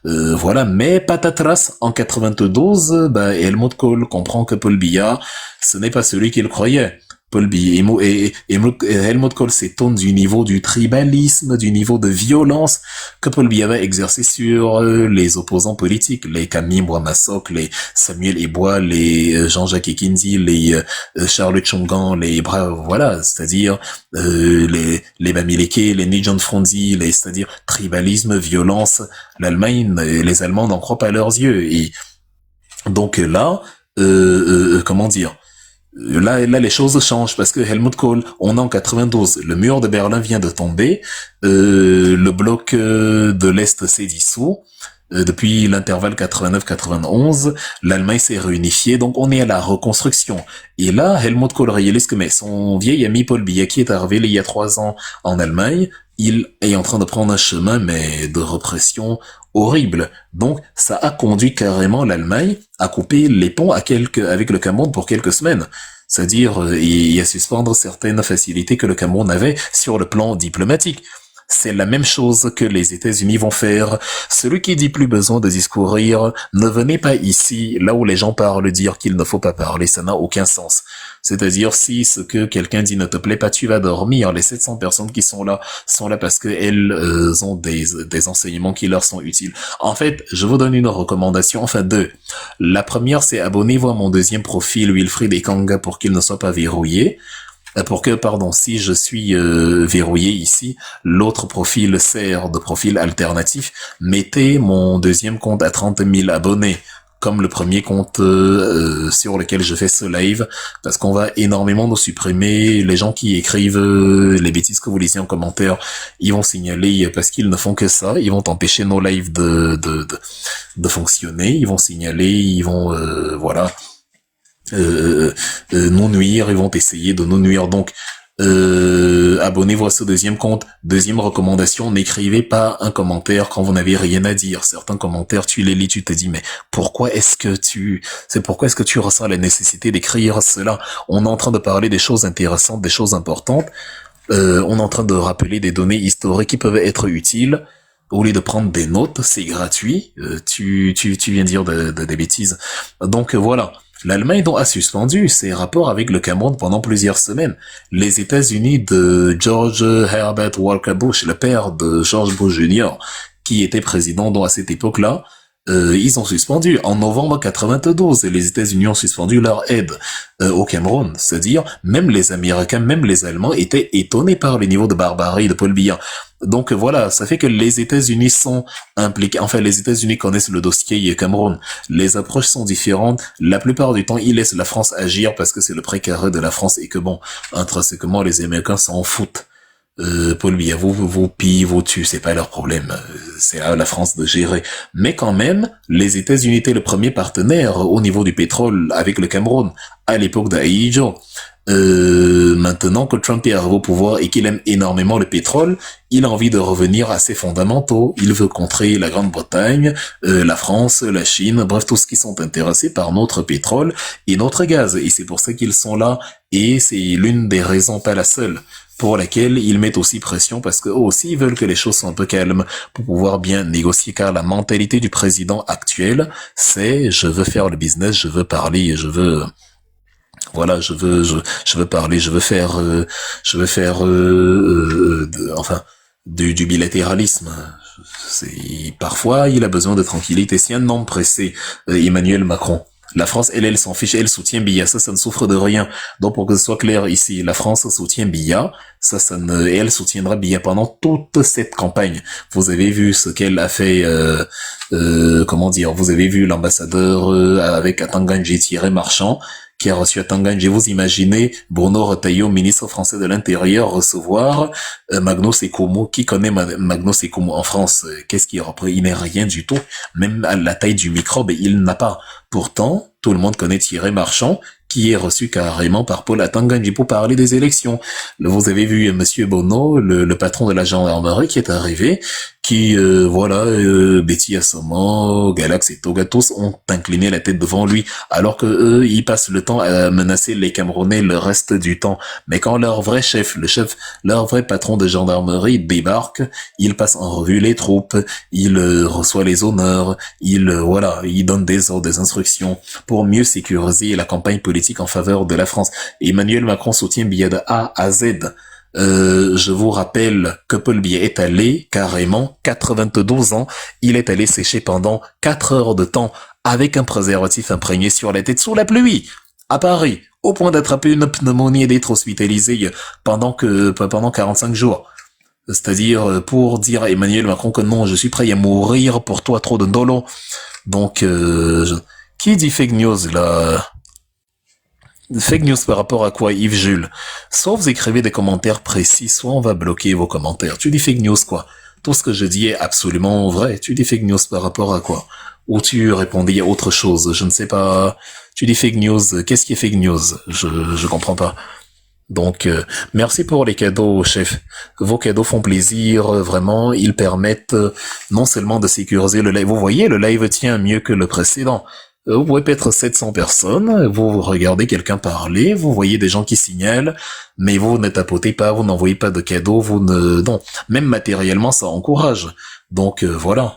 Voilà. Mais patatras, en 92, Helmut Kohl comprend que Paul Biya, ce n'est pas celui qu'il croyait. Paul Biya et Helmut Kohl s'étonne du niveau du tribalisme, du niveau de violence que Paul Biya va exercer sur les opposants politiques, les Camille Mwama-Sok, les Samuel Ebois, les Jean-Jacques Ekindi, les Charles Tchongan, les voilà, c'est-à-dire les Bamileke, les Nigel Frondi, c'est-à-dire tribalisme, violence. L'Allemagne, les Allemands n'en croient pas leurs yeux. Et donc là, comment dire? Là, les choses changent parce que Helmut Kohl, on est en 92, le mur de Berlin vient de tomber, le bloc de l'Est s'est dissous. Depuis l'intervalle 89-91, l'Allemagne s'est réunifiée, donc on est à la reconstruction. Et là, Helmut Kohl réalise que mais son vieil ami Paul Biya qui est arrivé il y a 3 ans en Allemagne, il est en train de prendre un chemin mais de répression horrible. Donc ça a conduit carrément l'Allemagne à couper les ponts avec le Cameroun pour quelques semaines. C'est-à-dire et à suspendre certaines facilités que le Cameroun avait sur le plan diplomatique. C'est la même chose que les États-Unis vont faire. Celui qui dit plus besoin de discourir, ne venez pas ici, là où les gens parlent, dire qu'il ne faut pas parler, ça n'a aucun sens. C'est-à-dire, si ce que quelqu'un dit ne te plaît pas, tu vas dormir. Les 700 personnes qui sont là parce que elles ont des enseignements qui leur sont utiles. En fait, je vous donne une recommandation, enfin 2. La première, c'est abonnez-vous à mon deuxième profil, Wilfried Ekanga, pour qu'il ne soit pas verrouillé. Si je suis verrouillé ici, l'autre profil sert de profil alternatif. Mettez mon deuxième compte à 30 000 abonnés, comme le premier compte sur lequel je fais ce live, parce qu'on va énormément nous supprimer. Les gens qui écrivent les bêtises que vous lisez en commentaire, ils vont signaler, parce qu'ils ne font que ça, ils vont empêcher nos lives de fonctionner, ils vont signaler, ils vont nous nuire, ils vont essayer de nous nuire. Donc abonnez-vous à ce deuxième compte. Deuxième recommandation, n'écrivez pas un commentaire quand vous n'avez rien à dire. Certains commentaires, tu les lis, tu te dis mais pourquoi est-ce que tu ressens la nécessité d'écrire cela? On est en train de parler des choses intéressantes, des choses importantes. On est en train de rappeler des données historiques qui peuvent être utiles. Au lieu de prendre des notes, c'est gratuit. Tu viens dire des bêtises. Donc voilà. L'Allemagne donc a suspendu ses rapports avec le Cameroun pendant plusieurs semaines. Les États-Unis de George Herbert Walker Bush, le père de George Bush Jr., qui était président donc à cette époque-là, ils ont suspendu. En novembre 92, les États-Unis ont suspendu leur aide au Cameroun. C'est-à-dire, même les Américains, même les Allemands étaient étonnés par le niveau de barbarie de Paul Biya. Donc voilà, ça fait que les États-Unis sont impliqués. Enfin, les États-Unis connaissent le dossier Cameroun. Les approches sont différentes. La plupart du temps, ils laissent la France agir parce que c'est le précaré de la France et que bon, intrinsèquement, les Américains s'en foutent. Paul Biya, vous pillez, vous tuez, c'est pas leur problème. C'est à la France de gérer. Mais quand même, les États-Unis étaient le premier partenaire au niveau du pétrole avec le Cameroun à l'époque d'Ahidjo. Maintenant que Trump est arrivé au pouvoir et qu'il aime énormément le pétrole, il a envie de revenir à ses fondamentaux. Il veut contrer la Grande-Bretagne, la France, la Chine, bref, tous qui sont intéressés par notre pétrole et notre gaz. Et c'est pour ça qu'ils sont là. Et c'est l'une des raisons, pas la seule, pour laquelle ils mettent aussi pression, parce que eux aussi ils veulent que les choses soient un peu calmes pour pouvoir bien négocier, car la mentalité du président actuel, c'est je veux faire le business, je veux parler, je veux parler, je veux faire du bilatéralisme. Parfois il a besoin de tranquillité. C'est un homme pressé, Emmanuel Macron. La France, elle s'en fiche, elle soutient Biya, ça ne souffre de rien. Donc pour que ce soit clair ici, la France soutient Biya, et elle soutiendra Biya pendant toute cette campagne. Vous avez vu ce qu'elle a fait, vous avez vu l'ambassadeur avec Atanganji Thierry Marchand, qui a reçu à Tanganji. Vous imaginez Bruno Retailleau, ministre français de l'Intérieur, recevoir Magnus Ekomo. Qui connaît Magnus Ekomo en France? Qu'est-ce qu'il représente? Il n'est rien du tout. Même à la taille du microbe, il n'a pas. Pourtant, tout le monde connaît Thierry Marchand, qui est reçu carrément par Paul Atanganji pour parler des élections. Vous avez vu Monsieur Bono, le patron de la gendarmerie, qui est arrivé qui, voilà, Betty Assomo, Galax et Toga, tous ont incliné la tête devant lui, alors que eux, ils passent le temps à menacer les Camerounais le reste du temps. Mais quand leur vrai chef, leur vrai patron de gendarmerie débarque, il passe en revue les troupes, il reçoit les honneurs, voilà, il donne des ordres, des instructions pour mieux sécuriser la campagne politique en faveur de la France. Emmanuel Macron soutient Biya de A à Z. Je vous rappelle que Paul Biya est allé carrément 92 ans, il est allé sécher pendant 4 heures de temps avec un préservatif imprégné sur la tête sous la pluie à Paris, au point d'attraper une pneumonie et d'être hospitalisé pendant 45 jours. C'est-à-dire pour dire à Emmanuel Macron que non, je suis prêt à mourir pour toi, trop de dolo. Donc, qui dit fake news là? Fake news par rapport à quoi, Yves Jules? Soit vous écrivez des commentaires précis, soit on va bloquer vos commentaires. Tu dis fake news quoi? Tout ce que je dis est absolument vrai. Tu dis fake news par rapport à quoi? Ou tu répondais à autre chose? Je ne sais pas. Tu dis fake news. Qu'est-ce qui est fake news? Je comprends pas. Donc, merci pour les cadeaux, chef. Vos cadeaux font plaisir, vraiment. Ils permettent non seulement de sécuriser le live. Vous voyez, le live tient mieux que le précédent. Vous pouvez être 700 personnes, vous regardez quelqu'un parler, vous voyez des gens qui signalent, mais vous ne tapotez pas, vous n'envoyez pas de cadeaux, non. Même matériellement, ça encourage. Donc voilà,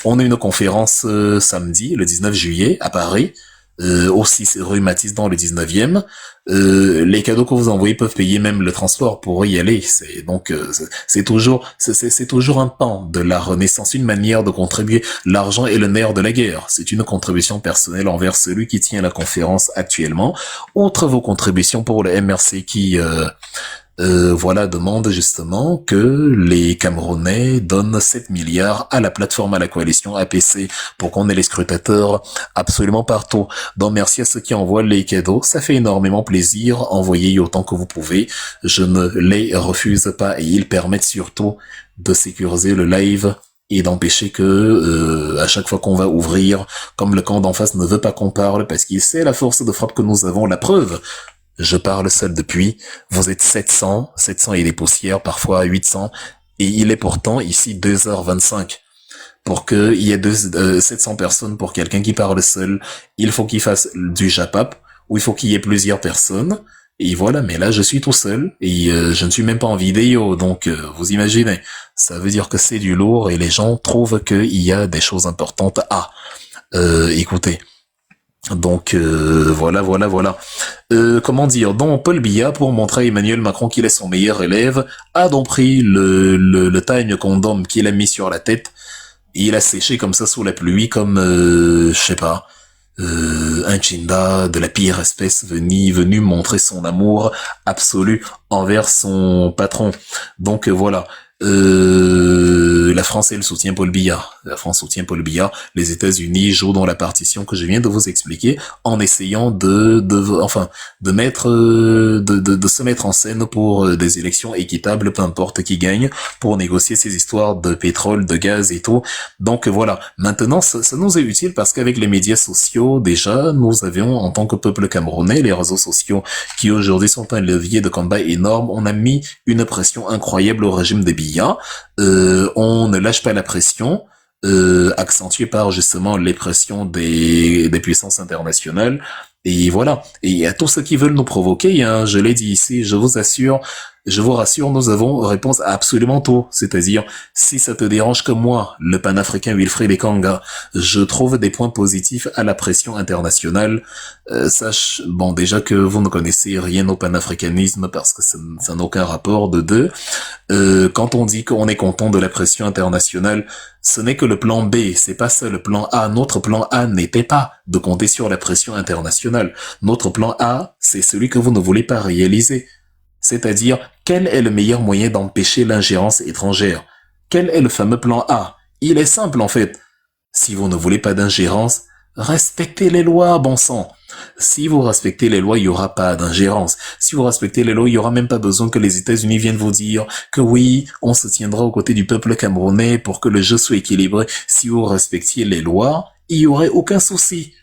on a une conférence samedi, le 19 juillet, à Paris, aussi rue Matisse dans le 19e. Les cadeaux que vous envoyez peuvent payer même le transport pour y aller. C'est toujours un pan de la Renaissance, une manière de contribuer. L'argent est le nerf de la guerre. C'est une contribution personnelle envers celui qui tient la conférence actuellement. Outre vos contributions pour le MRC qui voilà, demande justement que les Camerounais donnent 7 milliards à la plateforme, à la coalition APC, pour qu'on ait les scrutateurs absolument partout. Donc merci à ceux qui envoient les cadeaux, ça fait énormément plaisir, envoyez autant que vous pouvez, je ne les refuse pas, et ils permettent surtout de sécuriser le live et d'empêcher que à chaque fois qu'on va ouvrir, comme le camp d'en face ne veut pas qu'on parle, parce qu'il sait la force de frappe que nous avons, la preuve. Je parle seul depuis, vous êtes 700 et des poussières, parfois 800, et il est pourtant ici 2h25. Pour qu'il y ait 700 personnes pour quelqu'un qui parle seul, il faut qu'il fasse du japap, ou il faut qu'il y ait plusieurs personnes, et voilà, mais là je suis tout seul, et je ne suis même pas en vidéo, donc vous imaginez, ça veut dire que c'est du lourd, et les gens trouvent qu'il y a des choses importantes à écouter. Donc voilà. Comment dire, donc Paul Biya, pour montrer à Emmanuel Macron qu'il est son meilleur élève, a donc pris le time condom qu'il a mis sur la tête, et il a séché comme ça sous la pluie, comme je sais pas, un Chinda de la pire espèce venu montrer son amour absolu envers son patron. Donc voilà. La France, elle soutient Paul Biya. La France soutient Paul Biya. Les États-Unis jouent dans la partition que je viens de vous expliquer en essayant de se mettre en scène pour des élections équitables, peu importe qui gagne, pour négocier ces histoires de pétrole, de gaz et tout. Donc voilà. Maintenant, ça nous est utile parce qu'avec les médias sociaux, déjà, nous avions, en tant que peuple camerounais, les réseaux sociaux qui aujourd'hui sont un levier de combat énorme. On a mis une pression incroyable au régime des Biya. On ne lâche pas la pression, accentuée par justement les pressions des puissances internationales. Et voilà. Et à tous ceux qui veulent nous provoquer, hein, je l'ai dit ici, je vous rassure, nous avons réponse à absolument tout. C'est-à-dire, si ça te dérange que moi, le panafricain Wilfried Ekanga, je trouve des points positifs à la pression internationale, sache, bon, déjà que vous ne connaissez rien au panafricanisme parce que ça n'a aucun rapport de deux. Quand on dit qu'on est content de la pression internationale, ce n'est que le plan B, c'est pas ça le plan A. Notre plan A n'était pas de compter sur la pression internationale. Notre plan A, c'est celui que vous ne voulez pas réaliser. C'est-à-dire, quel est le meilleur moyen d'empêcher l'ingérence étrangère? Quel est le fameux plan A? Il est simple en fait. Si vous ne voulez pas d'ingérence, respectez les lois, bon sang. Si vous respectez les lois, il n'y aura pas d'ingérence. Si vous respectez les lois, il n'y aura même pas besoin que les États-Unis viennent vous dire que oui, on se tiendra aux côtés du peuple camerounais pour que le jeu soit équilibré. Si vous respectiez les lois, il n'y aurait aucun souci.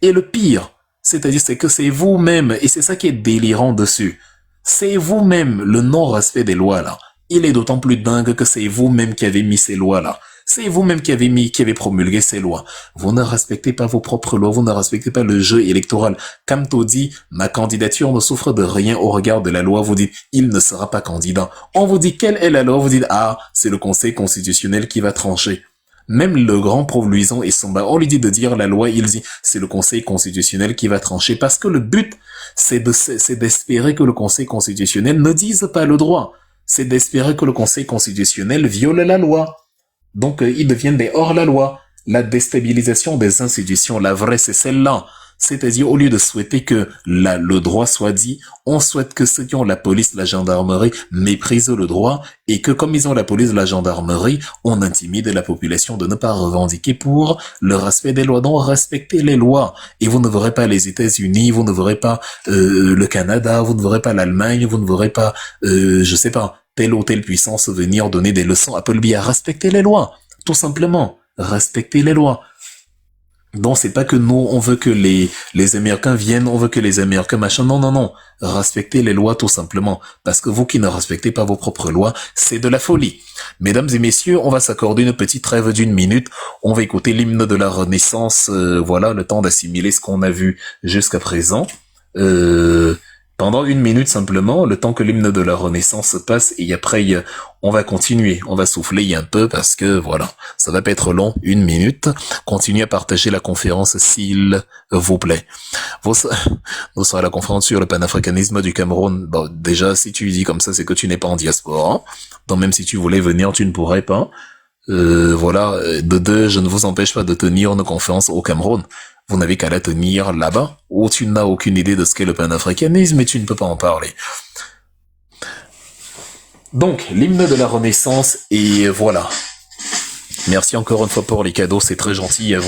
Et le pire, c'est-à-dire c'est que c'est vous-même, et c'est ça qui est délirant dessus, c'est vous-même le non-respect des lois là. il est d'autant plus dingue que c'est vous-même qui avez mis ces lois-là. C'est vous-même qui avez promulgué ces lois. Vous ne respectez pas vos propres lois, vous ne respectez pas le jeu électoral. Kamto dit, ma candidature ne souffre de rien au regard de la loi. Vous dites, il ne sera pas candidat. On vous dit, quelle est la loi? Vous dites, ah, c'est le Conseil constitutionnel qui va trancher. Même le grand Prof Louison et Somba, on lui dit de dire la loi, il dit, c'est le Conseil constitutionnel qui va trancher. Parce que le but, c'est d'espérer que le Conseil constitutionnel ne dise pas le droit. C'est d'espérer que le Conseil constitutionnel viole la loi. Donc, ils deviennent des hors-la-loi. La déstabilisation des institutions, la vraie, c'est celle-là. C'est-à-dire, au lieu de souhaiter que le droit soit dit, on souhaite que ceux qui ont la police, la gendarmerie, méprisent le droit et que, comme ils ont la police, la gendarmerie, on intimide la population de ne pas revendiquer pour le respect des lois. Donc, respectez les lois. Et vous ne verrez pas les États-Unis, vous ne verrez pas le Canada, vous ne verrez pas l'Allemagne, vous ne verrez pas, je sais pas, telle ou telle puissance venir donner des leçons à Paul Biya. Respectez les lois, tout simplement. Respectez les lois. Donc c'est pas que nous on veut que les Américains viennent, on veut que les Américains machin. Non, non, non. Respectez les lois tout simplement. Parce que vous qui ne respectez pas vos propres lois, c'est de la folie. Mesdames et messieurs, on va s'accorder une petite trêve d'une minute. On va écouter l'hymne de la Renaissance. Voilà, le temps d'assimiler ce qu'on a vu jusqu'à présent. Pendant une minute simplement, le temps que l'hymne de la Renaissance passe, et après on va continuer, on va souffler un peu parce que voilà, ça va pas être long, une minute. Continuez à partager la conférence s'il vous plaît. Nous serons à la conférence sur le panafricanisme du Cameroun. Bon, déjà, si tu dis comme ça, c'est que tu n'es pas en diaspora. Donc même si tu voulais venir, tu ne pourrais pas. Voilà, de deux, je ne vous empêche pas de tenir une conférence au Cameroun. Vous n'avez qu'à la tenir là-bas, où tu n'as aucune idée de ce qu'est le panafricanisme et tu ne peux pas en parler. Donc, l'hymne de la Renaissance, et voilà. Merci encore une fois pour les cadeaux, c'est très gentil à vous.